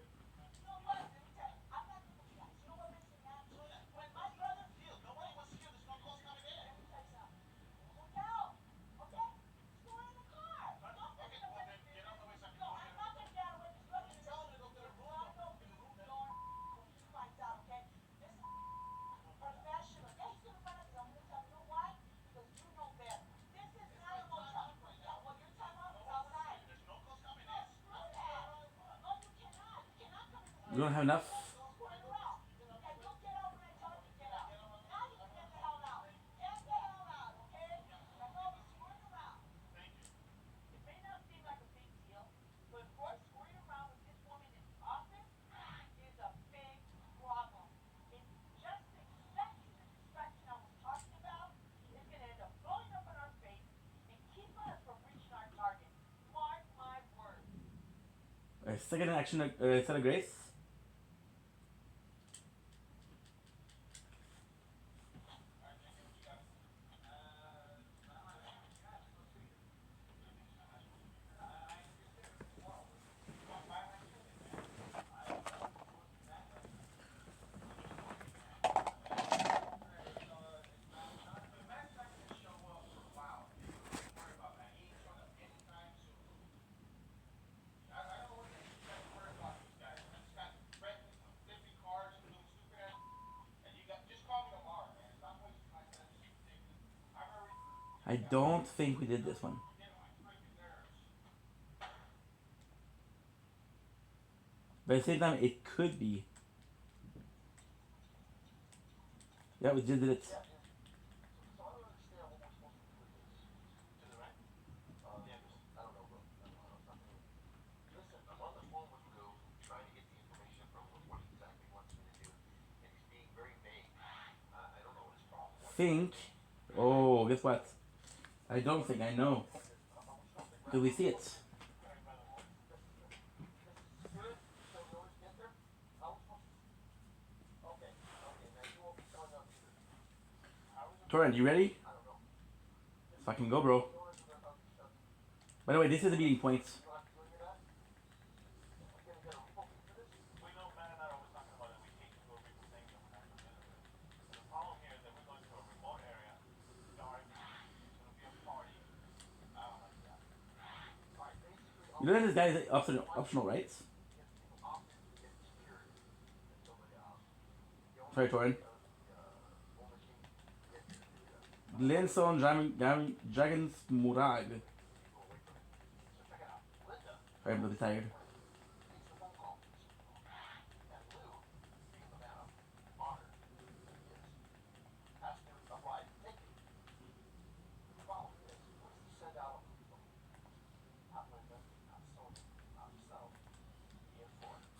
S1: You don't have enough? Second action, set of grace. I don't think we did this one. But at the same time, it could be. Yeah, we just did it. Think. Oh, guess what? I don't think I know. Do we see it? Torrent, you ready? Fucking go, bro. By the way, this is the meeting point. You know this guy is optional, right? Sorry, Torrent. Glenson Dragons Murag. I'm really tired.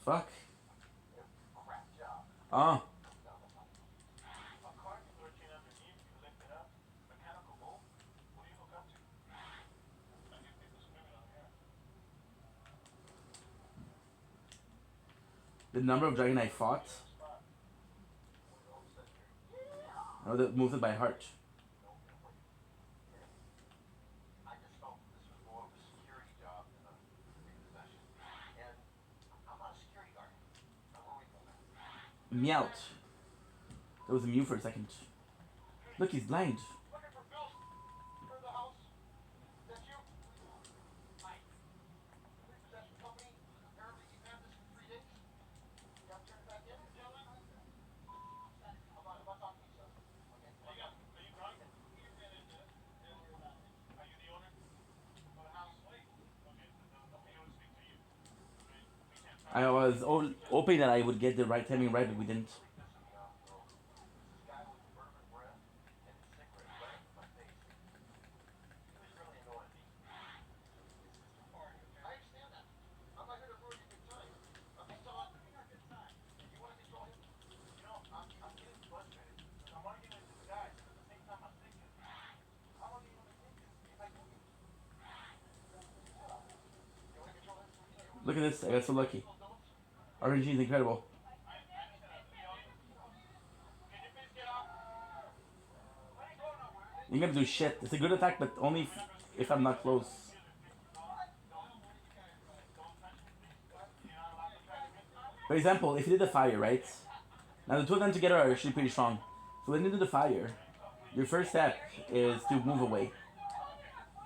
S1: Fuck. Ah. The number of dragon I fought. I know that moves it by heart. Meowth. That was a mew for a second. Look, he's blind. I was hoping that I would get the right timing right, but we didn't. Look at this, I got so lucky. RNG is incredible. You're gonna do shit. It's a good attack, but only if I'm not close. For example, if you did the fire, right? Now the two of them together are actually pretty strong. So when you do the fire, your first step is to move away.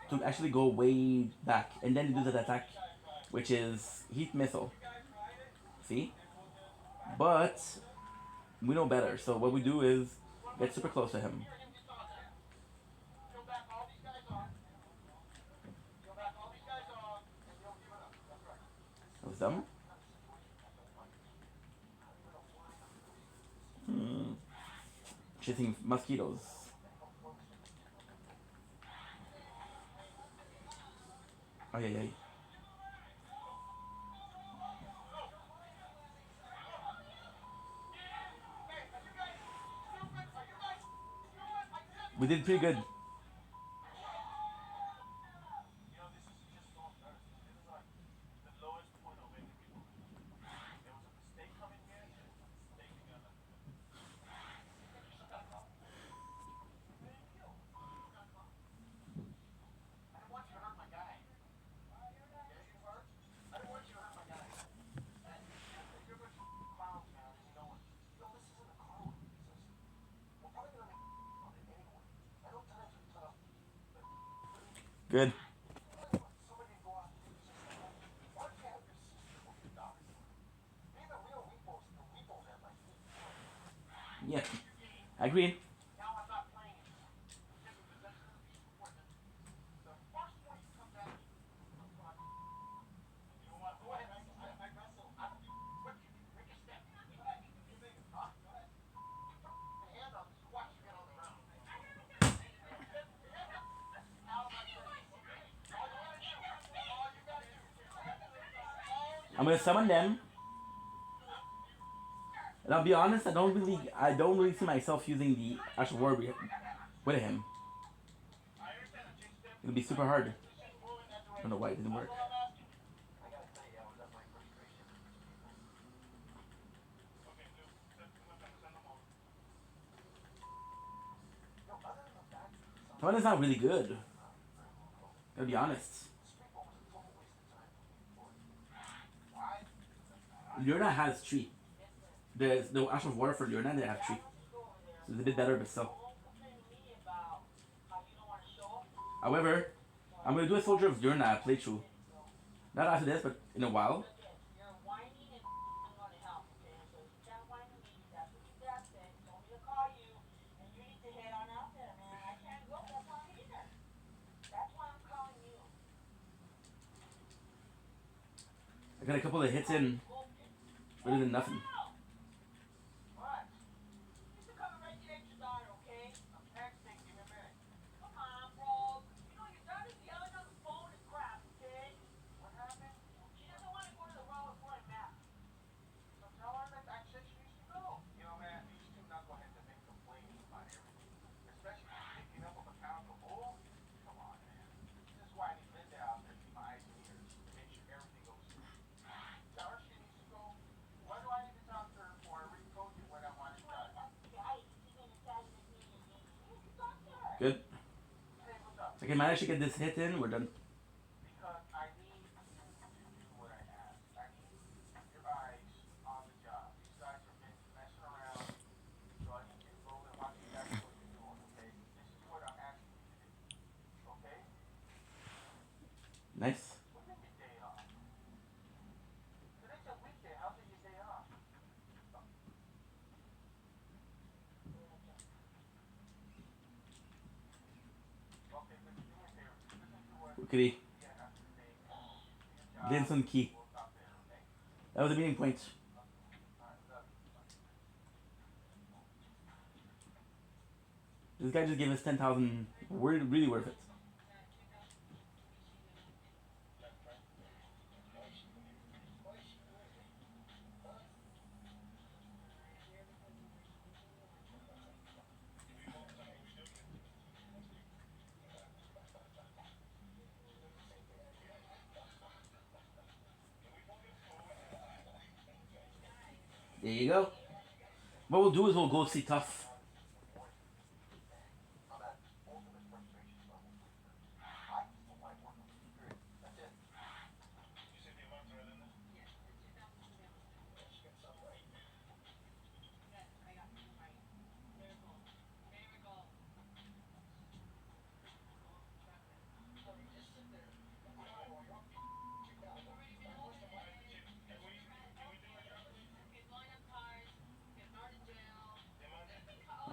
S1: To actually go way back. And then you do that attack, which is heat missile. See? But we know better. So what we do is get super close to him. That was dumb. Chasing mosquitoes. Ay, ay, ay. We did pretty good. Good. Yeah, I agree. I'm gonna summon them. And I'll be honest, I don't really see myself using the actual word with him. It'll be super hard. I don't know why it didn't work. Tawana's not really good. I'll be honest. Lurna has tree. There's no Ash of War for Lurna, they have tree. So it's a bit better, but still. However, I'm gonna do a Soldier of Lurna playthrough. Not after this, but in a while. I got a couple of hits in, better than nothing. Good. If I can manage to get this hit in, we're done. Nice. Ukri. Vincent Key. That was the meeting point. This guy just gave us 10,000. We're really worth it. There you go. What we'll do is we'll go see Tough.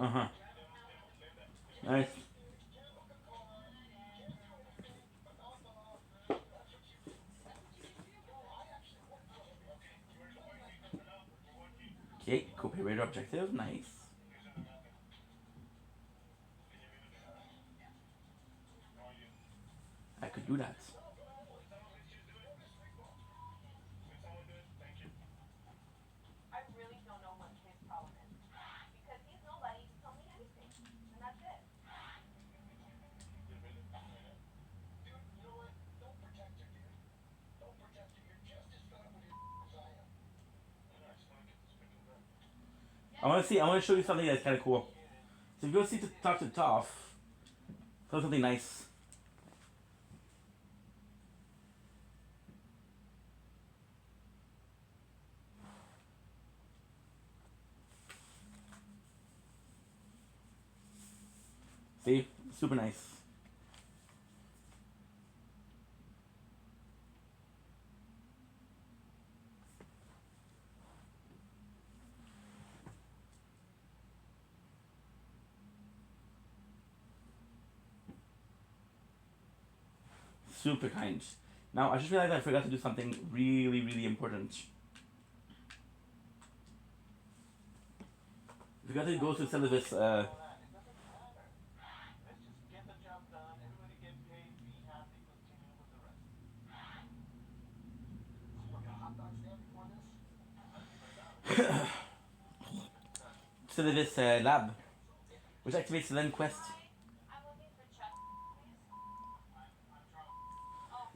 S1: Uh-huh. Nice. Okay, copy radar objective, nice. I could do that.
S3: I really don't know what his problem is. Because he's nobody to tell me anything. And that's it.
S1: I want to show you something that's kind of cool. So if you go see to talk to Toph, show something nice. See? Super nice. Super kind. Now, I just realized I forgot to do something really, really important. We got to go to some of this,
S8: Let's just get the job done. Everybody get paid. Be happy. Continue with the rest. Look, a hot dog stand before this.
S1: to this lab, which activates the Len Quest.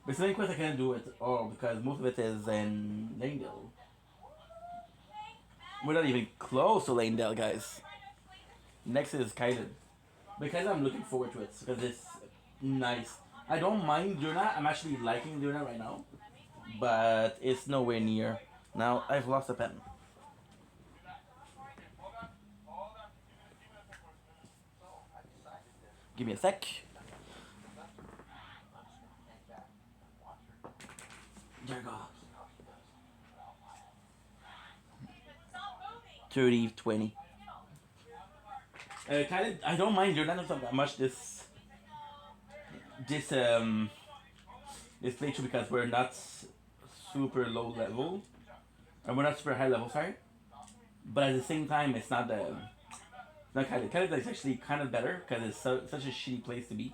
S1: But Len Quest I can't do it all because most of it is in Langdale. We're not even close to Langdale, guys. Next is Kaiden. Because I'm looking forward to it because it's nice. I don't mind Luna. I'm actually liking Luna right now, but it's nowhere near. Now I've lost a pen. Give me a sec. There we go. 30, 20. Kind of, I don't mind Jordan that much this playthrough because we're not super low level, and we're not super high level, sorry. But at the same time, it's not kind of. Kind of is actually kind of better because it's such a shitty place to be.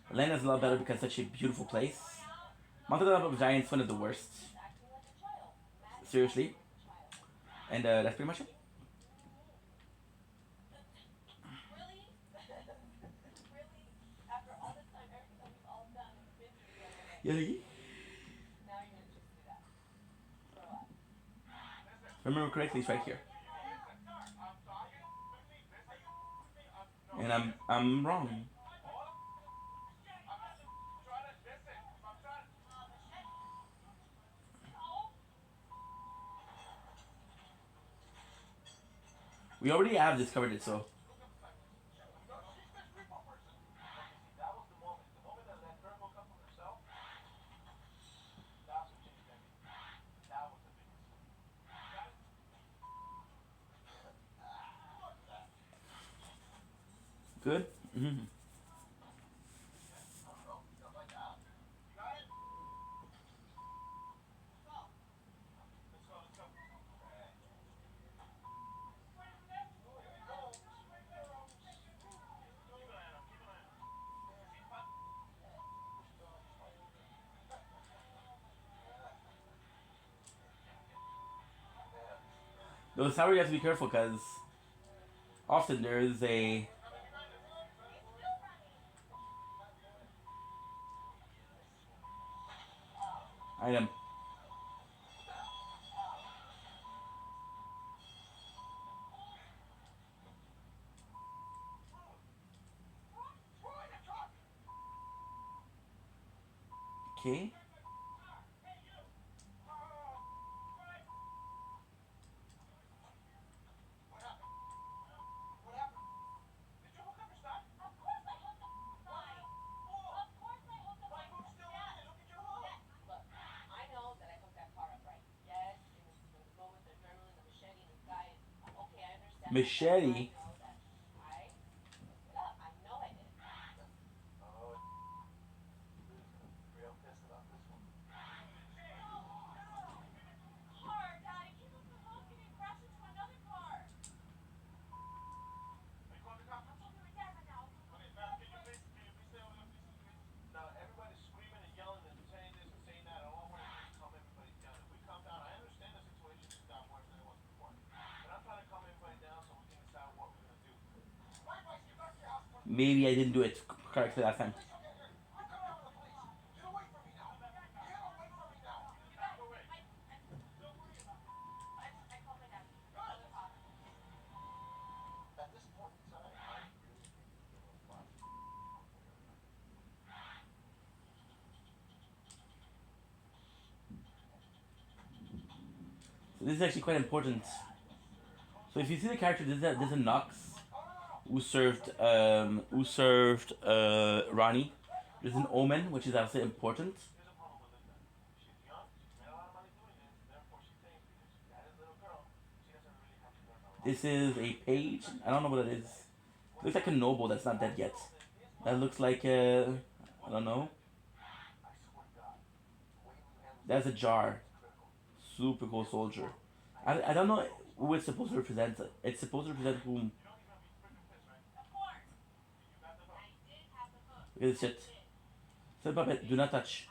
S1: Atlanta's a lot better because it's such a beautiful place. Mountain of Giants, one of the worst. Seriously. And that's pretty much it. Yeah. Remember correctly, it's right here. And I'm wrong. We already have discovered it, so. Good? Mm-hmm. Though sorry, you have to be careful because often there is a item. Okay. Machete. maybe I didn't do it correctly last time. So this is actually quite important. So if you see the character, there's a Nox who served Ronnie. There's an Omen, which is also important. This is a page. I don't know what it is. It looks like a noble that's not dead yet. That looks like I don't know. That's a jar. Super cool soldier. I don't know who it's supposed to represent. It's supposed to represent whom. Look at this shit. Say puppet, do not touch.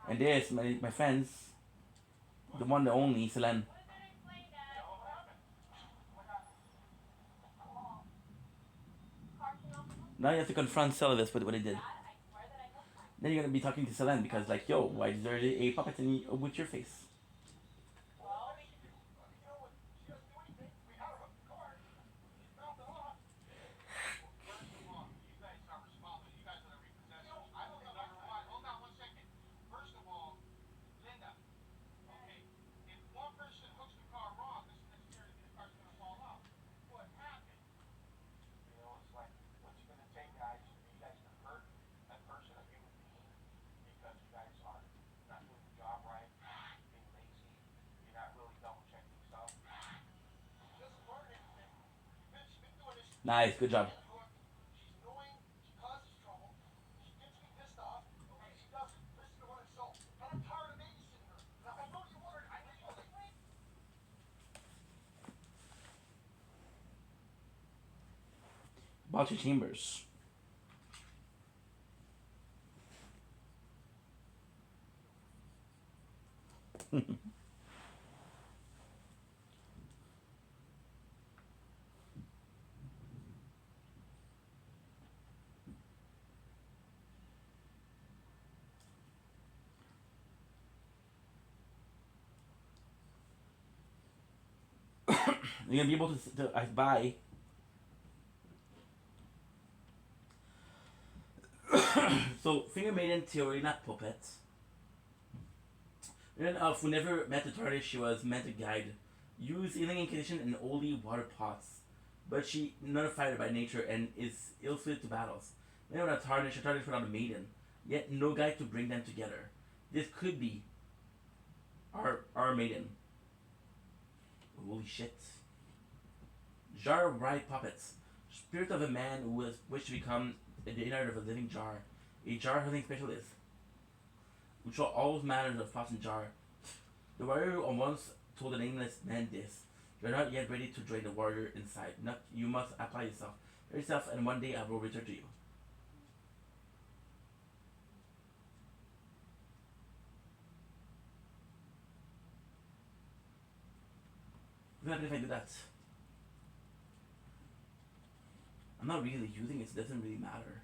S1: And this, my friends, the one, the only, Selene. Now you have to confront Celadus with what he did. Then you're gonna be talking to Selene because, like, yo, why is there a puppet with your face? Nice, good job. About your chambers. You're gonna be able to buy. So, Finger Maiden theory, not puppets. And who never met the TARDIS, she was meant to guide. Use healing incantation in only water pots. But she not a fighter by nature and is ill-suited to battles. Then without TARDIS, a TARDIS without a maiden. Yet no guide to bring them together. This could be our maiden. Holy shit. Jar of bright puppets. Spirit of a man who wished to become the inner of a living jar. A jar healing specialist. Which will always matters of pots and jar. The warrior once told the nameless man this. You are not yet ready to drain the warrior inside. You must apply yourself, and one day I will return to you. What happens if I do that? I'm not really using it, so it doesn't really matter.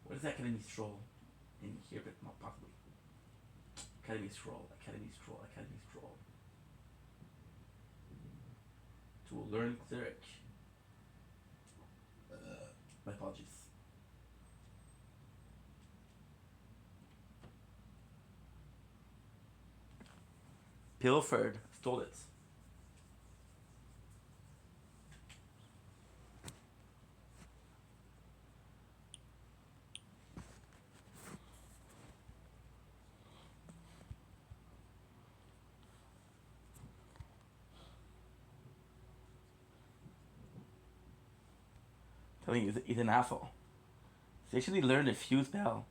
S1: What is the Academy Scroll in here, but not possibly. Academy Scroll. To learn Cleric. My apologies. Pilfered. Stole it. Telling you, he's an asshole. So you actually learned a fuse bell.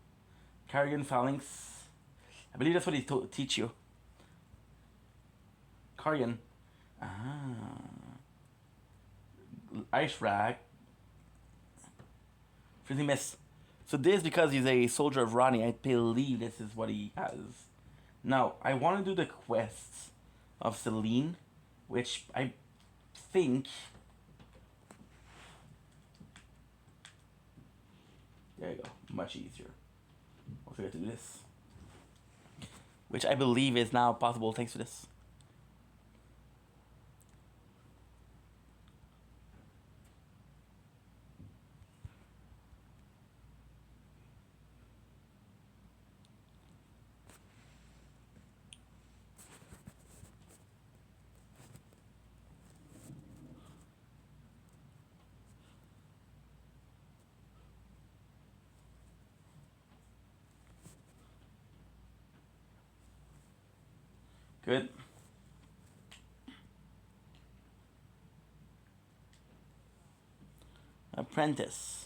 S1: Carrigan Phalanx. I believe that's what he teach you. Carrigan. Ice Rag. Freezing Mist. So this, because he's a soldier of Ronnie, I believe this is what he has. Now, I want to do the quests of Selene which I think. There you go, much easier. I'll forget to do this, which I believe is now possible thanks to this. Good. Apprentice.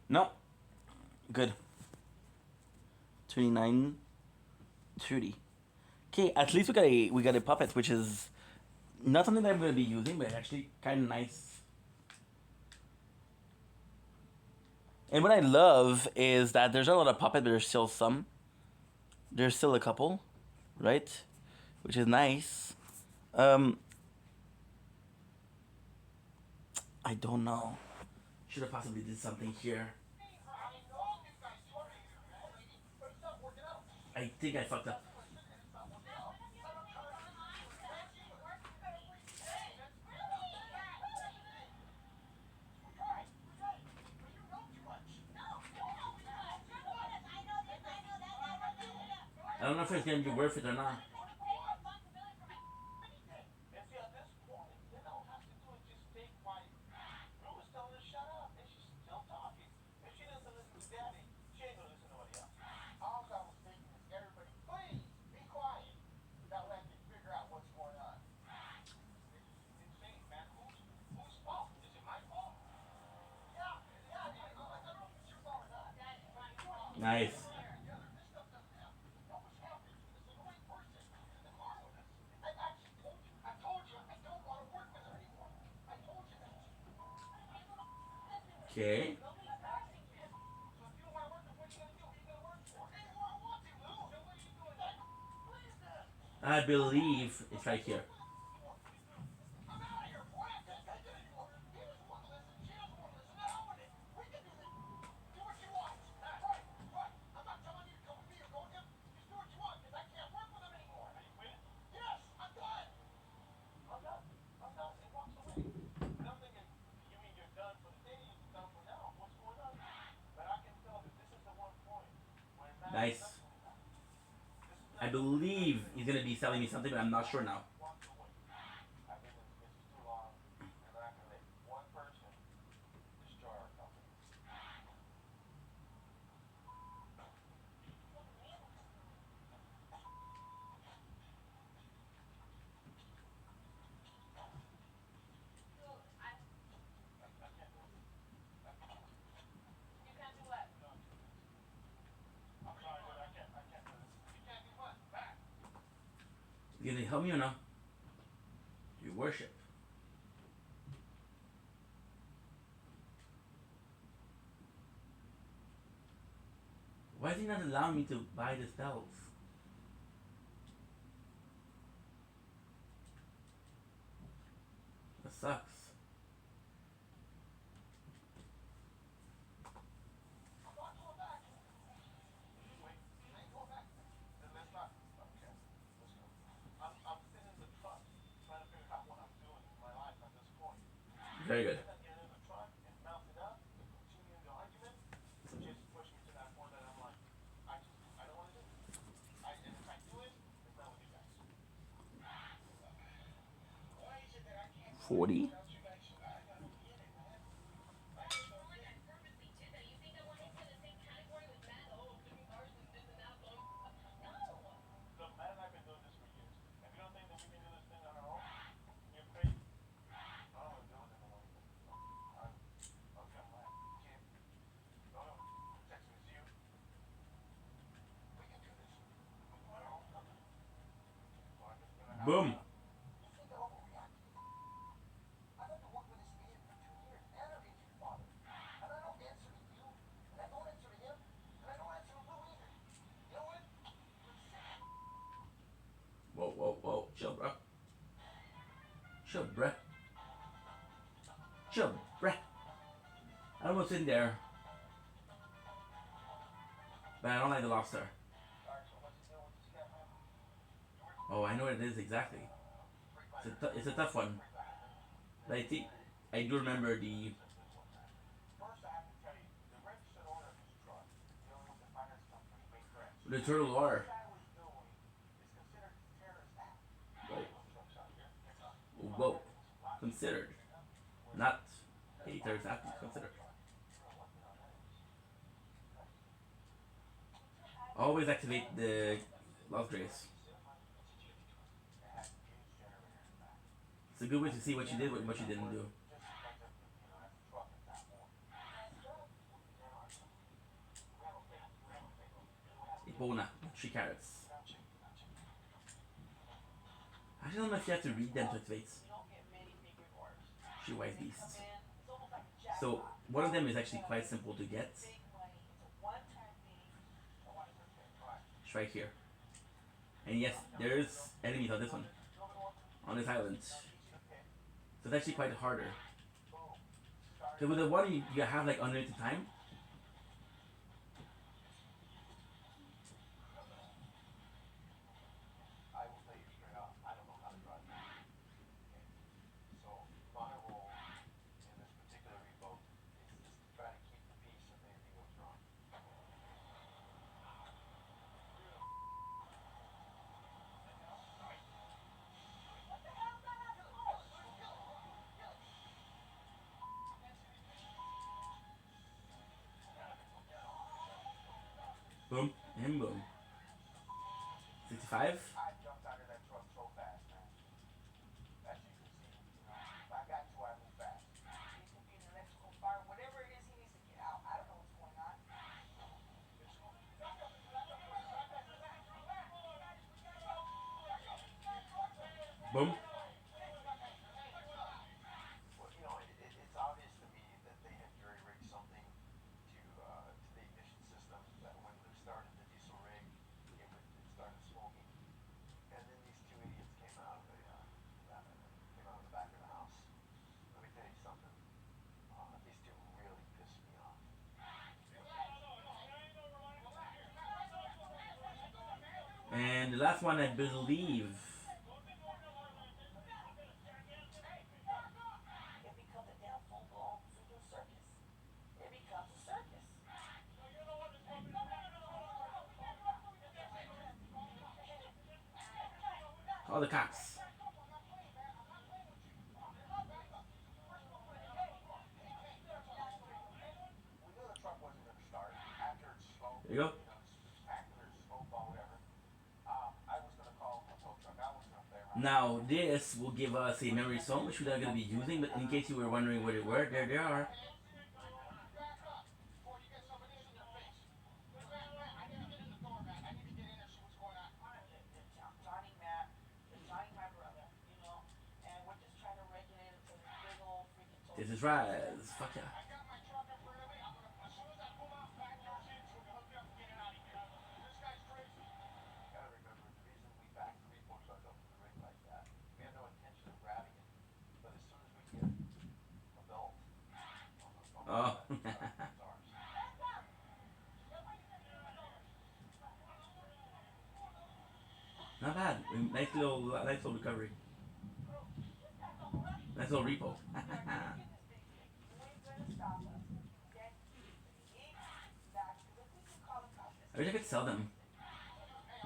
S1: No. Good. 29, 30. Okay, at least we got a puppet, which is not something that I'm gonna be using, but actually kind of nice. And what I love is that there's not a lot of puppet, but there's still some. There's still a couple, right? Which is nice. I don't know. Should have possibly did something here. I think I fucked up. I don't know if it's gonna be worth it or not. Nice. Okay. I believe it's right here. Nice. I believe he's gonna be selling me something, but I'm not sure now. You gonna help me or no? Your worship. Why is he not allowing me to buy the spells? That sucks. Very good. $40. Boom. Chill, bro. Chill, bruh. Chill, bruh. I don't know what's in there, but I don't like the lobster. Oh, I know what it is exactly. It's a tough one. But I think I do remember the
S8: First, I have to tell you, the registered owner of this truck, dealing with the finance company, made threats.
S1: turtle water.
S8: What I was doing is considered a terrorist act.
S1: Whoa.
S8: Trucks out here.
S1: Whoa. Considered. Not a terrorist act, it's considered. Always activate the Lost Grace. It's a good way to see what you did and what you didn't do. Epona, 3 carrots. I don't know if you have to read them to activate. She wise beasts. So one of them is actually quite simple to get. It's right here. And yes, there's enemies on this one. On this island. So it's actually quite harder. Because with the one you have like unlimited time.
S8: I will tell you straight up, I don't know how to drive. So my role in this particular repo is just to try to keep the peace if anything goes wrong.
S1: Boom and boom. 65.
S8: I jumped out of that truck so fast, man. As you can see, if I got to, I moved fast.
S3: He could be an electrical fire, whatever it is he needs to get out. I don't know what's going on.
S1: Boom.
S8: Well, it's obvious to me that they had jury-rigged something to the ignition system. That when Lou started the diesel rig, it started smoking. And then these two idiots came out of the back of the house. Let me tell you something. These two really pissed me off.
S1: And the last one, I believe.
S3: It becomes a damn full-blown freaking circus. It becomes a circus.
S1: Call the cops.
S8: We knew the truck wasn't going to start after it smoked.
S1: There you go.
S8: After it smoked or whatever. I was going to call a tow truck. I wasn't up there.
S1: Now this will give us a memory stone, which we're not going to be using, but in case you were wondering where they were, there they are.
S8: Before you get somebody in your face. I need to get in the door, man. I need to get in there, see what's going on.
S3: Johnny Matt, Johnny my brother, and we're just trying to regulate it to this big old freaking tow.
S1: This is Rise. Fuck yeah.
S8: I got my truck in front of me. As soon as I pull off back doors in, we're gonna hook you up and get it out of here. This guy's crazy. You gotta remember, the reason we backed the repo truck up to the rig like that, we had no intention of grabbing it. But as soon as we get a belt on
S1: Oh.
S8: it's ours.
S1: Not bad. Nice little recovery. Nice little repo. I wish I could sell them.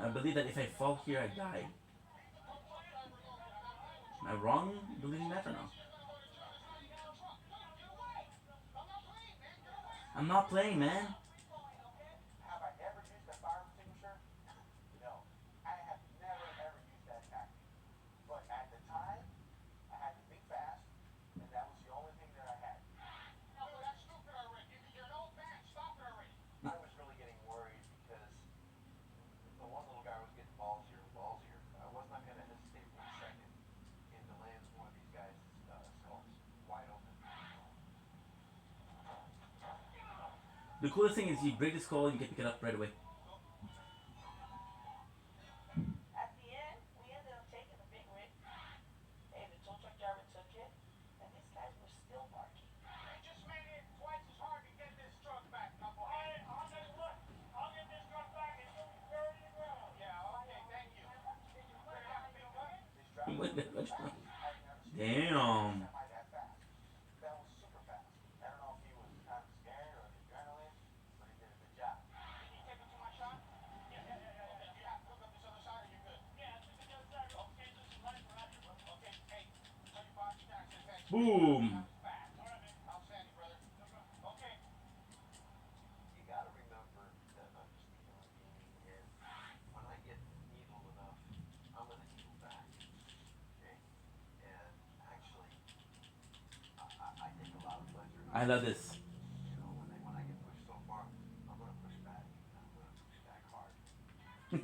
S1: I believe that if I fall here, I die. Am I wrong believing that or no? I'm not playing, man.
S8: Have I ever used a fire extinguisher? No. I have never ever used that tactic. But at the time, I had to think fast, and that was the only thing that I had. No, that's stupid already. You're an old man. Stop it already. I was really getting worried because the one little guy was getting ballsier and ballsier. I was not going to hesitate 1 second in the lands of one of these guys' skulls wide open.
S1: The coolest thing is you break the skull and you can pick it up right away.
S3: At the end, we ended up taking the big
S1: Damn.
S8: That was super fast. I don't know if he was kind of scared or the adrenaline, but he did a good job. Can you take it to my shot? Okay, you have to look up this other side or you're good? Yeah, I took it the other side. Okay, just right around here, bro. Okay, hey, tell your boss you gotta sit back.
S1: Boom.
S8: Fast. All right, man. Outstanding, brother. Okay. You gotta remember that I'm just a human being, and when I get evil enough, I'm gonna evil back. Okay? And actually, I take a lot of pleasure in
S1: I love this.
S8: you know, when I get pushed so far, I'm gonna push back. And I'm gonna push back hard. Tell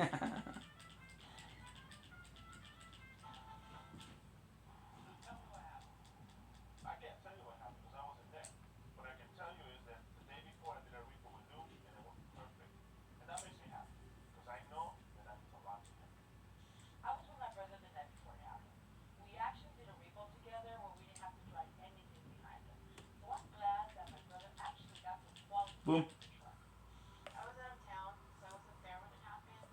S8: me what happened. I can't tell you what happened because I wasn't there. What I can tell you is that the day before I did a repo with Duke and it was perfect. And that makes me happy because I know that that means a lot to him.
S9: I was with my brother the night before it happened. We actually did a repo together where we didn't have to drive anything behind us. So I'm glad that my brother actually got to qualify
S1: Boom.
S9: the truck. I was out of town, so I wasn't there when it happened,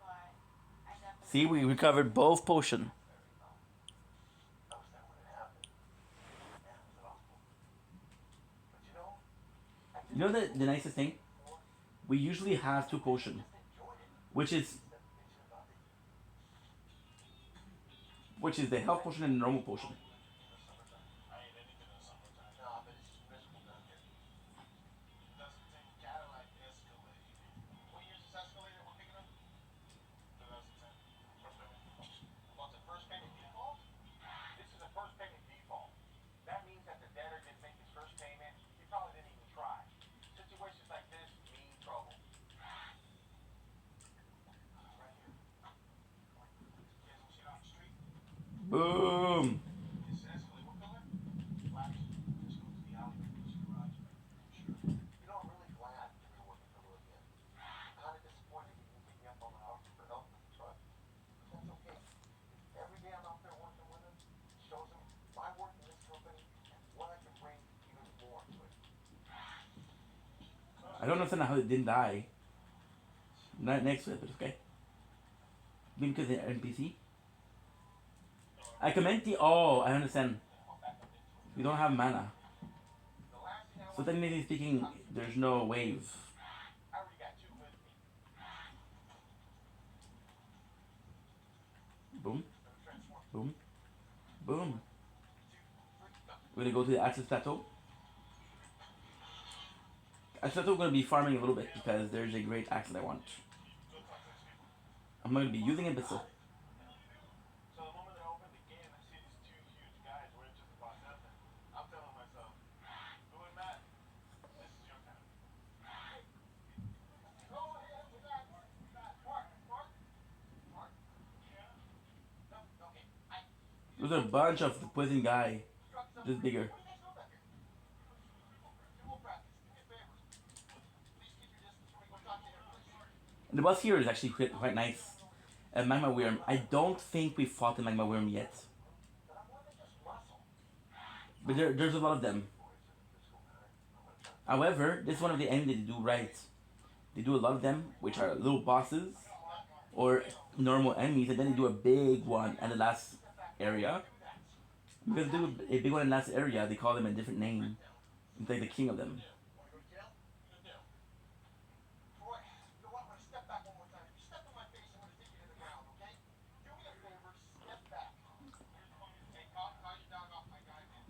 S9: but I definitely...
S1: See, we recovered both potion.
S8: I was there when it happened. Man, it was awful. But you know, I
S1: You know the nicest thing? We usually have 2 potion, which is the health potion and the normal potion.
S8: I ain't anything in the summertime. Nah, but it's just miserable down here. Doesn't take Cadillac Escalade. What year's this Escalade that we're picking up? 2010. What's the first payment default? This is a first payment default. That means that the debtor didn't make his first payment. He probably didn't even try. Situations like this mean trouble. Right here. You guys don't see it on the street?
S1: Boom.
S8: This Escalade, what color? Black. Just go to the alleyway to the garage. Sure. You know, I'm really glad that you're working for Lou again. I'm kind of disappointed you didn't pick me up on my offer for help with the truck. But that's okay. Every day I'm out there working with him, shows him my work in this company and what I can bring even more to it.
S1: I don't understand how it didn't die. Not next to it, but okay. Maybe because they're NPC? I commend the... Oh, I understand. We don't have mana. So technically speaking, there's no wave.
S8: I already got 2 with me.
S1: Boom. Boom. Boom. We're gonna go to the Access Plateau. Access Plateau, we're gonna be farming a little bit because there's a great axe that I want. I'm gonna be using it, but still.
S8: So the moment I open the gate and I see these 2 huge guys, we're just about nothing. I'm telling myself, Lou and Matt, this is your time. Go ahead with that. Mark. Yeah. No, okay.
S1: There's a bunch of the poison guy, just bigger.
S8: What do you guys do back here? Do more practice. Do me a favor. Please keep your distance from me. Go talk to him, please.
S1: And the boss here is actually quite nice. Magma Worm. I don't think we fought the Magma Worm yet.
S8: But I'm more than just muscle.
S1: But there's a lot of them. However, this is one of the enemies they do right. They do a lot of them, which are little bosses or normal enemies, and then they do a big one at the last area. Because they do a big one in the last area, they call them a different name. It's like the king of them.
S8: Want to go to jail? Good deal. Troy, you know what? I'm going to step back one more time. If you step in my face, I'm going to take you to the ground, okay? Do me a favor, step back. Hey, call your dog off my guy, man.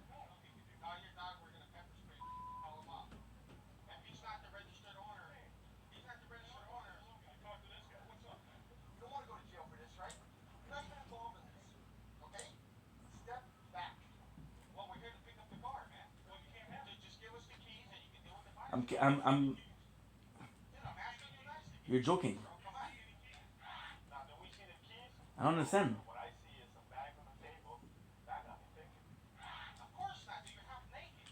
S8: Call your dog, we're going to pepper spray him. Call him off. If he's not the registered owner, Talk to this guy. What's up, man?
S5: You don't want to go to jail for this, right? You're not even involved in this. Okay? Step back.
S8: Well, we're here to pick up the car, man. Well, you can't have it. Just give us the keys and you can deal with the fire.
S1: I'm
S8: Dude, I'm asking you nicely.
S1: You're joking.
S8: Come on. Now, do we see the keys?
S1: I don't understand.
S8: What I see is some bags on the table. That got me thinking. Of course not. You're half naked.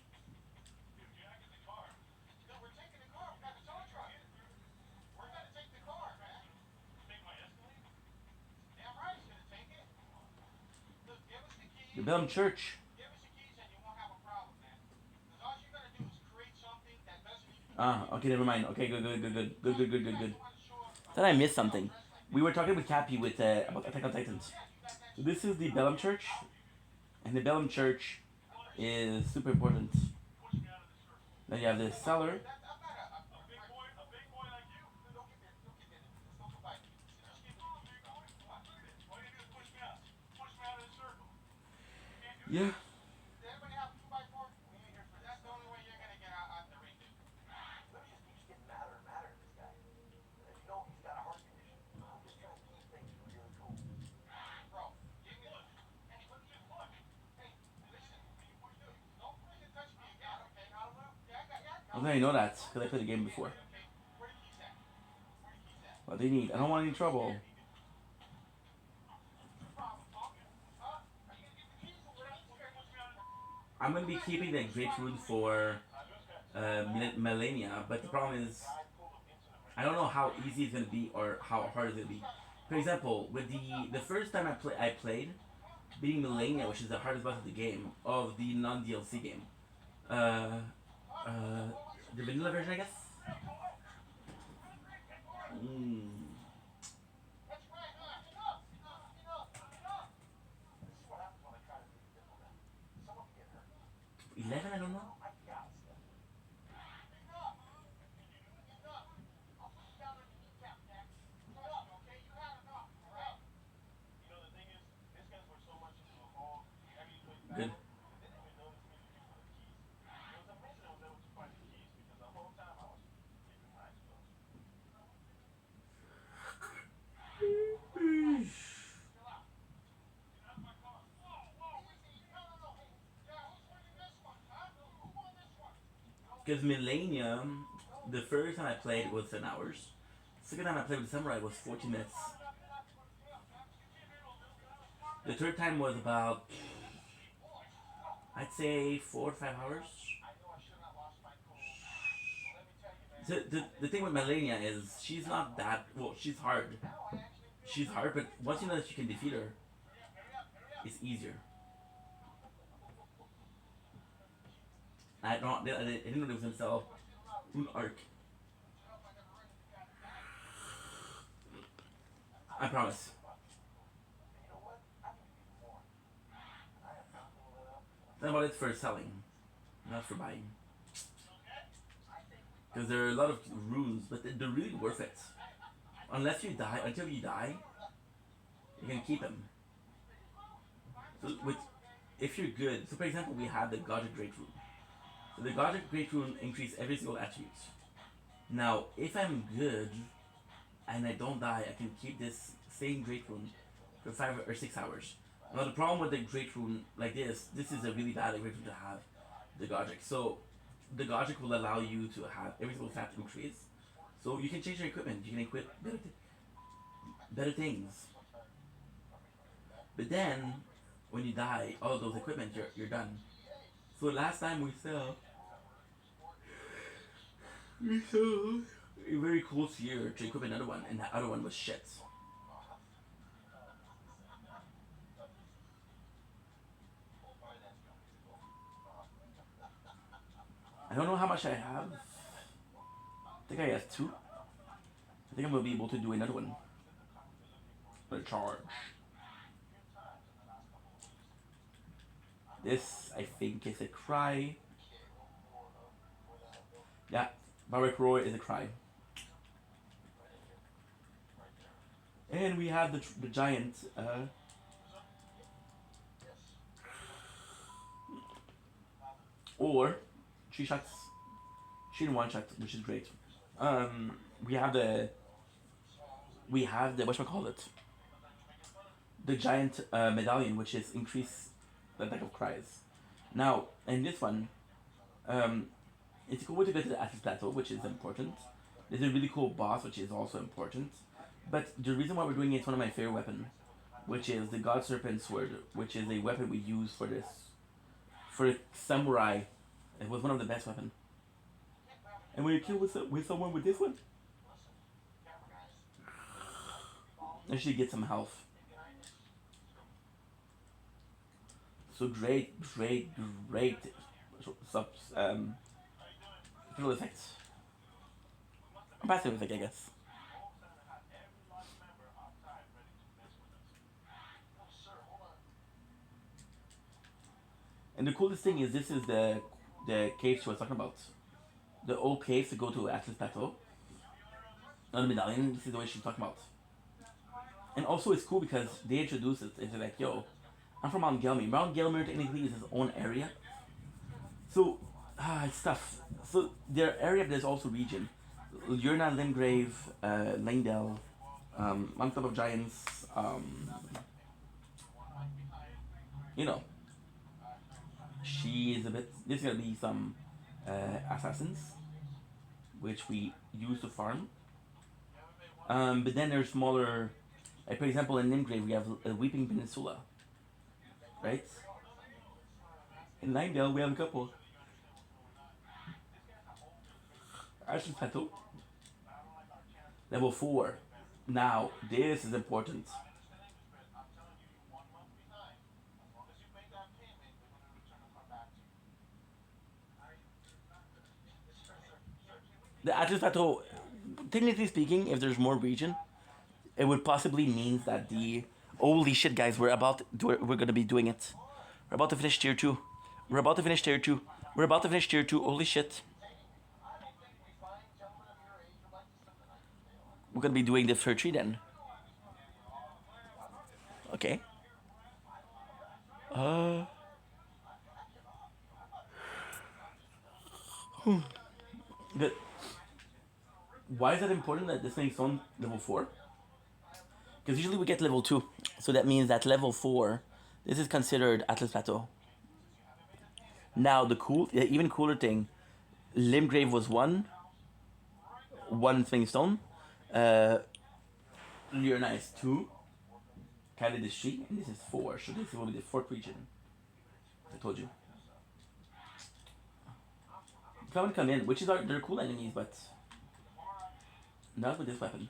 S8: Dude, you're not getting the car. No, we're taking the car. We got the tow truck. We're gonna take the car, man. Take my Escalade? Damn right he's gonna take it. Look, give us the keys.
S1: The Bellum Church.
S8: Give us the keys and you won't have a problem, man. Because all you're gonna do is create something that doesn't even...
S1: Okay, never mind. Okay, good. Thought I missed something. We were talking with Cappy about Attack on Titans.
S8: Yeah, you got that
S1: So this is the Bellum Church, and the Bellum Church is super important. Then you have this cellar. Yeah. I don't know that because I played the game before. What do you need? I don't want any trouble. I'm gonna be keeping the Great Rune for Melania, but the problem is I don't know how easy it's gonna be or how hard it's gonna be. For example, with the first time I played beating Melania, which is the hardest boss of the game of the non DLC game. The vanilla version, I guess. Mm. 11, I don't know. Good. Because Millennium, the first time I played was 10 hours. Second time I played with Samurai was 14 minutes. The third time was about, I'd say 4 or 5 hours. The thing with Melania is she's not that, well, she's hard. She's hard, but once you know that you can defeat her, it's easier. I didn't know there was himself an arc. I promise. That about it for selling, not for buying. Because there are a lot of runes, but they're really worth it. Unless you die, until you die, you can keep them. So if you're good, so for example, we have the Godric Great Rune. So the Godric Great Rune increases every single attribute. Now, if I'm good and I don't die, I can keep this same Great Rune for 5 or 6 hours. Now the problem with the Great Rune like this is a really bad Great Rune to have, the Godric. So the Godric will allow you to have every single stat increase. So you can change your equipment, you can equip better things. But then, when you die, all of those equipment, you're done. So last time we saw a very close year to equip another one, and that other one was shit. I don't know how much I have. I think I have 2. I think I'm gonna be able to do another one. For a charge. This, I think, is a cry. Yeah, Barak Roy is a cry. And we have the giant. Or 3 shots. She didn't 1 shot, which is great. We have the whatchamacallit, the giant medallion, which is increase the attack of cries. Now, in this one, it's a cool way to get to the Atlas Plateau, which is important. There's a really cool boss, which is also important. But the reason why we're doing it is one of my favorite weapons, which is the God Serpent Sword, which is a weapon we use for this. For Samurai, it was one of the best weapons. And when you kill with someone with this one, actually get some health. So great visual effects. Passive effect, I guess. And the coolest thing is this is the cave she was talking about. The old cave to go to Atlas Plateau. Not the medallion, this is the way she's talking about. And also it's cool because they introduce it. It's like, yo, I'm from Mount Gelmir. Mount Gelmir technically is its own area. So, it's tough. So their area, there's also region. Yurna, Limgrave, Langdale, Mount Club of Giants, you know. She is a bit, this is gonna be some assassins, which we use to farm. But then there's smaller, like for example in Limgrave we have a Weeping Peninsula, right? In Langdale we have a couple. Ashen Plateau, level 4. Now this is important. The Atlas Plateau, technically speaking, if there's more region, it would possibly mean that the holy shit, guys, we're gonna be doing it. We're about to finish tier 2. We're about to finish tier 2. We're about to finish tier 2. Holy shit. We're gonna be doing the tier 3 then. Okay. Good. Why is that important that this thing's on level 4? Because usually we get level 2. So that means that level 4, this is considered Atlas Plateau. Now the even cooler thing, Limgrave was 1 Swing Stone. Lyurna is 2. Khalid is 3, and this is 4. So this will be the 4th region. I told you. Come in, which is they're cool enemies, but not with this weapon.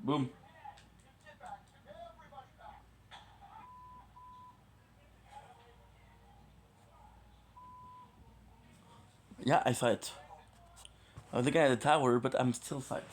S1: Boom. Yeah, I saw it. I was looking at the tower, but I'm still saw it.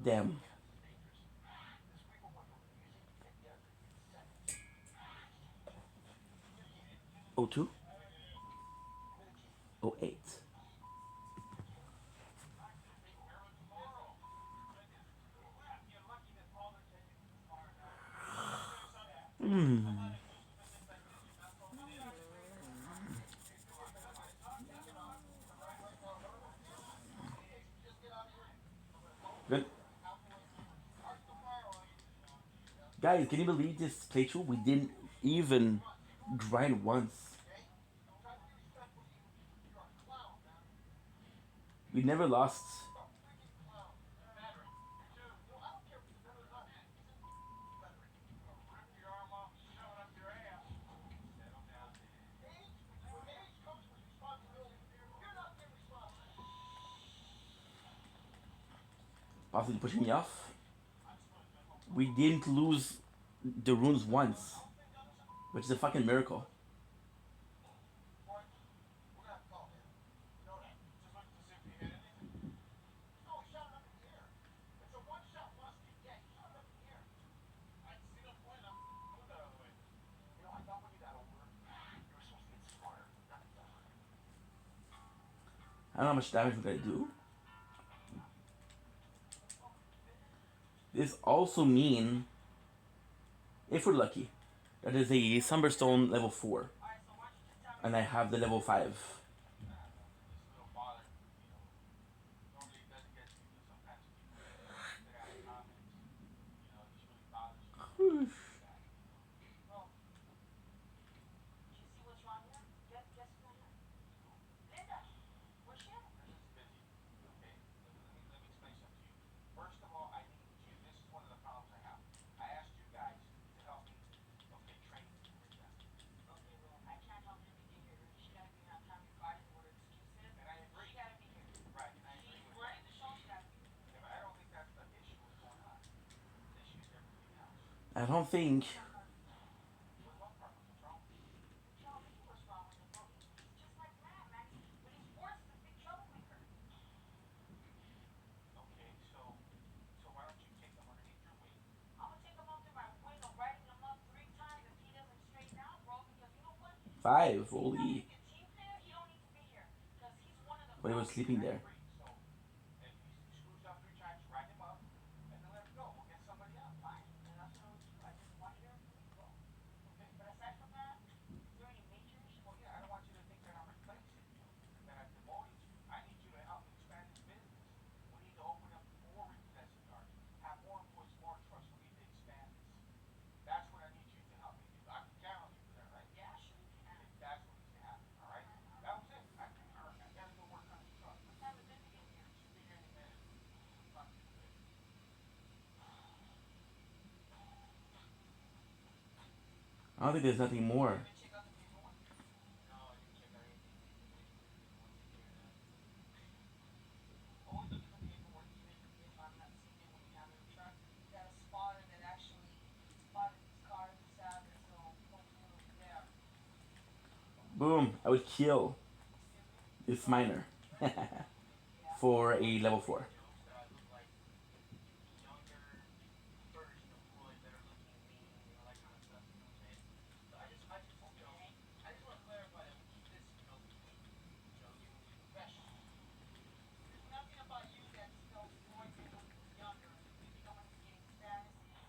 S1: Damn. O2? 08. Good. Guys, can you believe this playthrough? We didn't even grind once. We never lost. Possibly pushing me off. We didn't lose the runes once, which is a fucking miracle. I don't know how much damage we're gonna do. This also mean, if we're lucky, that is a Summerstone level 4. And I have the level 5. I don't think.
S8: Okay, so why don't you take them underneath your wing?
S9: I'm gonna take him under my wing. I'm riding him up 3 times if he doesn't straighten out, bro. Because you know what?
S1: Five.
S9: He's not
S1: Holy.
S9: really a team player. He don't need to be here. Because he's one of the
S1: But he was
S9: founders.
S1: sleeping there.
S8: Agree. So if he screws up 3 times, ride him up and then let him go. We'll get somebody else.
S9: Fine. And that's what I would do. I just want you to leave, bro.
S8: Okay?
S9: But aside from that, is there any major issues?
S8: Well, yeah, I don't want you to think that I'm replacing you, that I'm demoting you. I need you to help me expand this business. We need to open up more repossession yards, have more employees, more trucks. We need to expand this. That's what I need you to help me do. I can count on you for that, right?
S9: Yeah, sure you can.
S8: That's what needs to happen, all right? That was it. I gotta go work on this truck.
S9: What time is it to get here?
S8: Should be here any minute. Talk to you in a bit.
S1: I don't think there's nothing more.
S9: Check out the paperwork.
S8: No, I didn't check out anything. Always look at the paperwork, even if I'm not seeing it when you have it in the truck.
S9: We got a spotter that actually spotted these cars this Saturday, so hopefully it'll be there.
S1: Boom. I would kill this miner for a level 4.
S8: Jokes that I look like younger version of Floyd, better looking, mean, all that kind of stuff. You know what I'm saying? So I just want to clarify that we keep this, between, you and me professional.
S9: There's nothing about you that spells Floyd when he was younger. Maybe no one's getting fantasies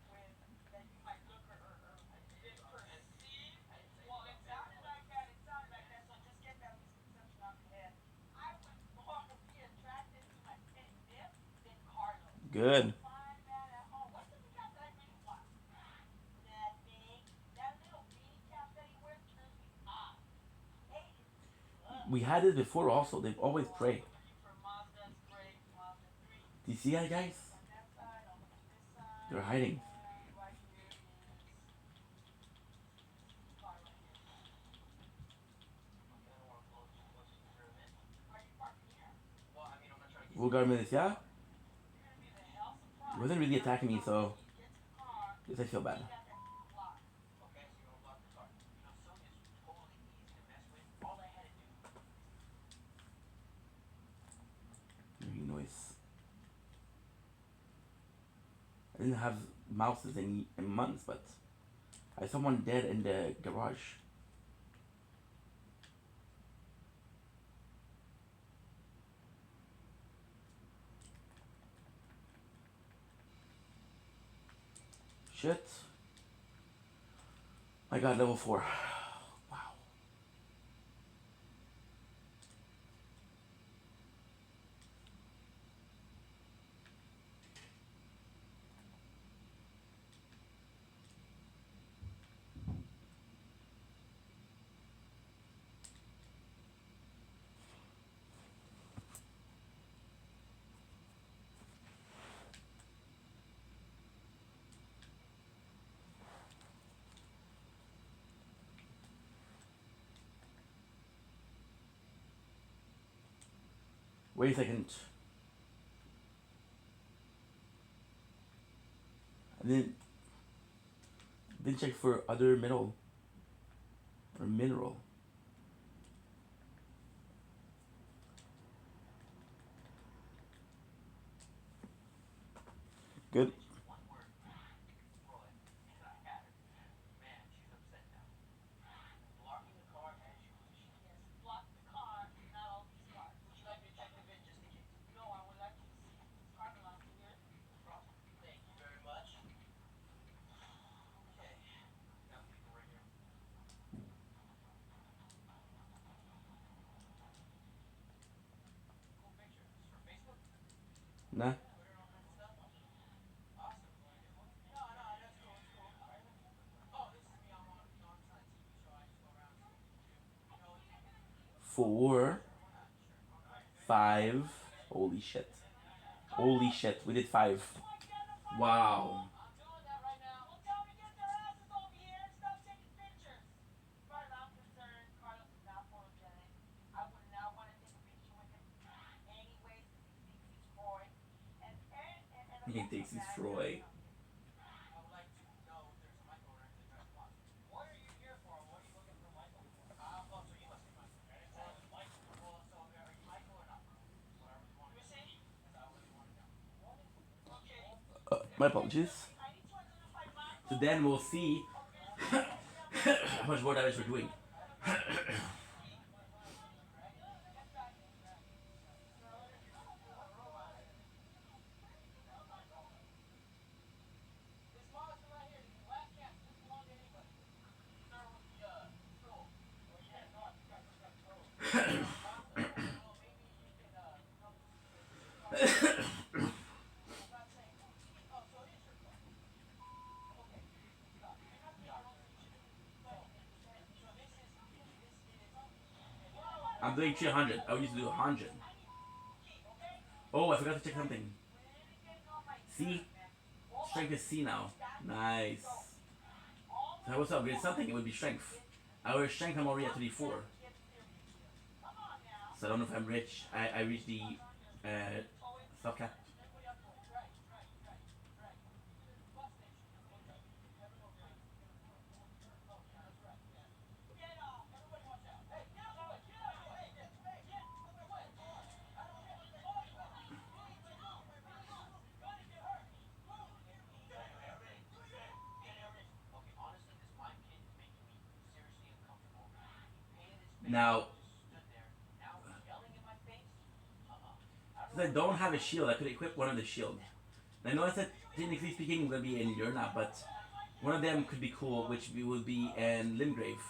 S9: with that you might look or perceive. Well, it sounded like that. It sounded like that. So just get that misconception out of your head. I would more be attracted to my pet nip than Carlos.
S1: Good.
S9: Fine man at home. What's the big cap that I really want? Nothing. That little beanie cap that he wears turns me on. Hate it.
S1: We had it before also. They've always prayed.
S9: Looking for Mazda's great. Mazda 3.
S1: Do you see that, guys?
S9: On that side, I'll look at this side.
S1: They're hiding.
S9: And right here is car right here.
S8: Okay, I don't want to pull up too close to the pyramid.
S9: Why are you parking here?
S8: Well, I mean, I'm not trying to get
S1: Vulgar minutes, yeah?
S9: You're gonna be the hell surprised.
S1: He wasn't really attacking me, so
S9: Get to the car.
S1: I guess I feel bad.
S9: He got that block.
S8: Okay, so you're gonna block the car. Sonia's totally easy to mess with. All I had to do.
S1: Making noise. I didn't have mouses in months, but I saw one dead in the garage. Shit. I got level 4. Wow. Wait a second. I didn't check for other metal or mineral. Good.
S8: One word. Floyd. And I got her. Man, she's upset now. Blocking the car as you wish.
S9: Yes, block the car, not all these cars.
S8: Would you like me to check the VIN just in case?
S9: No, I would like you to see if this car belongs to here.
S8: No problem. Thank you very much. Okay. Got people right here. Cool picture. This is for Facebook?
S1: Nah.
S8: Twitter and all kinds of stuff? Awesome. You want to get one? No, that's cool. It's cool. All right, let me put one. Oh, this is me. I'm on, it's not a TV show. I just go around and see what people do.
S1: 4, 5. Holy shit. Holy shit. We did 5. Wow.
S9: I'm doing that right now. Well, tell me, get their asses over here and stop taking pictures. As far as I'm concerned, Carlos is not photogenic. I would not want to take a picture with him anyways because he thinks he's Freud. And
S1: He thinks he's Troy.
S8: I would like to
S1: My apologies. So then we'll see how much more damage we're doing. I'm doing 300. I used to do 100. Oh, I forgot to check something. C? Strength is C now. Nice. So if I was to upgrade something, it would be strength. Our strength, I'm already at 34. So I don't know if I'm rich. I reached the stop cap. Now, since I don't have a shield, I could equip one of the shield. I know I said, technically speaking, will be in Yurna, but one of them could be cool, which would be in Limgrave.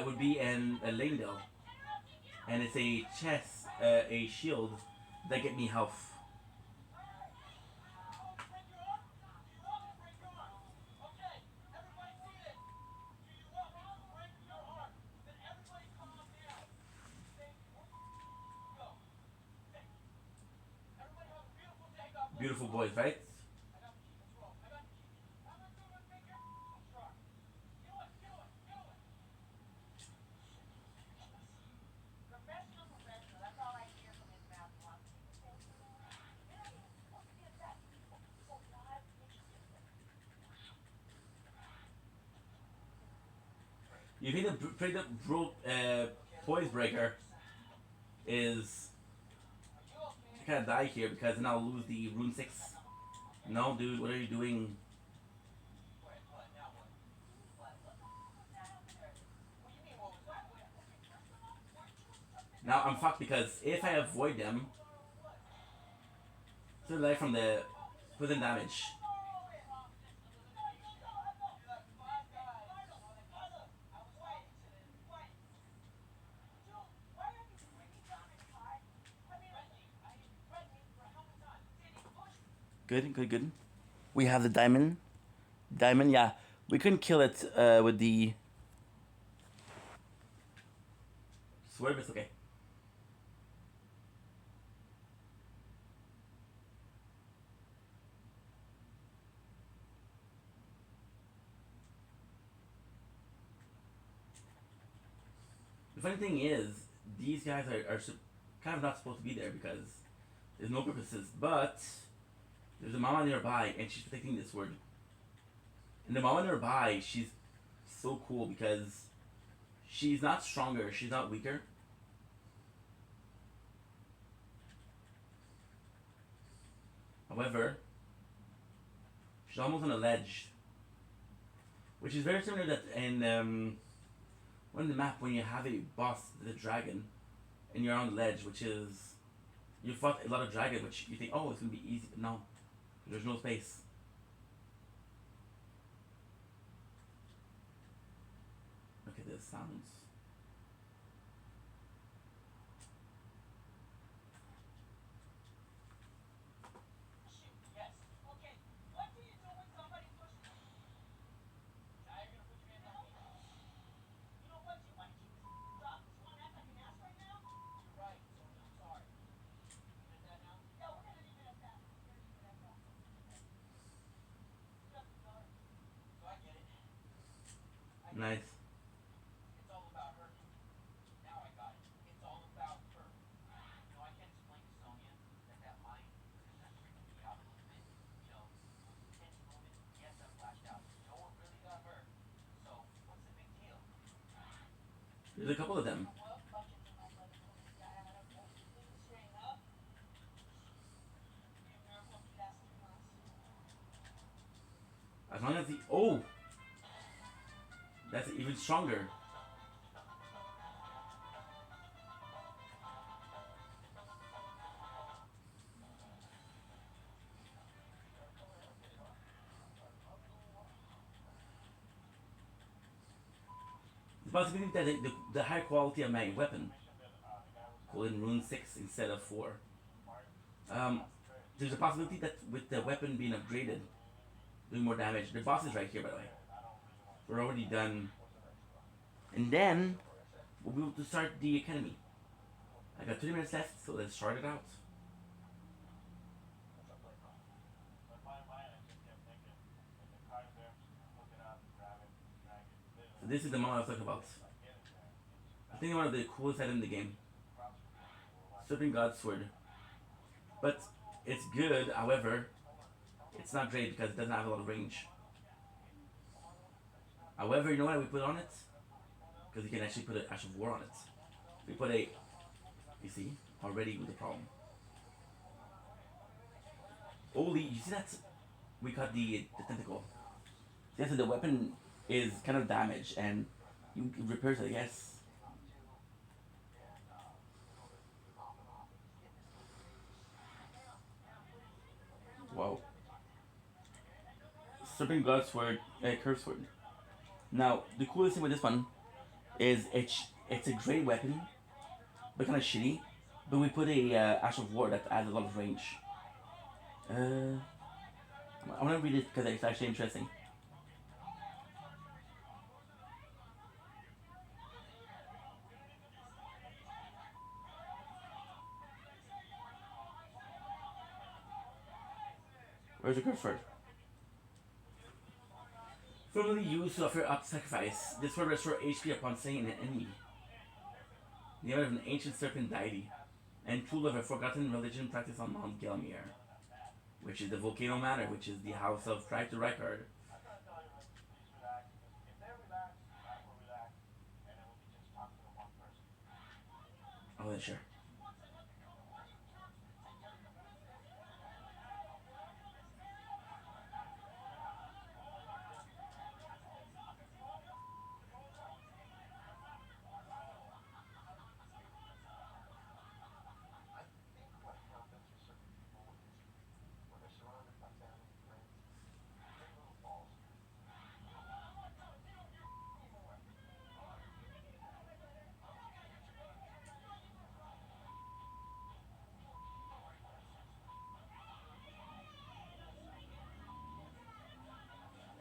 S1: Would be in Lanedale. And it's a chest, a shield that get me health. Beautiful boys, right? You think the poise breaker is I can't die here because then I'll lose the rune 6. No, dude, what are you doing? Now I'm fucked because if I avoid them, to the life from the prison damage. Good, good, good. We have the diamond. Diamond, yeah. We couldn't kill it with the sword, but it's okay. The funny thing is, these guys are kind of not supposed to be there because there's no purposes, but there's a mama nearby and she's protecting this sword. And the mama nearby, she's so cool because she's not stronger, she's not weaker. However, she's almost on a ledge, which is very similar that in on the map when you have a boss, the dragon, and you're on the ledge, which is you fought a lot of dragon, which you think, oh, it's gonna be easy, but no, there's no space. Look at this sounds. Nice.
S9: It's all about her. Now I got it. It's all about her. You know, I can't explain to Sonya that line that freaked me out a little bit. You know, it was a tense moment. Yes, I flashed out. No one really got hurt. So, what's the big deal?
S1: There's a couple of them. As long as the oh, that's even stronger. The possibility that the higher quality of my weapon will in Rune 6 instead of 4. Um, there's a possibility that with the weapon being upgraded, doing more damage. The boss is right here, by the way. We're already done. And then, we'll be able to start the academy. I got 30 minutes left, so let's start it out. So this is the model I was talking about. I think one of the coolest items in the game. Serpent God Sword. But it's good, however, it's not great because it doesn't have a lot of range. However, you know what we put on it? Because you can actually put an Ash of War on it. We put a, you see, already with the problem. Holy, you see that? We got the tentacle. Yeah, so the weapon is kind of damaged and you repairs it, I guess. Wow. Serpent God Sword, Curve Sword. Now, the coolest thing with this one is it's a great weapon, but kind of shitty. But we put a Ash of War that adds a lot of range. I want to read it because it's actually interesting. Where's the curse sword? Formerly used to offer up sacrifice, this sword restores HP upon slaying an enemy. The name of an ancient serpent deity, and tool of a forgotten religion practiced on Mount Gelmir, which is the volcano manor, which is the house of Tribe to Rykard. Oh, then sure.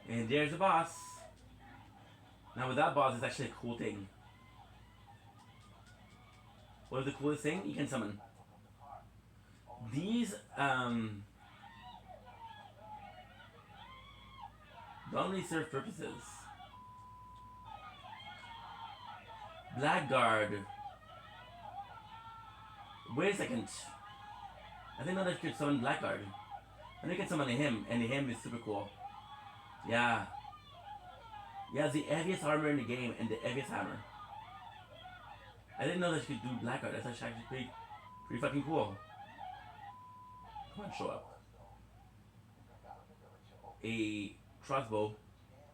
S1: And there's the boss. Now with that boss, it's actually a cool thing. What is the coolest thing? You can summon. These, don't really serve purposes. Blackguard. Wait a second. I think not that you could summon Blackguard. I think you can summon him, and him is super cool. Yeah. Yeah, the heaviest armor in the game and the heaviest hammer. I didn't know that you could do Blackguard. That's actually pretty fucking cool. Come on, show up. A crossbow.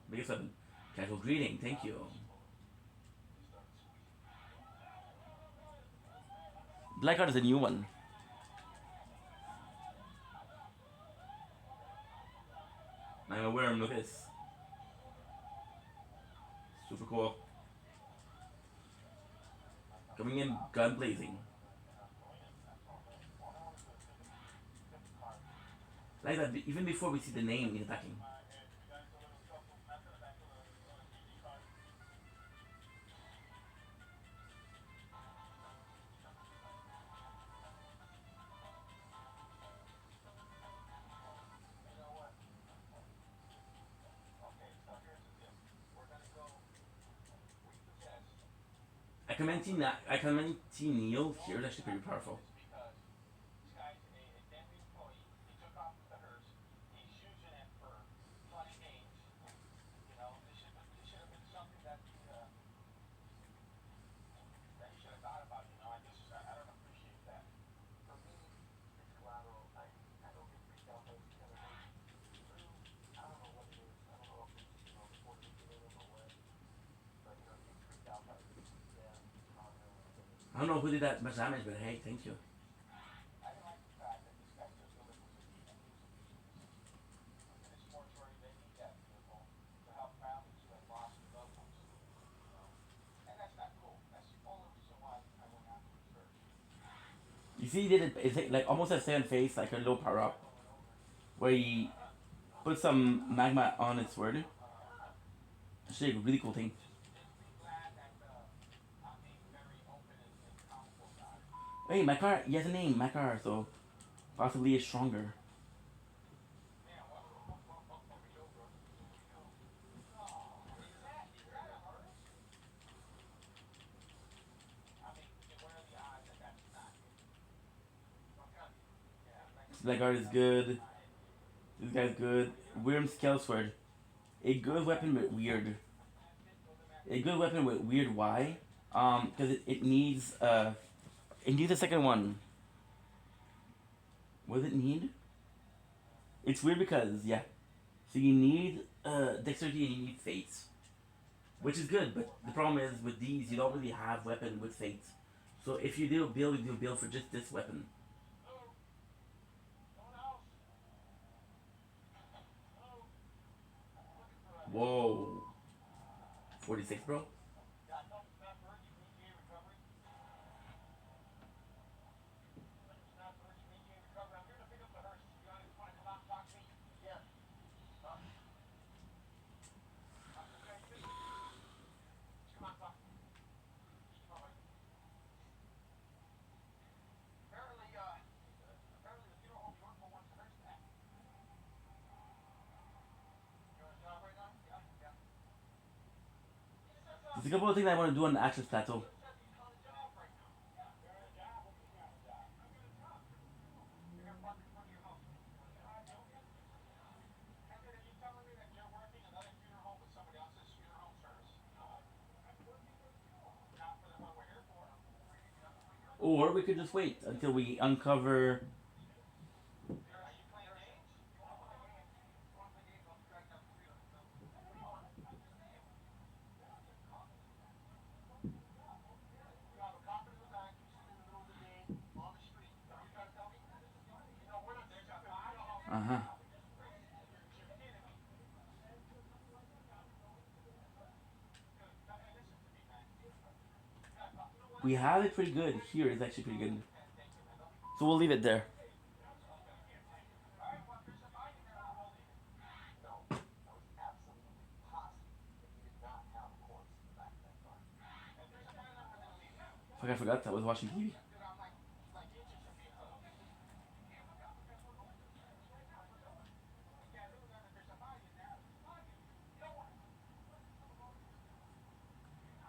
S1: Biggest weapon. Casual greeting, thank you. Blackguard is a new one. I'm aware of this. Super cool. Coming in gun blazing. Like that, even before we see the name in attacking. Akamenty Neil here is actually pretty powerful. don't know who did that much damage, but hey, thank you.
S8: I didn't like the fact that this guy just delivered with the demon. In this mortuary, they need that vehicle to help families who have lost loved ones. You know? And that's not cool. That's the only reason why I went after the church.
S1: You see, he did it. It's like almost a same face, like a low power up, where he put some magma on its sword. Actually, a really cool thing.
S8: Glad that I'm being very open and comical about it.
S1: Hey, Makar, he has a name, Makar, so possibly is stronger.
S8: Man, what we do, bro? What we do? Is that a hurt? I mean, what are the odds that that's not it? Yeah, like
S1: This Blackguard is good. This guy's good. Wyrm Scale Sword. A good weapon with weird. A good weapon with weird Y. Because it needs it needs a second one. What does it need? It's weird because yeah. So you need dexterity and you need fates. Which is good, but the problem is with these you don't really have weapon with fates. So if you do build, you do build for just this weapon. Whoa. 46, bro.
S8: Apparently the funeral home you work for wants to nurse that. You want a job right now? Yeah, yeah.
S1: There's a couple of things I want to do on the Access Plateau. Or we could just wait until we uncover. Uh-huh. We have it pretty good. Here it's actually pretty good. So we'll leave it there. Fuck, I forgot that I was watching TV.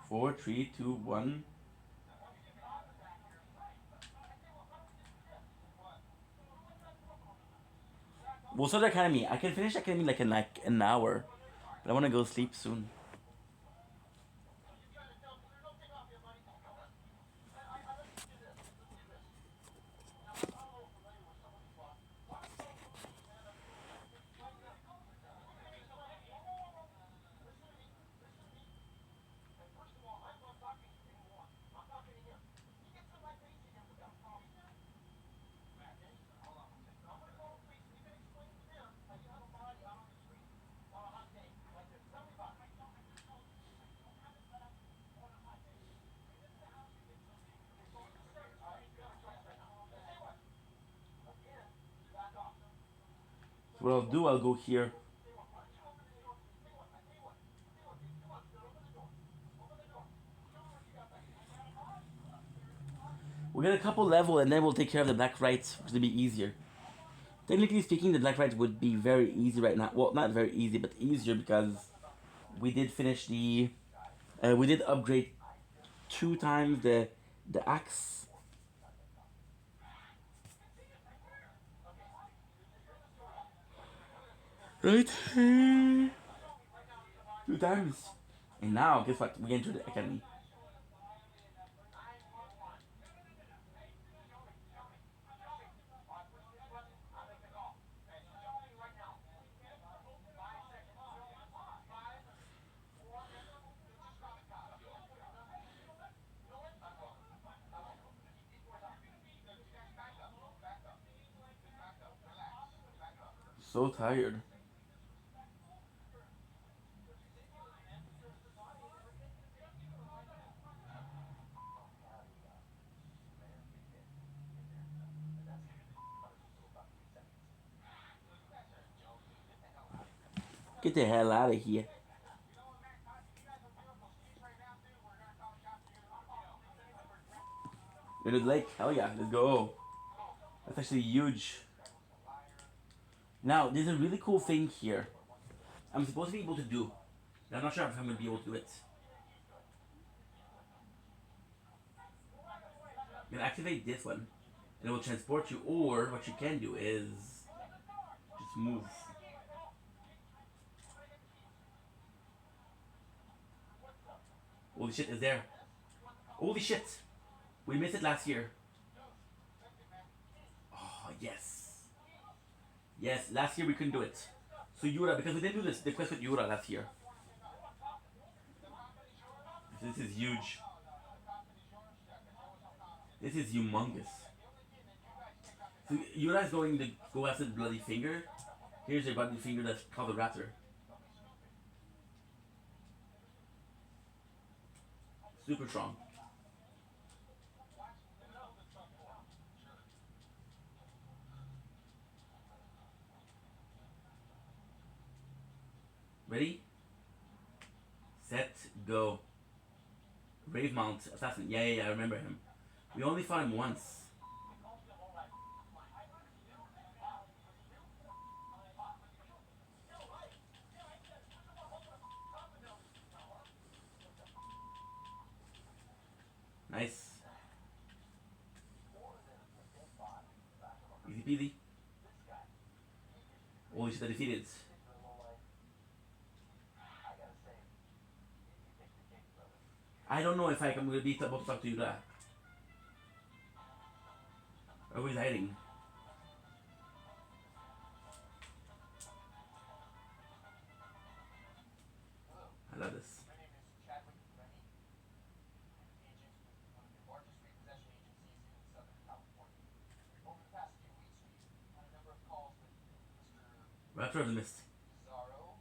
S1: Four, 3, 2, 1. We'll start Academy. I can finish Academy like in an hour. But I want to go sleep soon. So what I'll do, I'll go here. We'll get a couple level and then we'll take care of the black rights, which will be easier. Technically speaking, the black rights would be very easy right now. Well, not very easy, but easier because we did finish the... we did upgrade 2 times the axe. Right here. 2 times. And now, guess what? We enter the academy. So tired. Get the hell out of here. Into the lake. Hell yeah, let's go. That's actually huge. Now, there's a really cool thing here. I'm supposed to be able to do. I'm not sure if I'm going to be able to do it. You can activate this one, and it will transport you, or what you can do is just move. Holy shit, is there. Holy shit! We missed it last year. Oh, yes. Yes, last year we couldn't do it. So Yura, because we didn't do this, the quest with Yura last year. This is huge. This is humongous. So Yura is going to go after the bloody finger. Here's a bloody finger that's called the Raptor. Super strong. Ready? Set, go. Brave Mount Assassin. Yeah, I remember him. We only fought him once. Nice. Easy peasy. Holy shit, I defeated. I don't know if I'm going to be able to talk to you that. Or he's hiding. I love this.
S8: My name is Chadwick Remy. I'm an agent with one of the largest repossession agencies in Southern California. Over the past few weeks, we've had a number of calls with Mr.
S1: Raptor of the Mist.
S8: Pizarro,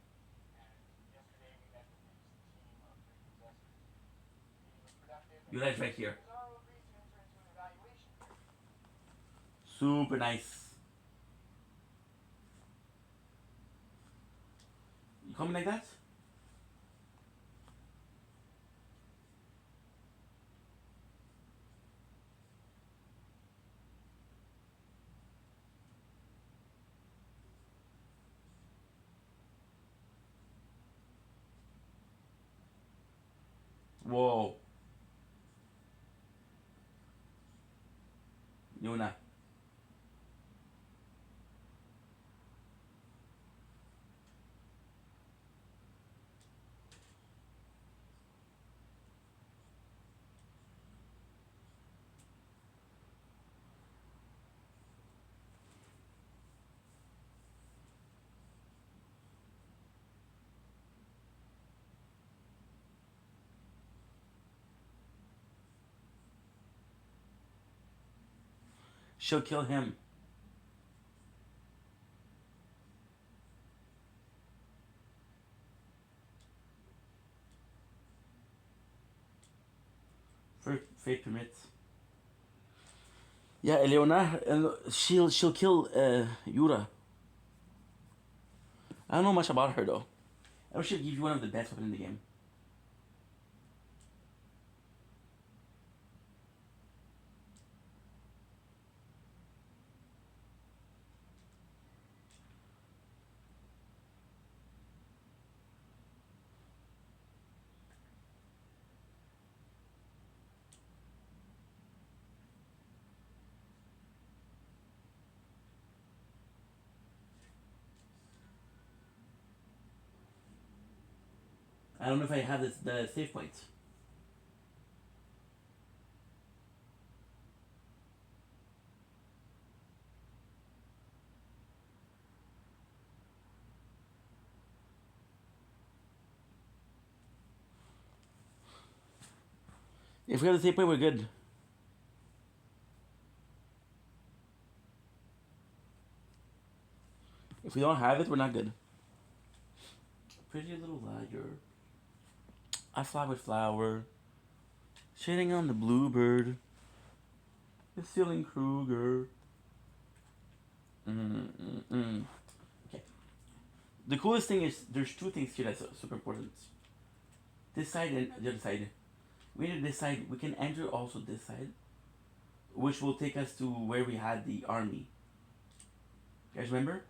S8: and yesterday we met with his team of repossessors. The meeting was productive.
S1: You guys right here.
S8: Pizarro agreed to enter into an evaluation.
S1: Super nice. You coming like that? Whoa. Yuna. She'll kill him. Fate permits. Yeah, Eleonora, she'll kill Yura. I don't know much about her though. I know she'll give you one of the best weapons in the game. I don't know if I have the save points. If we have the save point, we're good. If we don't have it, we're not good. Pretty Little Liar. I fly with flower. Shitting on the bluebird. The ceiling Kruger. Okay. The coolest thing is there's two things here that's super important. This side and the other side. We need to decide. We can enter also this side, which will take us to where we had the army. You guys remember?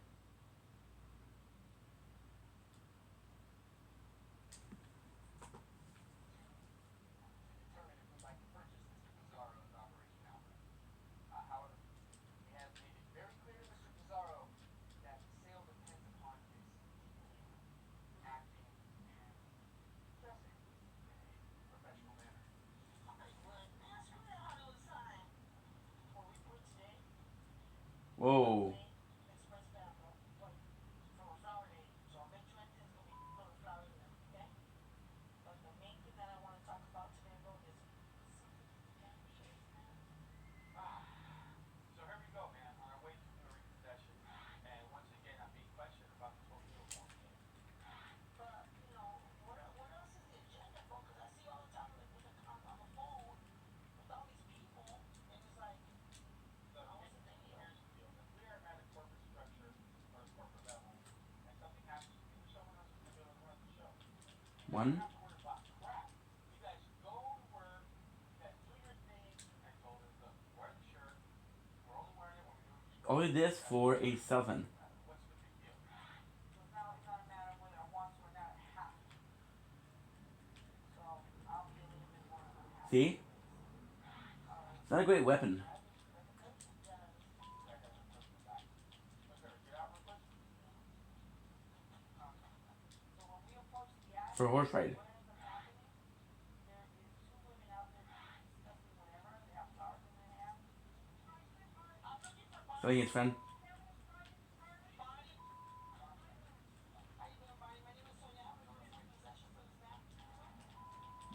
S1: Whoa. One. All this for a 7. See? It's not a great weapon. For a horse ride. Selling his friend.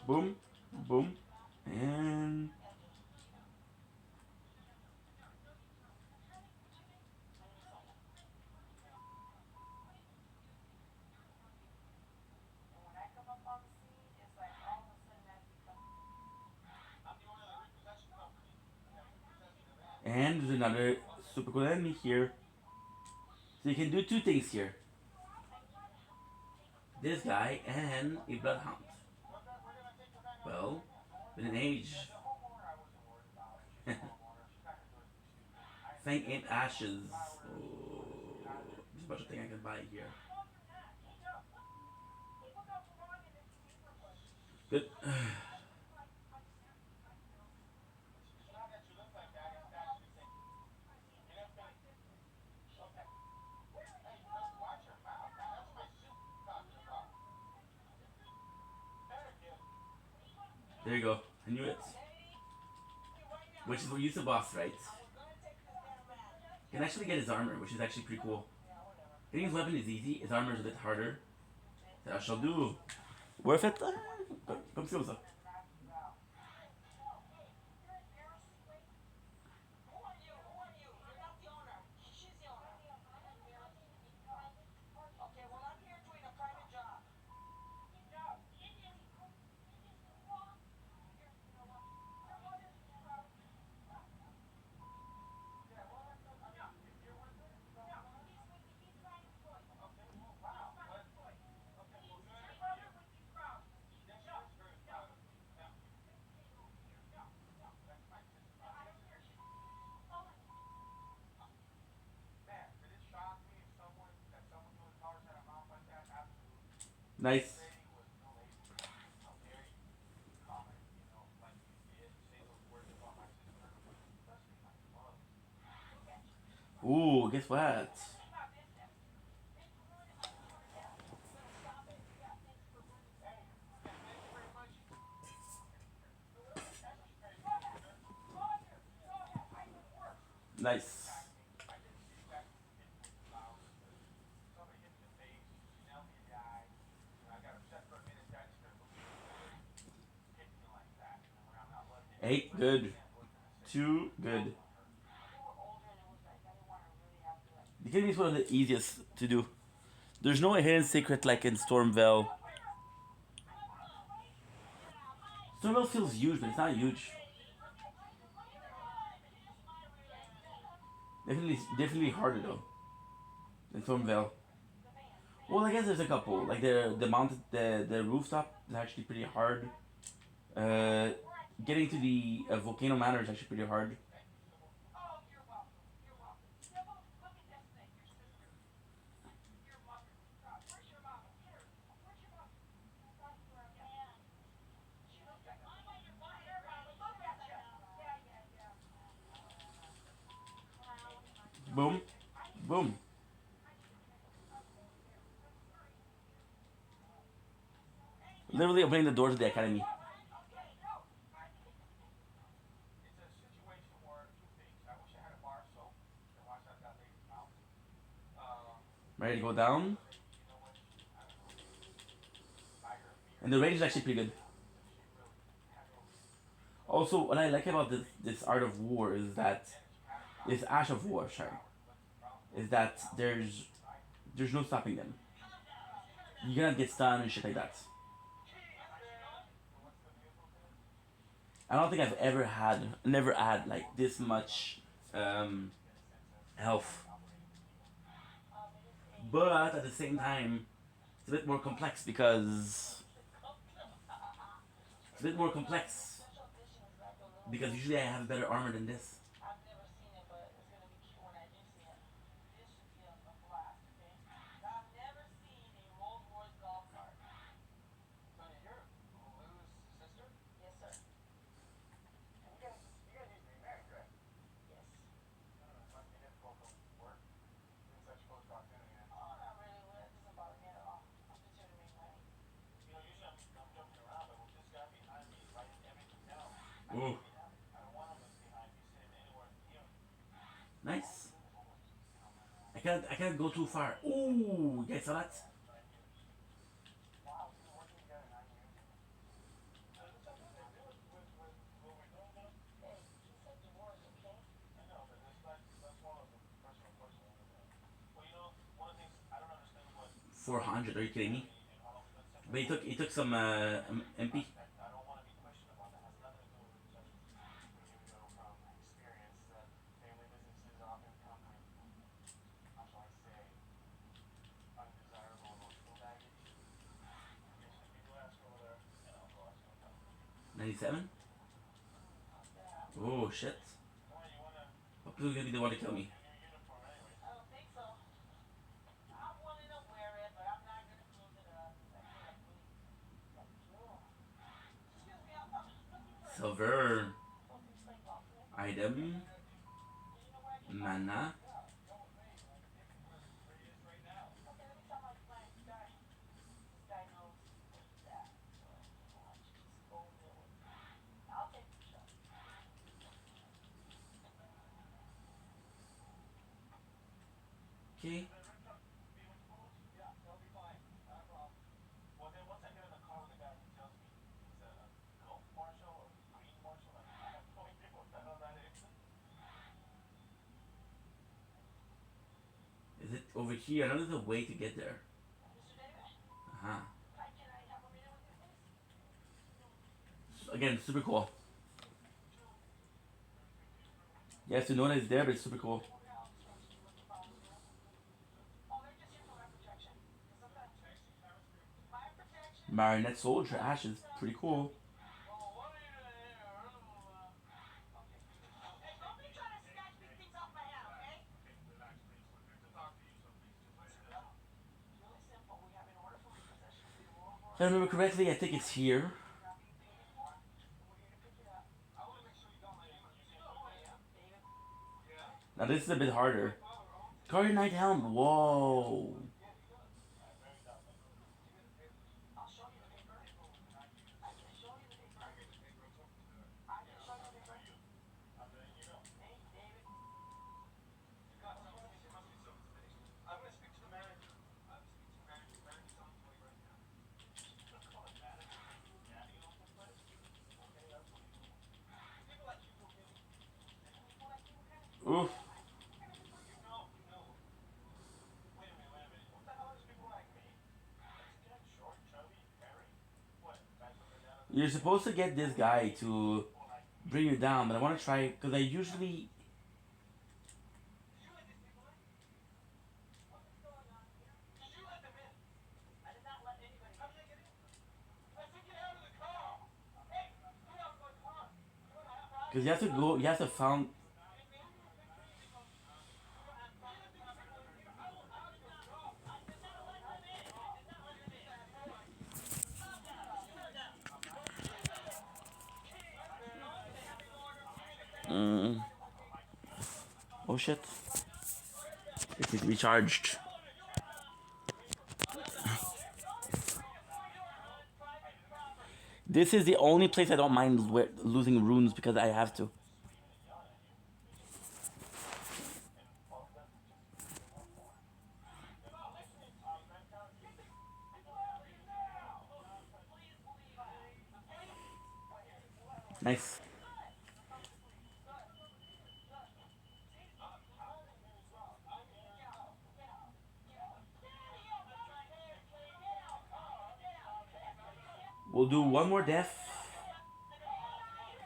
S1: Boom. Boom. And... And there's another super cool enemy here. So you can do two things here. This guy and a bloodhound. Well, with an age. Fang Imp Ashes. Oh, there's a bunch of things I can buy here. Good. There you go. I knew it. Which is what you use the boss, right? You can actually get his armor, which is actually pretty cool. Getting his weapon is easy. His armor is a bit harder. That I shall do. Worth it? Comme ça. Nice. Ooh, guess what? Nice. Eight, good. 2, good. The Academy is one of the easiest to do. There's no hidden secret like in Stormville. Stormville feels huge, but it's not huge. Definitely harder though than Stormville. Well, I guess there's a couple. Like the rooftop is actually pretty hard. Uh, Getting to the Volcano Manor is actually pretty hard.
S9: Oh, you're welcome. You're welcome. Yeah, look at this thing. Your sister. Your mother. Where's your mom? Here. Where's your mom? That's where I'm at. She looks like I'm on your body. Look at you. Yeah.
S1: Boom, boom. Literally opening the doors of the Academy.
S8: It's a situation where two things. I wish I had a bar soap to wash out that lady's mouth.
S1: Ready to go down. And the range is actually pretty good. Also, what I like about this Art of War is that this Ash of War, sorry, is that there's no stopping them. You cannot get stunned and shit like that. I don't think I've never had like this much health. But at the same time, it's a bit more complex because usually I have better armor than this.
S9: I've never seen it, but it's gonna be cute when I do see it. This should be a blast, okay? I've never seen a Rolls Royce golf cart.
S8: Sonny, you're Lou's sister?
S9: Yes, sir.
S8: And you guys need to be married, right?
S9: Yes.
S8: It must be difficult to work in such close proximity.
S9: Oh, not really. Well, it doesn't bother me at all. I'm just here to make money.
S8: You know, usually I'm joking around, but with this guy behind me writing everything down,
S1: Ooh,
S8: I don't want him behind me sitting anywhere near me.
S1: nice. I can't go too far. Ooh, you guys saw that?
S8: Wow, we've been working together 9 years. Is this something to do with what we're doing now?
S9: Hey, he said divorce, okay?
S8: I know, but that's one of the personal questions. Well, you know, one of the things I don't understand what
S1: 400? Are you kidding me? But he took some MP.
S8: I don't want to be questioned about that. It has nothing to do with just you know from experience that family businesses often come with, how shall I say, undesirable emotional baggage. Yes, if you do ask over there, and I'll go ask over there.
S1: 97? Oh shit.
S8: Why you wanna
S1: Hope he's gonna be the one to kill me.
S8: do your uniform anyways?
S9: I don't think so. I'm willing to wear it, but I'm not gonna close it up. I can't believe. Excuse me, I'm looking for
S1: Silver
S9: something to play golf with.
S1: item,
S9: Do you know where I can
S1: mana.
S9: Okay, let me tell my friend. This guy knows where he's at. So why don't you just go over there with me? I'll take the shot.
S1: Okay.
S8: Yeah, they'll be fine. Not a problem. Well, then once I get in the car with the guy who tells me he's a Gulf Marshal or Green Marshal, like, I have no idea what the hell that is.
S1: Is it over here? I know there's a way to get there.
S9: Mr. David,
S1: Uh-huh.
S9: can I have a minute with you, please?
S1: Again, super cool. You have to know that it's there, but it's super cool.
S9: Oh, they're just here for my protection. It's okay. My protection.
S1: Marionette soldier ashes, pretty cool.
S8: Well, what are you doing here?
S9: Hey, don't be trying to snatch these things off my hand, okay?
S8: Relax, please. We're here to talk to you, so please just listen up.
S9: It's really simple. We have an order for repossession for your Rolls Royce.
S1: If I remember correctly, I think it's here.
S9: You're not being paid for it, and we're here to pick it up.
S8: I want to make sure you got my name.
S9: You know who I am, David.
S8: Yeah?
S1: Now this is a bit harder. Guardian Knight helm. Whoa.
S9: I'll show you the paper. I can show you the paper. I can show you the paper. Hey, David.
S8: I'm going to speak to the manager. I'm going to speak to the manager. Manager's on his way right now. Call it manager. Yeah, you know what place? Okay, that's what you do. People like you will get it.
S1: Oof.
S8: You know.
S1: You're supposed to get this guy to bring you down, but I want to try because I usually. Because you have to go, you have to found. Oh shit. It is recharged. This is the only place I don't mind losing runes because I have to. Nice. We'll do one more death.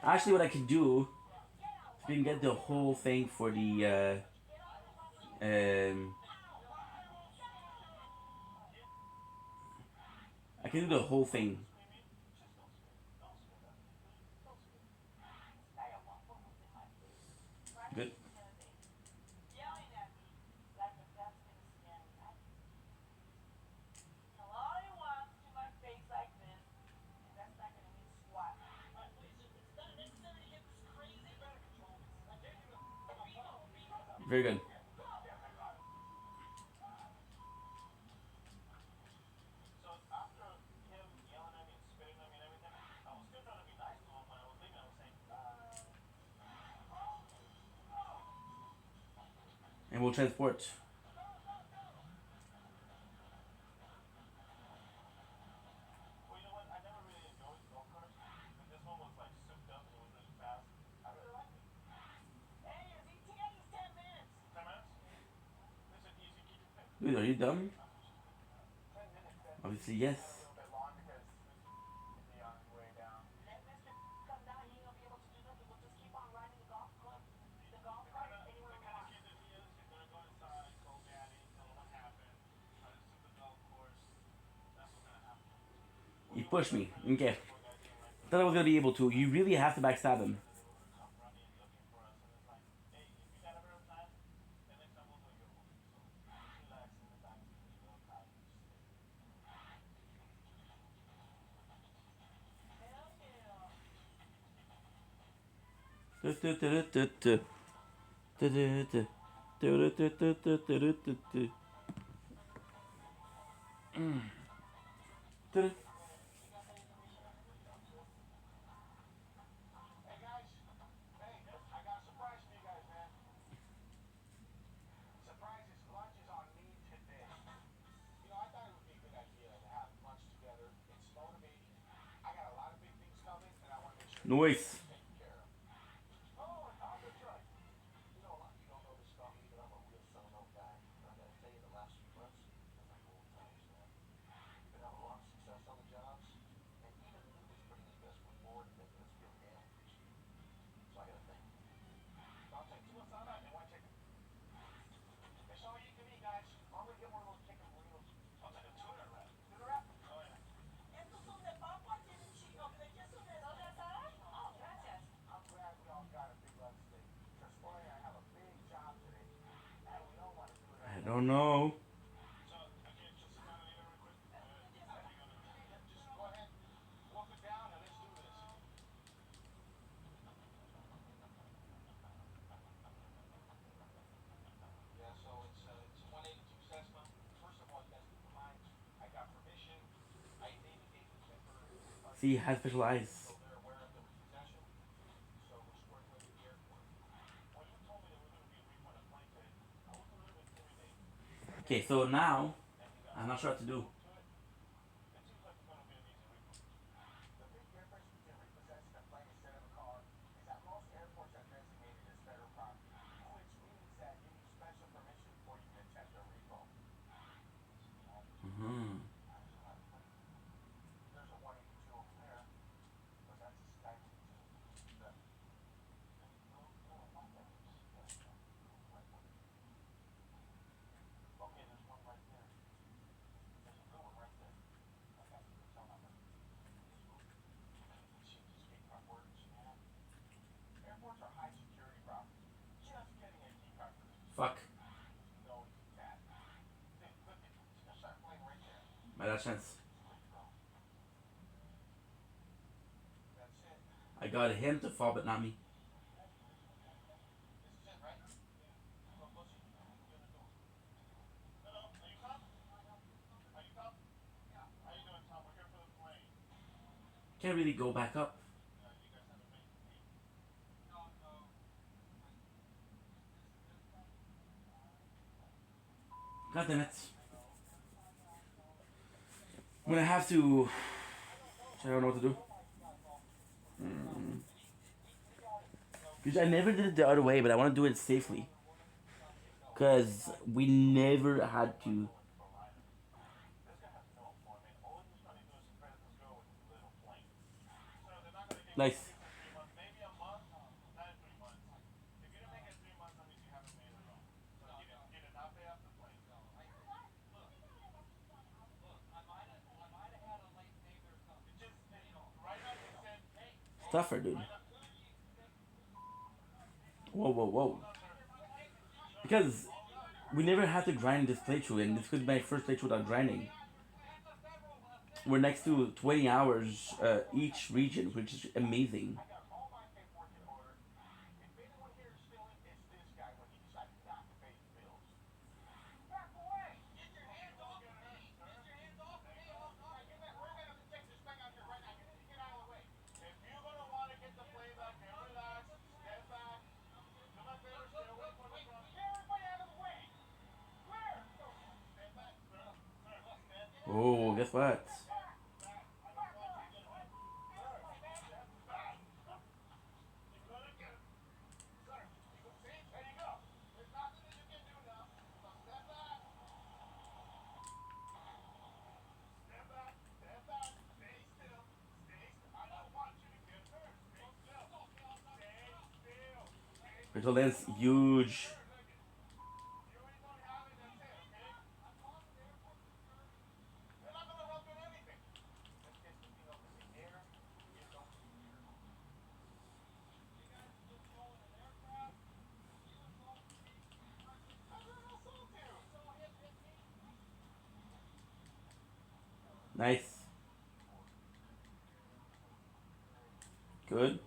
S1: Actually, what I can do, if we can get the whole thing for the, I can do the whole thing. Good. Very good. And we'll transport. Dude, are you dumb? Obviously, yes. He pushed me. Okay. Thought I was gonna be able to. You really have to backstab him. Noise. I don't know. See, he has special eyes. Okay, so now I'm not sure what to do. last chance.
S8: That's it.
S1: I got him to fall, but not me.
S8: This is it, right? Go, pussy. Get in the door. Hello, are you Tom? Are you Tom? How you doing, Tom? We're here for the plane.
S1: Can't really go back up.
S8: You guys haven't made the plane.
S1: God damn it. I'm gonna have to. I don't know what to do. Because I never did it the other way, but I want to do it safely. Because we never had to.
S8: This guy has no appointment. All he's trying to do is spread this girl with his little plane. So they're not going to get
S1: Nice.
S8: you in 3 months, maybe a month, not in 3 months. If you didn't make it 3 months, that means you haven't made it at all. So you did not pay off the plane. Right now you said, hey,
S1: Tougher, dude. Whoa, whoa, whoa. Because we never had to grind this playthrough, and this could be my first playthrough without grinding. We're next to 20 hours each region, which is amazing.
S8: I got all my paperwork in order. If anyone here is stealing, it's this guy when he decided not to pay his bills. Back away! Get your hands off me! Get your hands off me! We're gonna have to take this thing out here right now. You need to get out of the way. If you're gonna want to get the plane back, then relax, step back. Do my favor, stay away from the front. Get everybody out of the way! Clear! Stand back, sir. Sir, stand back.
S1: Oh, guess what? Rachel Lance, huge. Nice. Good.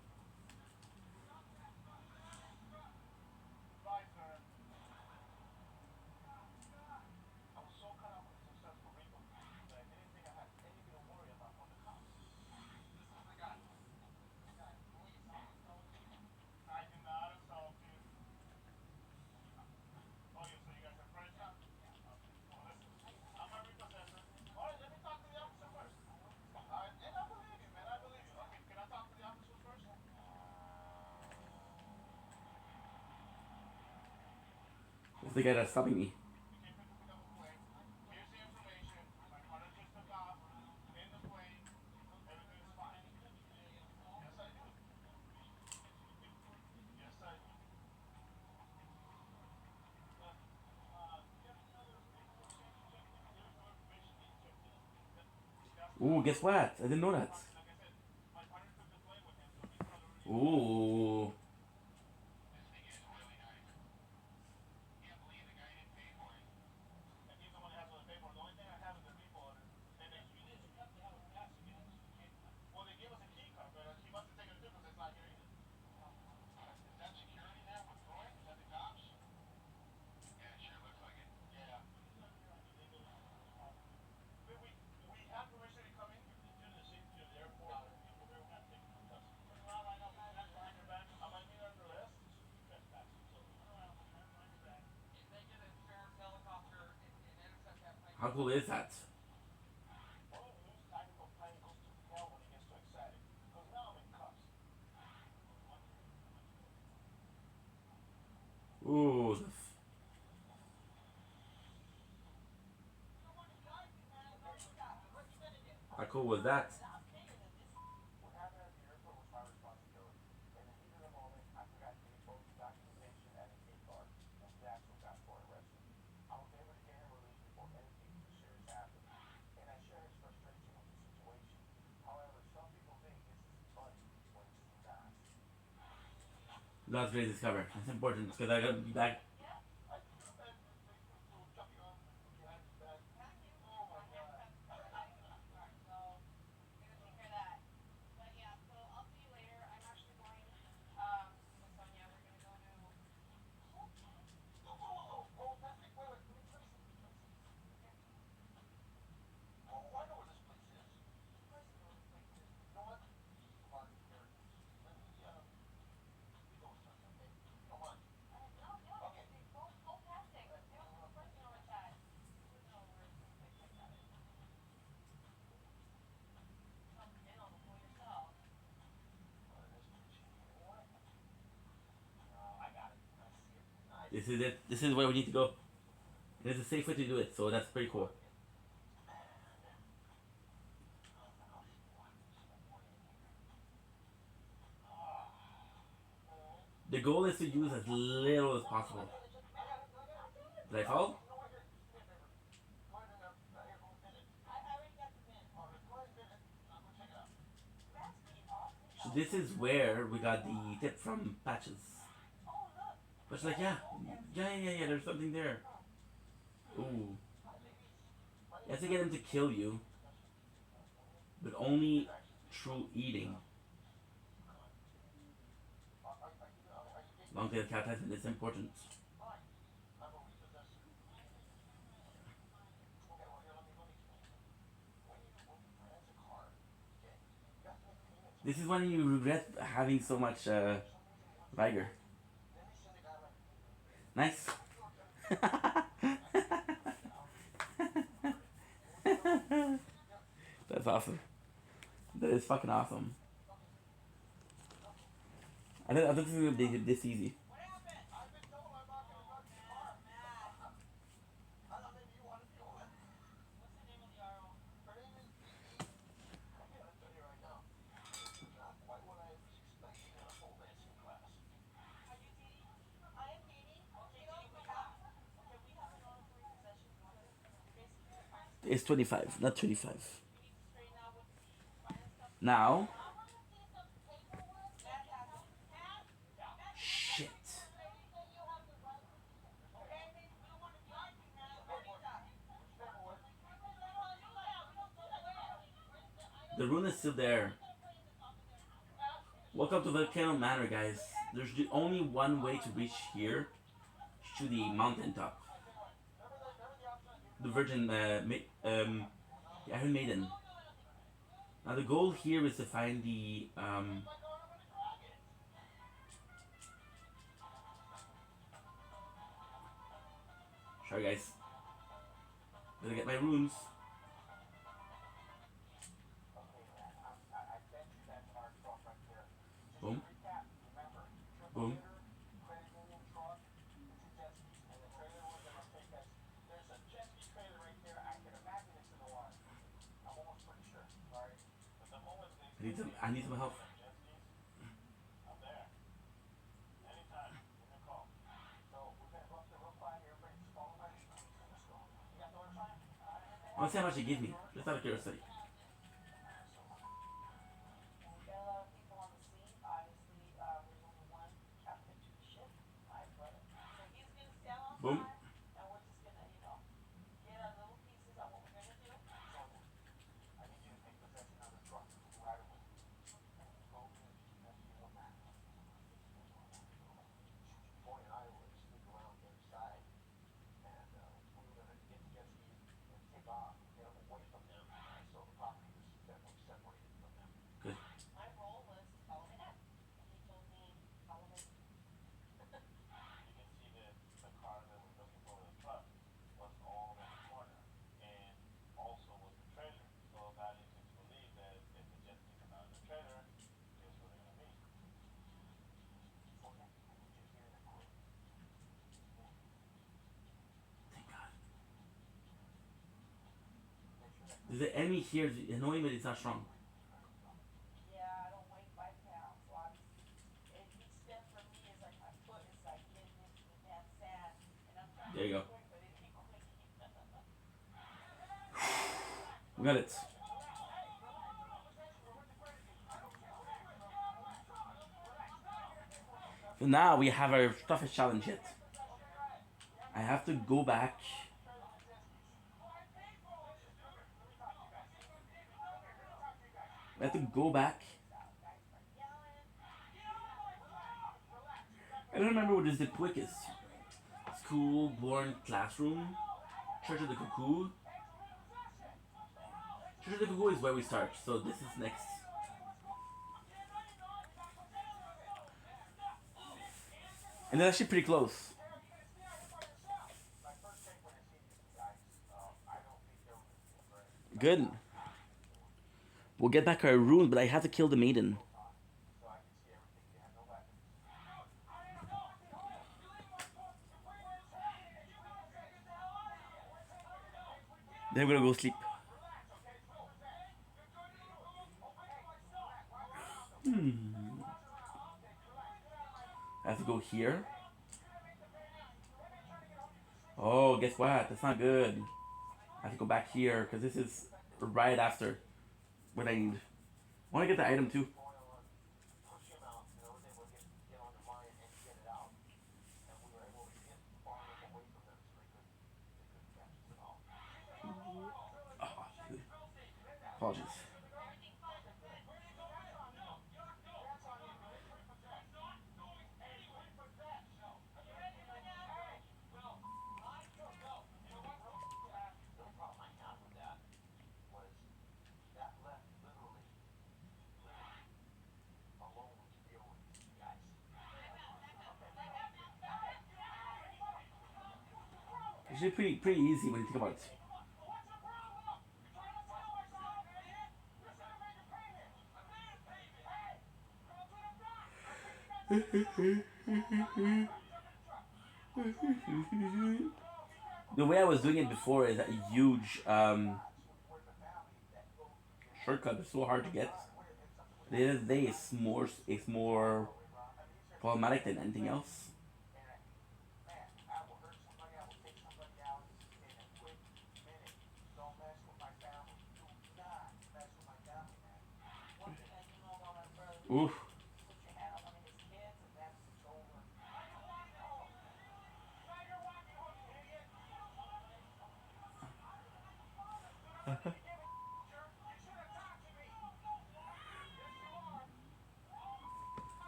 S1: This is the guy that's stopping me. Ooh, guess what? I didn't know that. Ooh. How cool is that? Ooh. How cool was that? That's great discover. It's important because I got back. This is it. This is where we need to go. And it's a safe way to do it, so that's pretty cool. The goal is to use as little as possible. Did I fall? So this is where we got the tip from Patches. But it's like, yeah, there's something there. Ooh. You have to get him to kill you, but only through eating. Long tail cat hyphen is important. This is when you regret having so much vigor. Nice. That's awesome. That is fucking awesome. I don't think it's gonna be this easy. It's 25, not 25. Now. Shit. The rune is still there. Welcome to Volcano Manor, guys. There's only one way to reach here, to the mountain top. The Virgin, the Iron Maiden. Now the goal here is to find the sorry guys. Gotta get my runes. Boom. Boom. I need some help. I want to see how much they give me, just out of curiosity. Boom. The enemy here is annoying, but it's not strong.
S9: Yeah, I don't weigh 5 pounds, so each step for me is like my foot is like getting into the damn sand, and I'm trying
S1: there you go.
S9: to but it ain't quick.
S1: We got it. So now we have our toughest challenge yet. I have to go back. I have to go back. I don't remember what is the quickest. School, born, classroom, Church of the Cuckoo. Church of the Cuckoo is where we start, so this is next. And that's actually pretty close. Good. We'll get back our rune, but I have to kill the maiden. Then we're gonna go sleep. I have to go here. Oh, guess what? That's not good. I have to go back here because this is right after what I need. I want to get the item too. Oh, apologies. It's actually pretty easy when you think about it. The way I was doing it before is a huge shortcut. It's so hard to get. The other day it's more problematic than anything else. Oof. I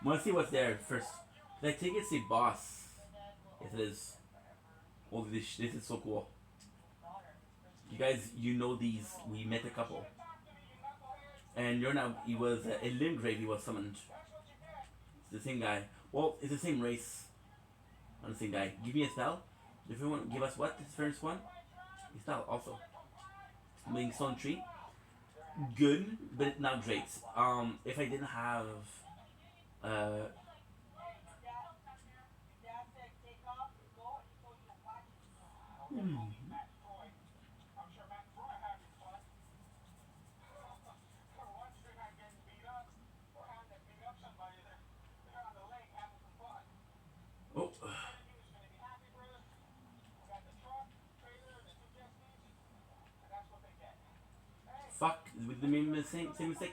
S1: want to see what's there first. I think it's a boss. Yes, it is. Oh, this is so cool. You guys, you know these. We met a couple. And you're now, he was, a Limgrave, he was summoned. It's the same guy. Well, it's the same race. Not the same guy. Give me a spell. If you want, give us what? This first one? A spell also. Making Stone Tree. Good, but not great. If I didn't have, uh, oh. Fuck, with the same mistake.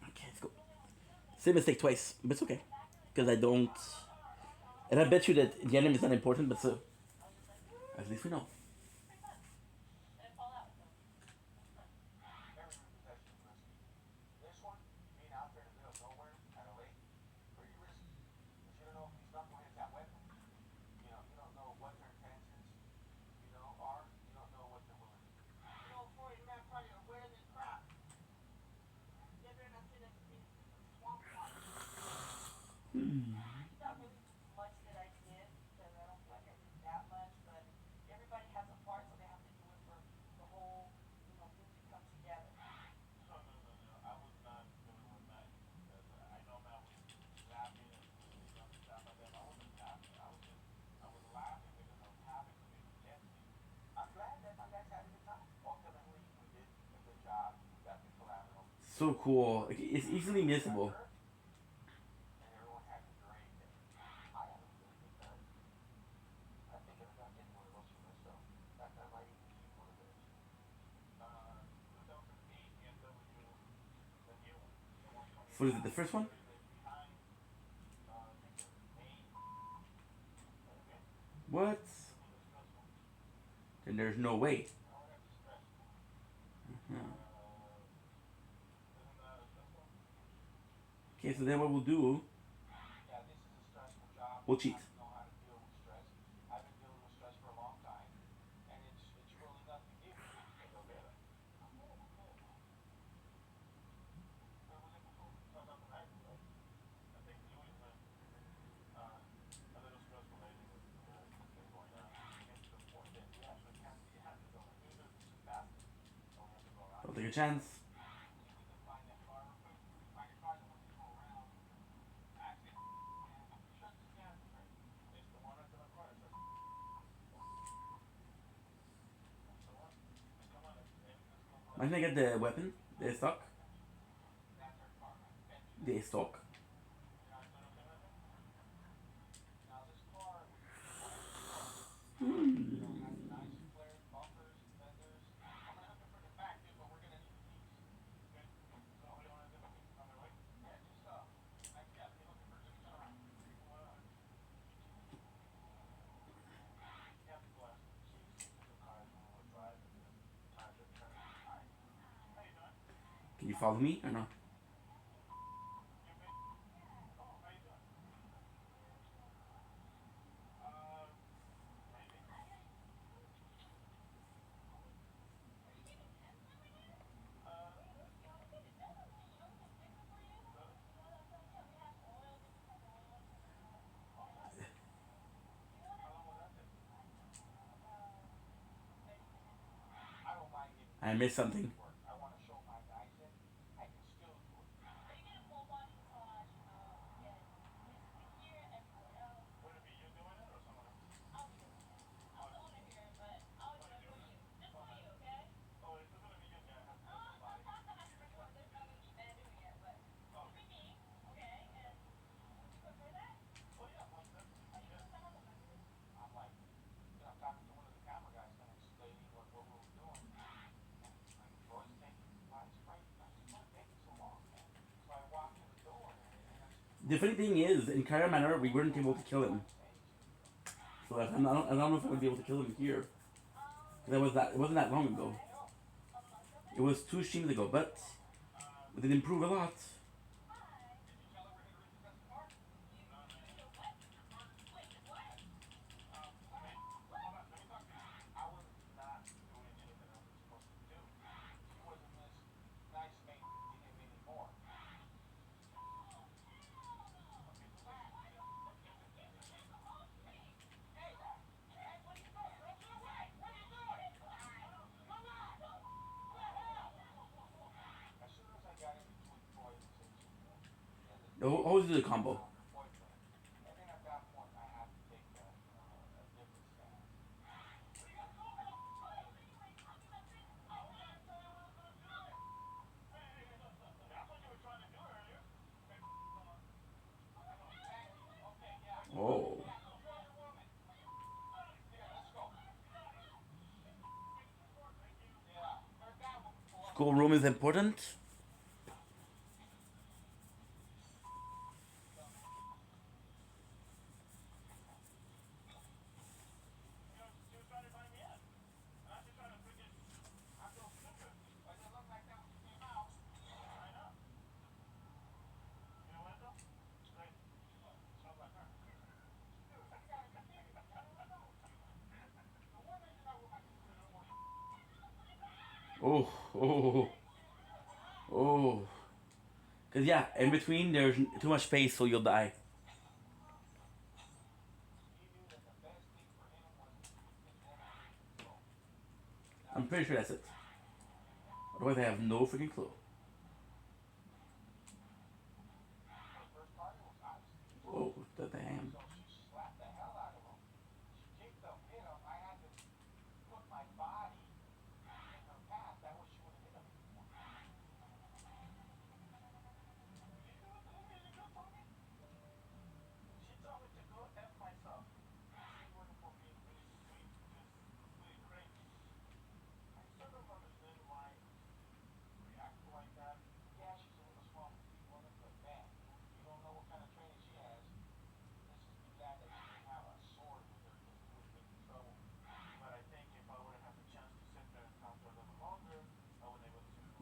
S1: Okay, let's go. Same mistake twice, but it's okay. Because I don't. And I bet you that the enemy is not important, but so. At least we know. So cool. Like, it's easily missable. What is it, the first one? What? Then there's no way. Okay, so then what we'll do, we'll cheat. Take a chance. Am I gonna get the weapon? The stock? The stock. Can you follow me or no? I missed something. The funny thing is, in Kyra Manor, we weren't able to kill him. So I don't know if I would be able to kill him here. It wasn't that long ago. It was 2 streams ago, but we did improve a lot. Always do the combo. Oh. Schoolroom is important. Oh, oh, oh. Because, yeah, in between there's too much space, so you'll die. I'm pretty sure that's it. Otherwise, I have no freaking clue. Oh, the damn.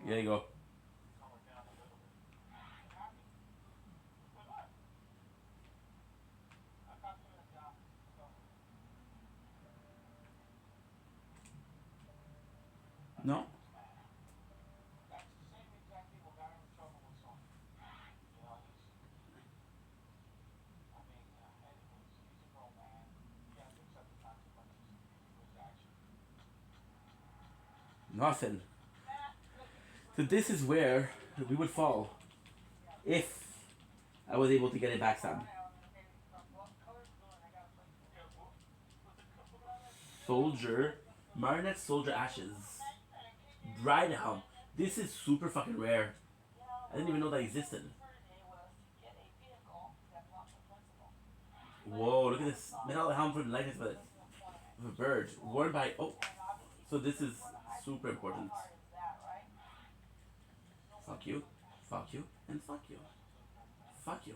S1: There you go. No? Nothing. So this is where we would fall if I was able to get it backstab. Soldier, Marionette Soldier Ashes, Dried Helm. This is super fucking rare. I didn't even know that existed. Whoa, look at this. Metal helm for the likeness of a bird. Worn by. Oh, so this is super important. Fuck you, and fuck you. Fuck you.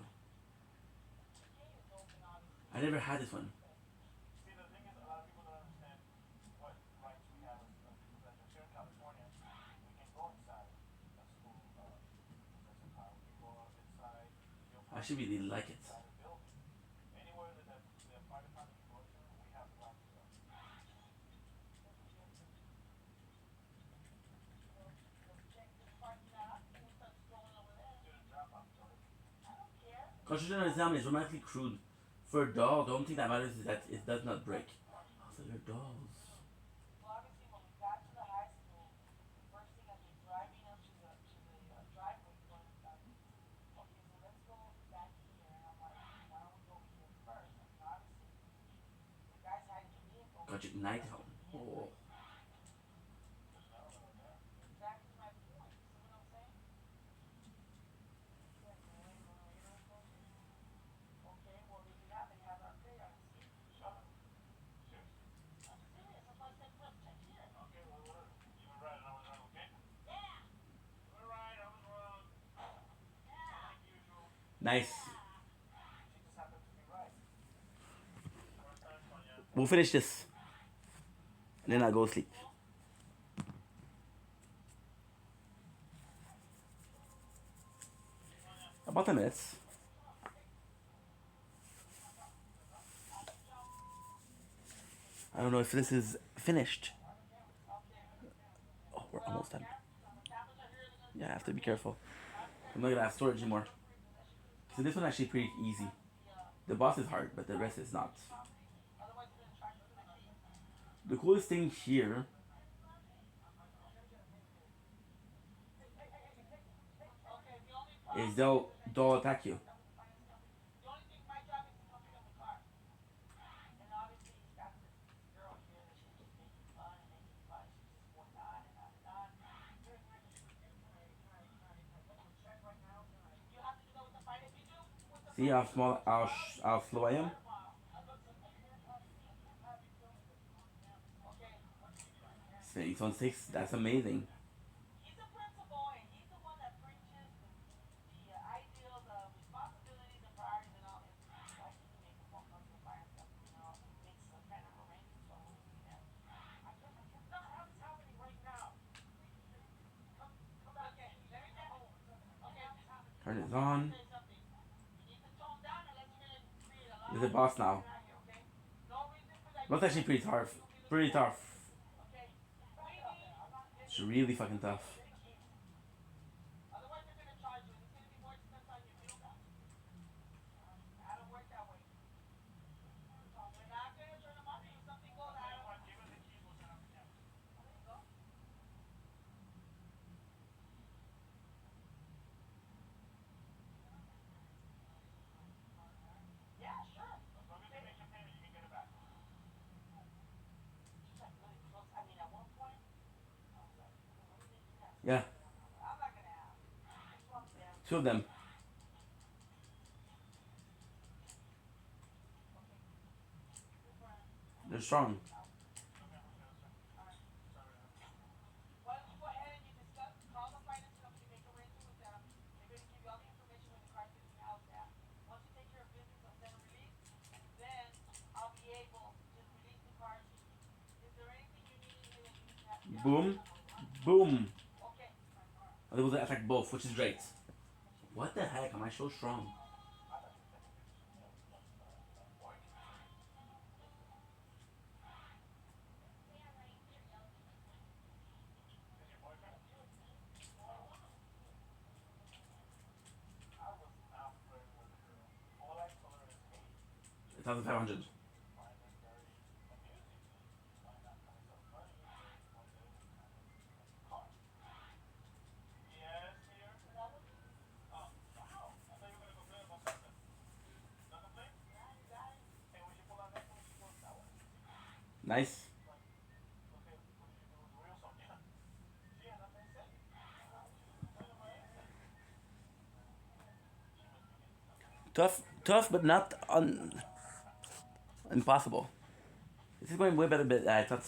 S1: I never had this one.
S8: See, the thing is, a lot of people don't understand what rights we have as people that live here in California. We can go inside a school, possessive power. We can go inside your
S1: I should really like it.
S8: inside a building. Anywhere that the fire department can go to, we have the right to go.
S1: Construction exam is romantically crude. For a doll, the only thing that matters is that it does not break. Oh, so they're dolls.
S9: Well, obviously, when we got to the high school, the first thing as we're driving up to the driveway, going okay, so let's go back here. And I'm like, why don't we go over here first? I mean, obviously, the guy's hiding the vehicle.
S1: Got you night helm. Oh.
S9: Exactly my point. You see what I'm saying? Okay, well, if you have it, have our pay on it. See? I'm serious. That's why I said, look, check here.
S8: Okay, well, whatever. You were right and I was wrong, okay?
S9: Yeah.
S8: You were right, I was wrong. Like usual.
S1: Nice.
S8: She just happened to be right. First time, Sonia.
S1: We'll finish this. And then I'll go sleep. About 10 minutes. I don't know if this is finished. Oh, we're almost done. Yeah, I have to be careful. I'm not gonna have storage anymore. So this one's actually pretty easy. The boss is hard, but the rest is not. The coolest thing here is they'll attack you.
S9: The only thing my job is to come pick up the car. And obviously he's got this girl here that she's just making fun and making fun. She's just going on and on and on. You have to do that with the fight if you do. With the
S1: See how small, how slow I am?
S9: okay.
S1: 616, that's amazing.
S9: He's a principal and he's the one that preaches the ideals of responsibilities and priorities and all. And I can make a phone call to the fire and stuff, you know, makes some kind of arrangements so we can have. I can't not have this happening right now. Come back. Okay, let me know. Okay, this happening.
S1: Turn it on.
S9: Say something. You need to tone down unless you're gonna create a lot
S1: There's a boss now.
S9: okay? No reason for that.
S1: That's actually pretty tough. Pretty tough.
S9: Okay.
S1: It's really fucking tough.
S9: Otherwise, they're gonna charge you, and it's gonna be more expensive on your fuel bill. I don't work that way. We're not gonna turn them off if something goes. I don't want.
S8: Give her the keys, we'll turn off the camera.
S9: There you go. Yeah, sure.
S8: As long as you make your payment, you can get it back.
S9: She's like really close. I mean, at one point, I was like, what do they do that?
S1: Yeah,
S9: I'm not gonna have. Just one of them.
S1: 2 of them. They're strong.
S9: Why don't you go ahead and you discuss, call the finance company, make arrangements with them. They're gonna give you all the information when the car's getting housed at. Once you take care of business, I'll send a release, and then I'll be able to just release the car to you. Is there anything you need in here that you have?
S1: Boom. Boom.
S9: Okay.
S1: I was able to attack both, which is great. What the heck? Am I so strong?
S8: I was not flirting with the girl. All I told her is, hey,
S1: 1,500.
S8: find it very amusing. Find out kind of so funny. One day we kind of car.
S1: Nice.
S8: Okay, what did you do with the real Sonia? She had nothing to say. Tell her about anything. She must be getting something.
S1: Tough, but not impossible. This is going way better than I thought.
S9: I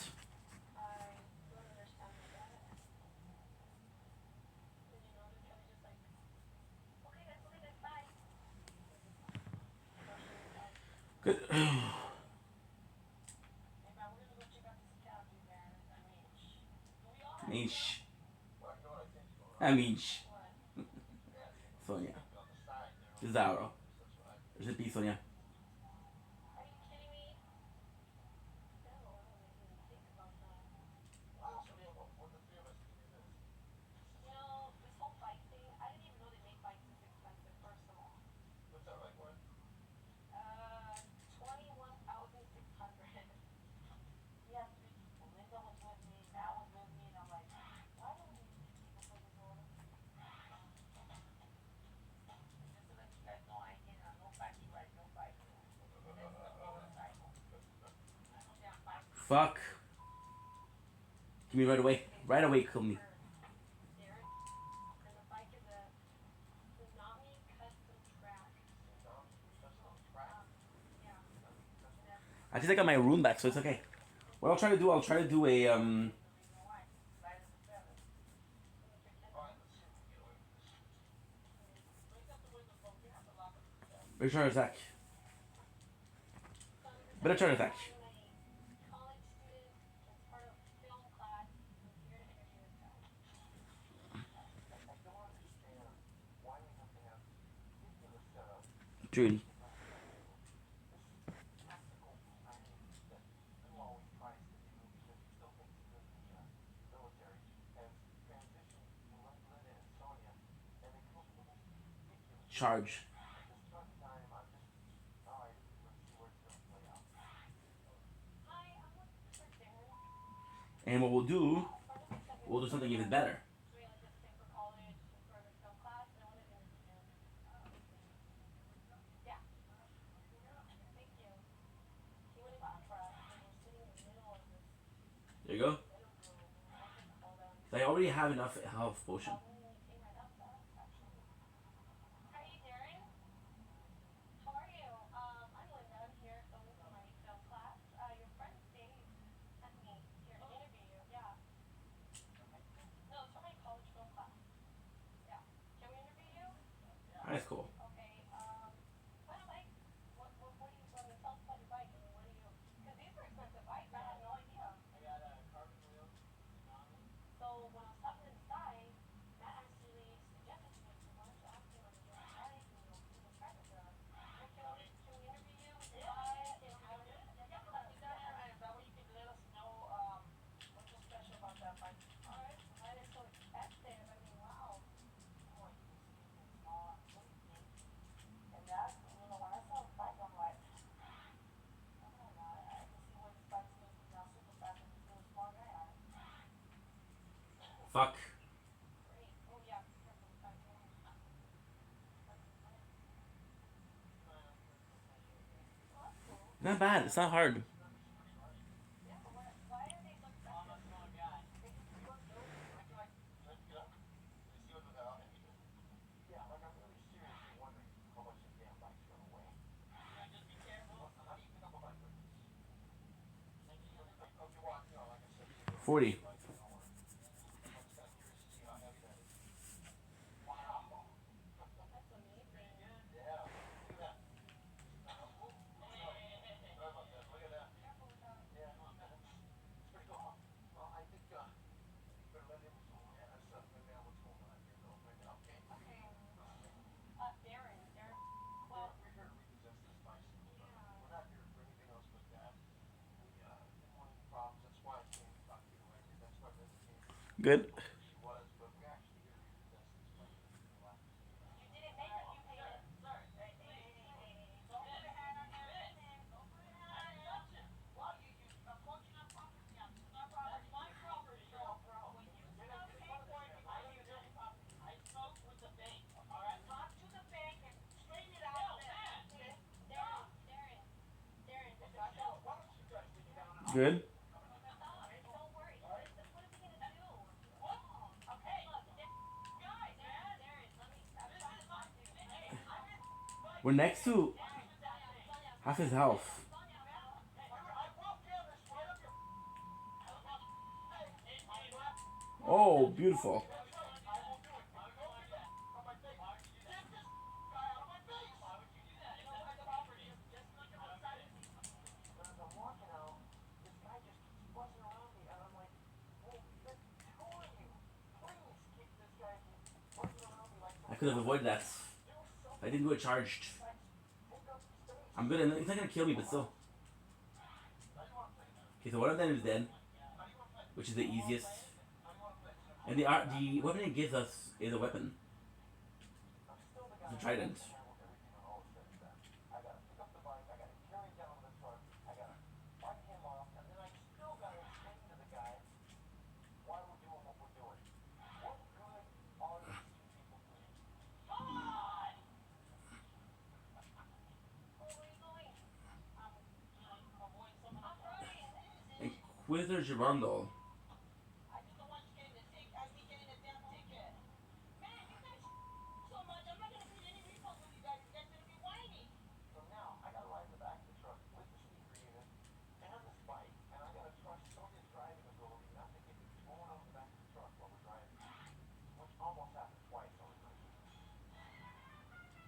S9: don't understand my dad. And you know, they're kind of just like, okay guys, bye. Especially like,
S1: Good.
S9: hey man, we're gonna go check out this cat, dude, man. I mean, do we all have
S1: Mish.
S5: Well, you know what I think is going on?
S1: Mish.
S9: what?
S1: Sonia.
S5: On the side there.
S1: Zaro.
S5: That's what I
S1: There's a piece, Sonia.
S9: Are you kidding me? No, I don't even think about that.
S5: Well, so yeah, what the three of us can do this.
S9: You know, this whole bike thing, I didn't even know they make bikes this expensive, first of all.
S5: What's that like, what?
S9: 21,600. We had 3 people. Linda was with me, Matt was with me, and I'm like, why do we need 3 people for this order? Just to let you guys know, I ain't on no bikey ride, no bike. This is a motorcycle. I don't damn bike.
S1: Fuck. Give me right away. Right away, kill me.
S9: Derek, and the bike is a Tsunami custom track. Yeah.
S1: I just got my rune back, so it's okay. What I'll try to do a
S9: The reason why. Light as a feather.
S5: Alright, let's see if we can get away with this.
S9: Raise up the windows, folks. We have to lock them.
S1: Better try to attack. Better try to attack.
S9: I'm a college student that's part of film class. I'm here to interview this guy.
S5: I don't understand why we have to have ridiculous setup.
S1: Judy.
S5: Tactical planning that Lou always tries to do because he still thinks he's in the military has transitioned to Linda and Sonia, and they come up with the most ridiculous.
S1: Charge.
S5: At this current time, I'm just, alright, let's see where it's going to play out.
S9: Hi, I'm looking for Darren.
S1: And what we'll do something even better.
S9: So we like this thing for college and for the film class, and I wanted to interview him. Yeah. Thank you. He went in contract, and we're sitting in the middle of this
S1: There you go.
S9: little room. I can call them.
S1: So I already have enough health potion.
S9: Probably came right up to us, actually. Hi, Darren. How are you? I'm Linda. I'm here filming for my film class. Your friend Dave sent me here to interview you. Yeah. No, it's for my college film class. Yeah. Can we interview you?
S1: That's cool.
S9: Okay. What bike? What do you want to tell us about your bike? I mean, what do you? Because these are expensive bikes. I had no idea.
S8: I got carbon wheels, Tsunami.
S9: So when I was talking inside, Matt actually suggested to me, why don't you ask him on your bike and you'll try this out. Can we interview you with your bike and how it is? Yeah, let's do that.
S8: And that way you can let us know what's so special about that bike.
S9: Alright, mine is so expensive. I mean, wow.
S8: Oh, you can see things on. What do you think?
S9: And that, you know, when I saw the bike, I'm like, I don't know, I can see where this bike's going to be now super fast and he's really small guy on it.
S1: Fuck.
S9: Great. Oh yeah, be careful with that door. Oh, that's cool.
S1: Not bad. It's not hard.
S9: Yeah, but why are they so expensive?
S8: I'm a small guy.
S9: They just look dope.
S5: Would you like to get up? You see what without anything? Yeah, like I'm really seriously wondering how much this damn bike's gonna weigh.
S8: Just be careful.
S5: How do you pick up a bike like this? Okay, well, you know, like I said,
S1: 40.
S5: I'm just kind of curious to see how heavy that is. Wow.
S9: That's amazing.
S5: Yeah, look at that. Sorry about that. Look at that.
S9: Careful with that.
S5: Yeah, it's pretty cool. Well, I think you better let him ask maybe what's going on here, though. Maybe, okay.
S9: Okay. Darren. Well,
S5: We're here to repossess this bicycle.
S9: yeah.
S5: We're not here for anything else but that. We didn't want any problems. That's why I came to talk to you directly. That's why Linda came.
S1: Good.
S5: She was, but we're actually here to repossess this bike.
S9: You didn't make it. You paid it.
S8: Sir, hey.
S9: Don't put a hand on everything. Don't put a hand on everything.
S8: What? You approaching our property now. This is our property. My property. When you stop paying for it, I use your property. I spoke with the bank. All right.
S9: Talk to the bank and straighten it out.
S8: No, man.
S9: Darren.
S8: Why don't you guys take it down?
S1: Good. We're next to half his house. Oh, beautiful. I could have avoided that. I didn't do it charged. I'm good. It's not gonna kill me, but still. Okay, so one of them is dead, which is the easiest. And the weapon it gives us is a weapon. It's a trident. Inquisitor Gerando.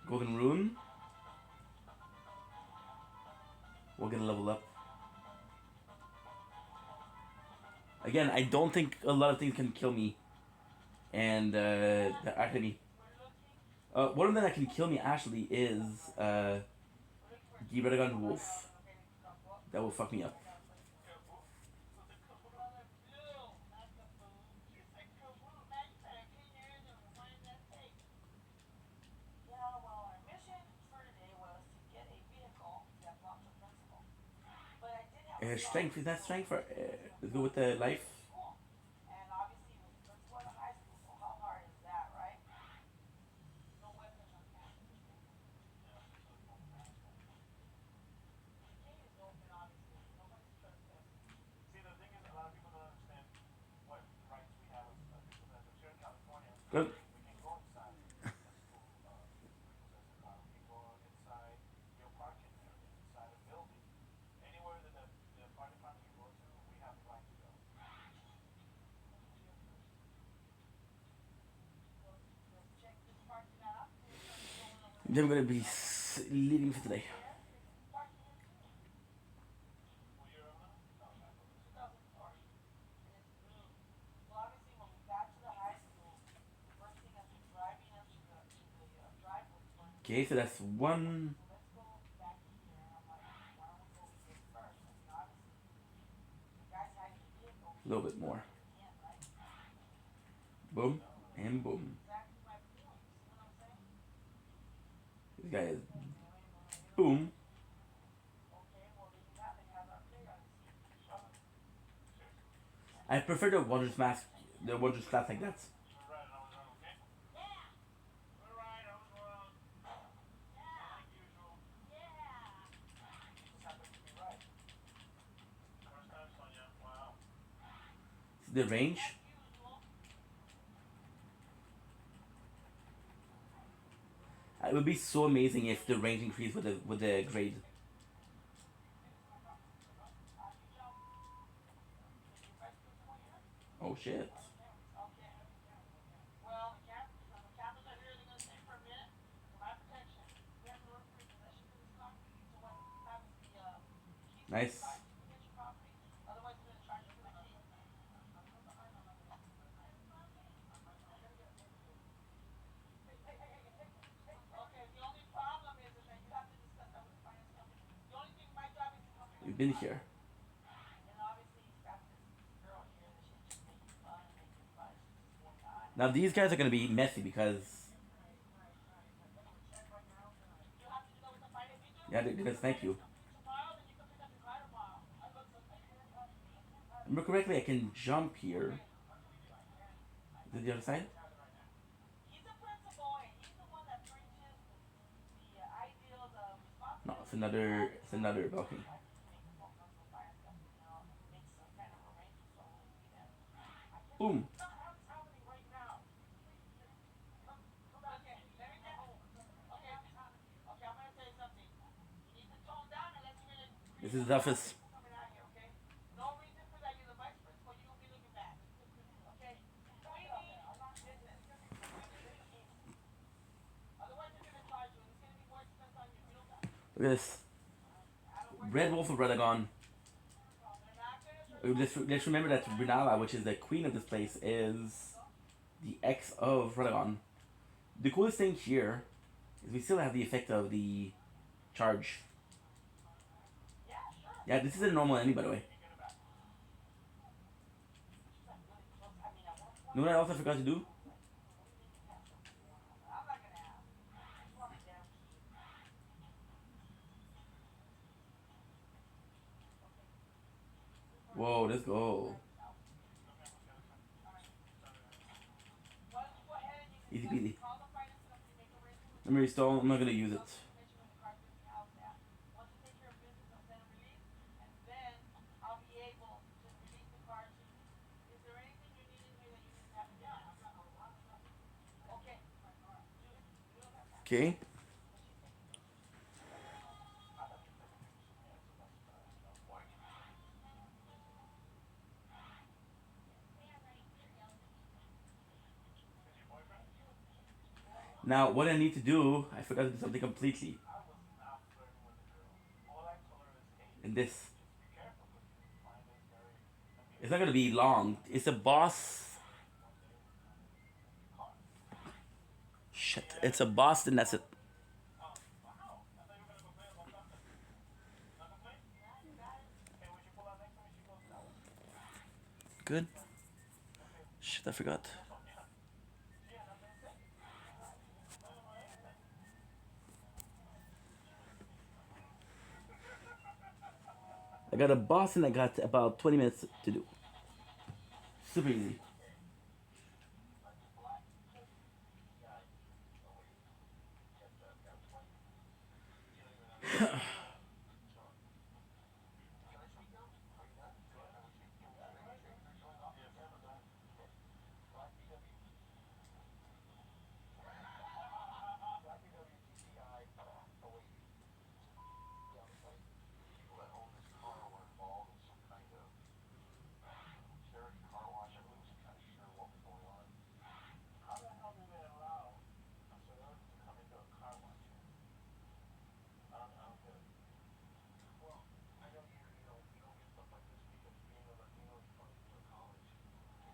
S1: Golden Rune. We're gonna level up. Again, I don't think a lot of things can kill me. And the Academy. One of them that can kill me actually is Gibragon Wolf. That will fuck me up. Strength, is that strength for let's go with the life. Good. Then I'm gonna be leaving for today. Okay, so that's one. A little bit more. Boom and boom. This guy is boom. I prefer the Wondrous Mask, the Wondrous Class like that. The range. It would be so amazing if the range increased with the grade. Oh shit. Nice. We've been here. Now these guys are gonna be messy because yeah, because thank you. Remember correctly, I can jump here. Is it the other side? No, it's another balcony. Boom. is the toughest.
S9: coming out here, okay? No reason for that. You're the vice principal. You don't be looking back. Okay? We need, listen, otherwise they're gonna charge you, and it's gonna be more expense on you. You don't got.
S1: Look at this. Red Wolf of Redagon. Let's remember that Brunala, which is the queen of this place, is the ex of Redagon. The coolest thing here is we still have the effect of the charge. Yeah, this isn't normal any, by the way. You know what else I forgot to do? Whoa, let's go. Easy peasy. Let me restore. I'm not gonna use it. Okay. Now, what I need to do, I forgot to do something completely. And this. It's not gonna be long. It's a boss. Shit. It's a boss, and that's it. Good. Shit, I forgot. I got a boss and I got about 20 minutes to do. Super easy.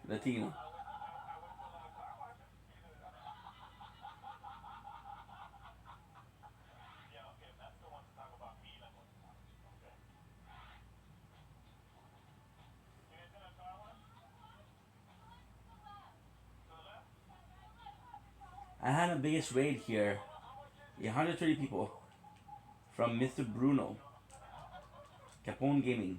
S1: Latino. I had a biggest raid here. 130 people. From Mr. Bruno. Capone Gaming.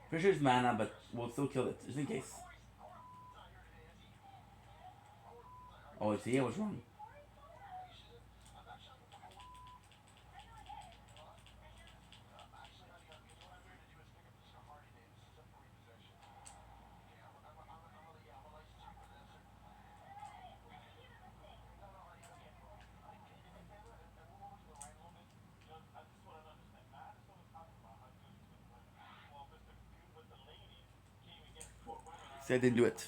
S1: Pretty sure it's mana, but we'll still kill it, just in case. Oh, see, I was wrong. See, I didn't do it.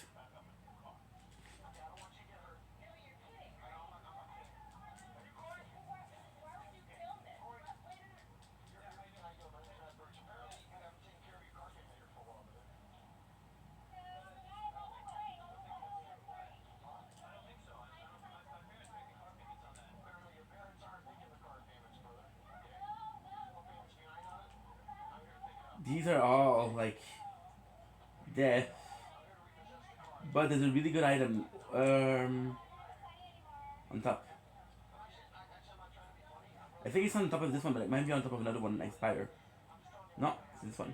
S1: These are all like death, but there's a really good item on top. I think it's on top of this one, but it might be on top of another one, like Spider. No, it's this one.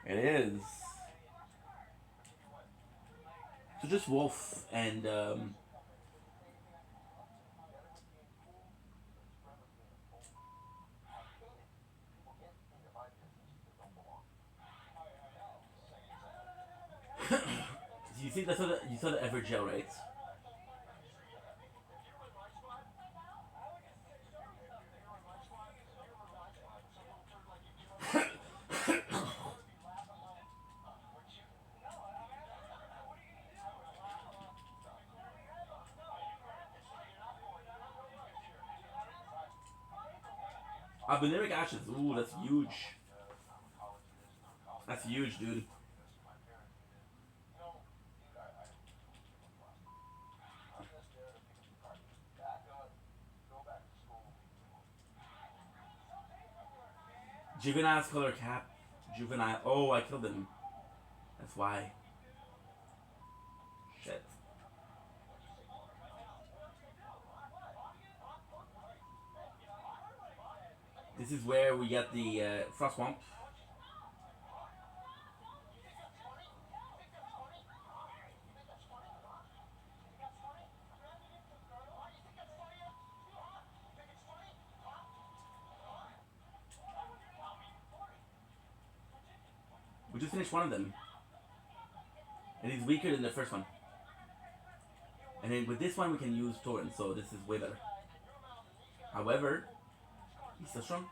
S1: It is. So just Wolf and see you saw the Evergel, right? Abeneric ashes. Ooh, that's huge. That's huge, dude. Juvenile's color cap. Juvenile. Oh, I killed him. That's why. Shit. This is where we get the Frost Swamp. We just finished one of them. And he's weaker than the first one. And then with this one we can use Torrent, so this is way better. However, he's still strong.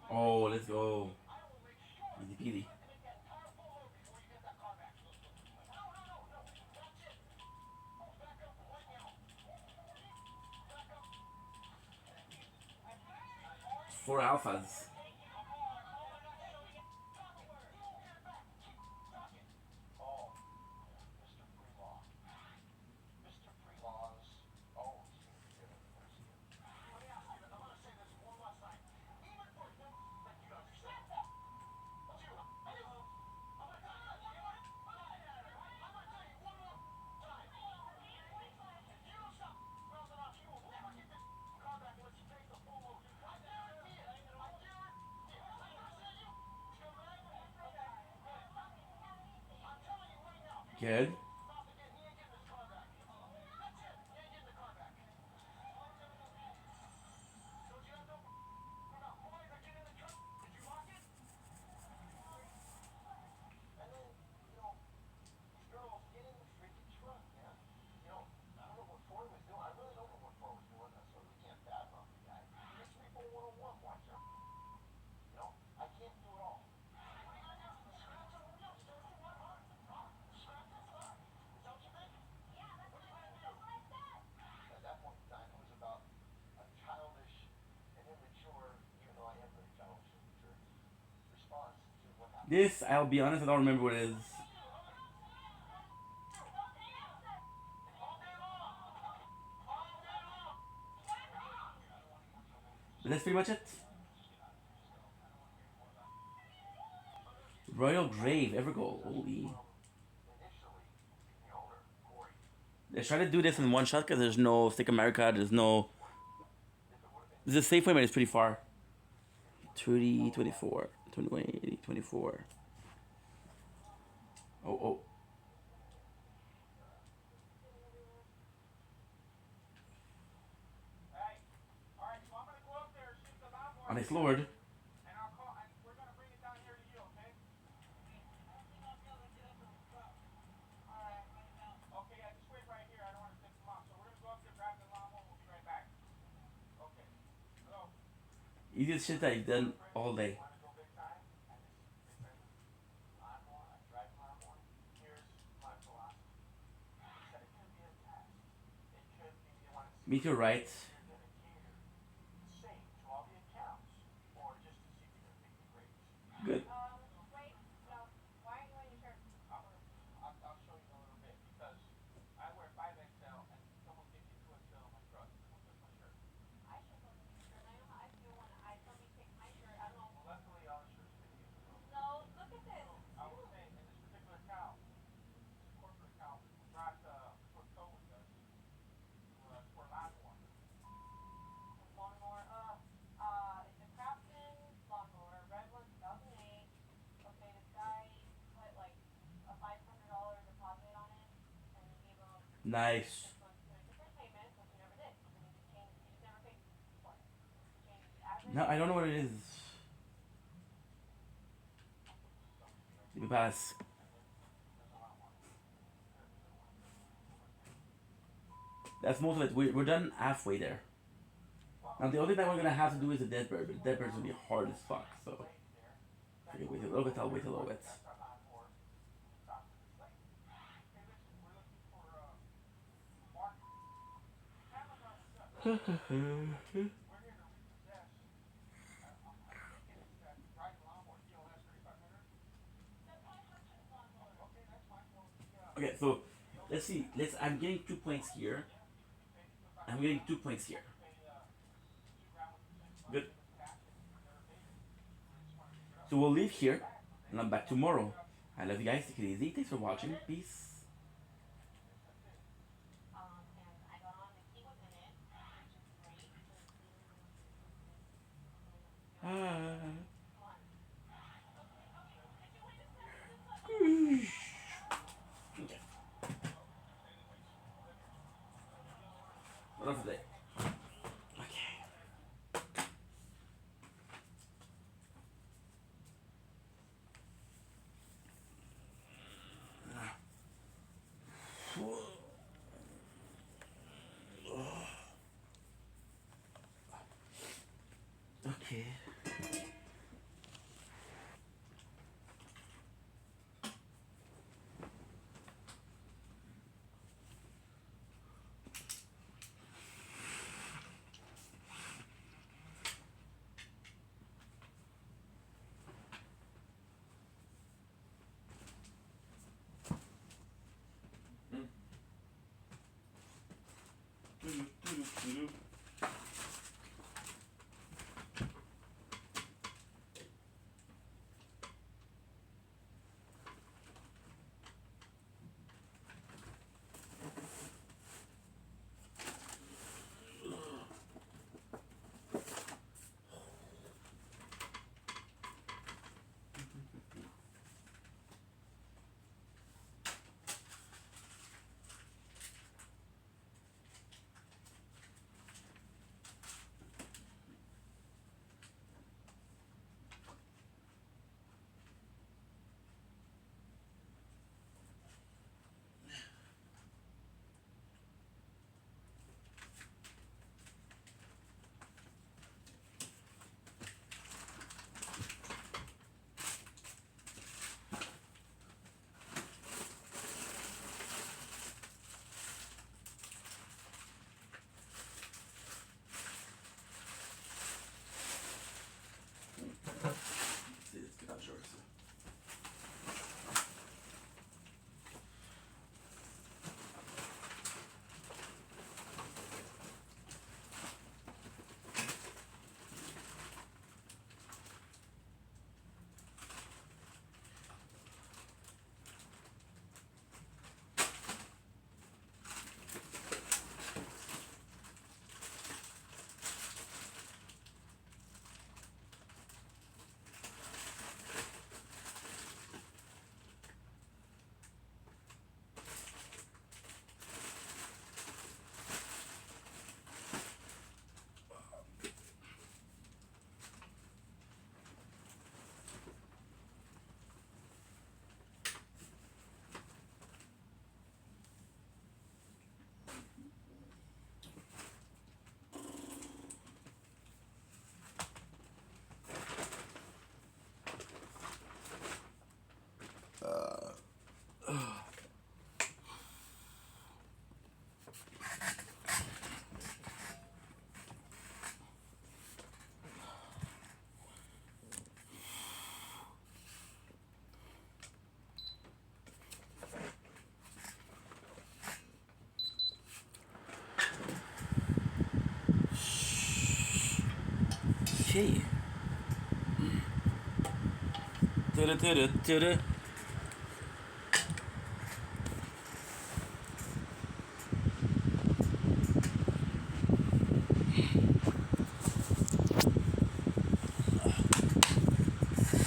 S1: Oh, let's go. Easy peasy. Four alphas. Good. This, I'll be honest, I don't remember what it is. But that's pretty much it. Royal Grave, Evergold. Holy. Let's try to do this in one shot because there's no Stick America, there's no... There's a safe way, but it's pretty far. 30, 24, 21, 80, 24. Oh. Honest Lord. Easiest shit that I've done all day. Meteorite. Good. Nice. No, I don't know what it is. Let me pass. That's most of it. We're done halfway there. Now the only thing we're gonna have to do is a dead bird, but dead bird's gonna be hard as fuck. So okay, wait a little bit. I'll wait a little bit. Okay, so let's see. I'm getting 2 points here. I'm getting 2 points here. Good. So we'll leave here, and I'm back tomorrow. I love you guys. Take it easy. Thanks for watching. Peace. Okay. What else today? Okay. Okay. See, let's get out yours. Okay. Da-da-da-da-da-da.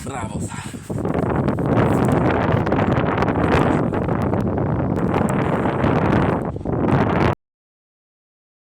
S1: Bravo, Sal.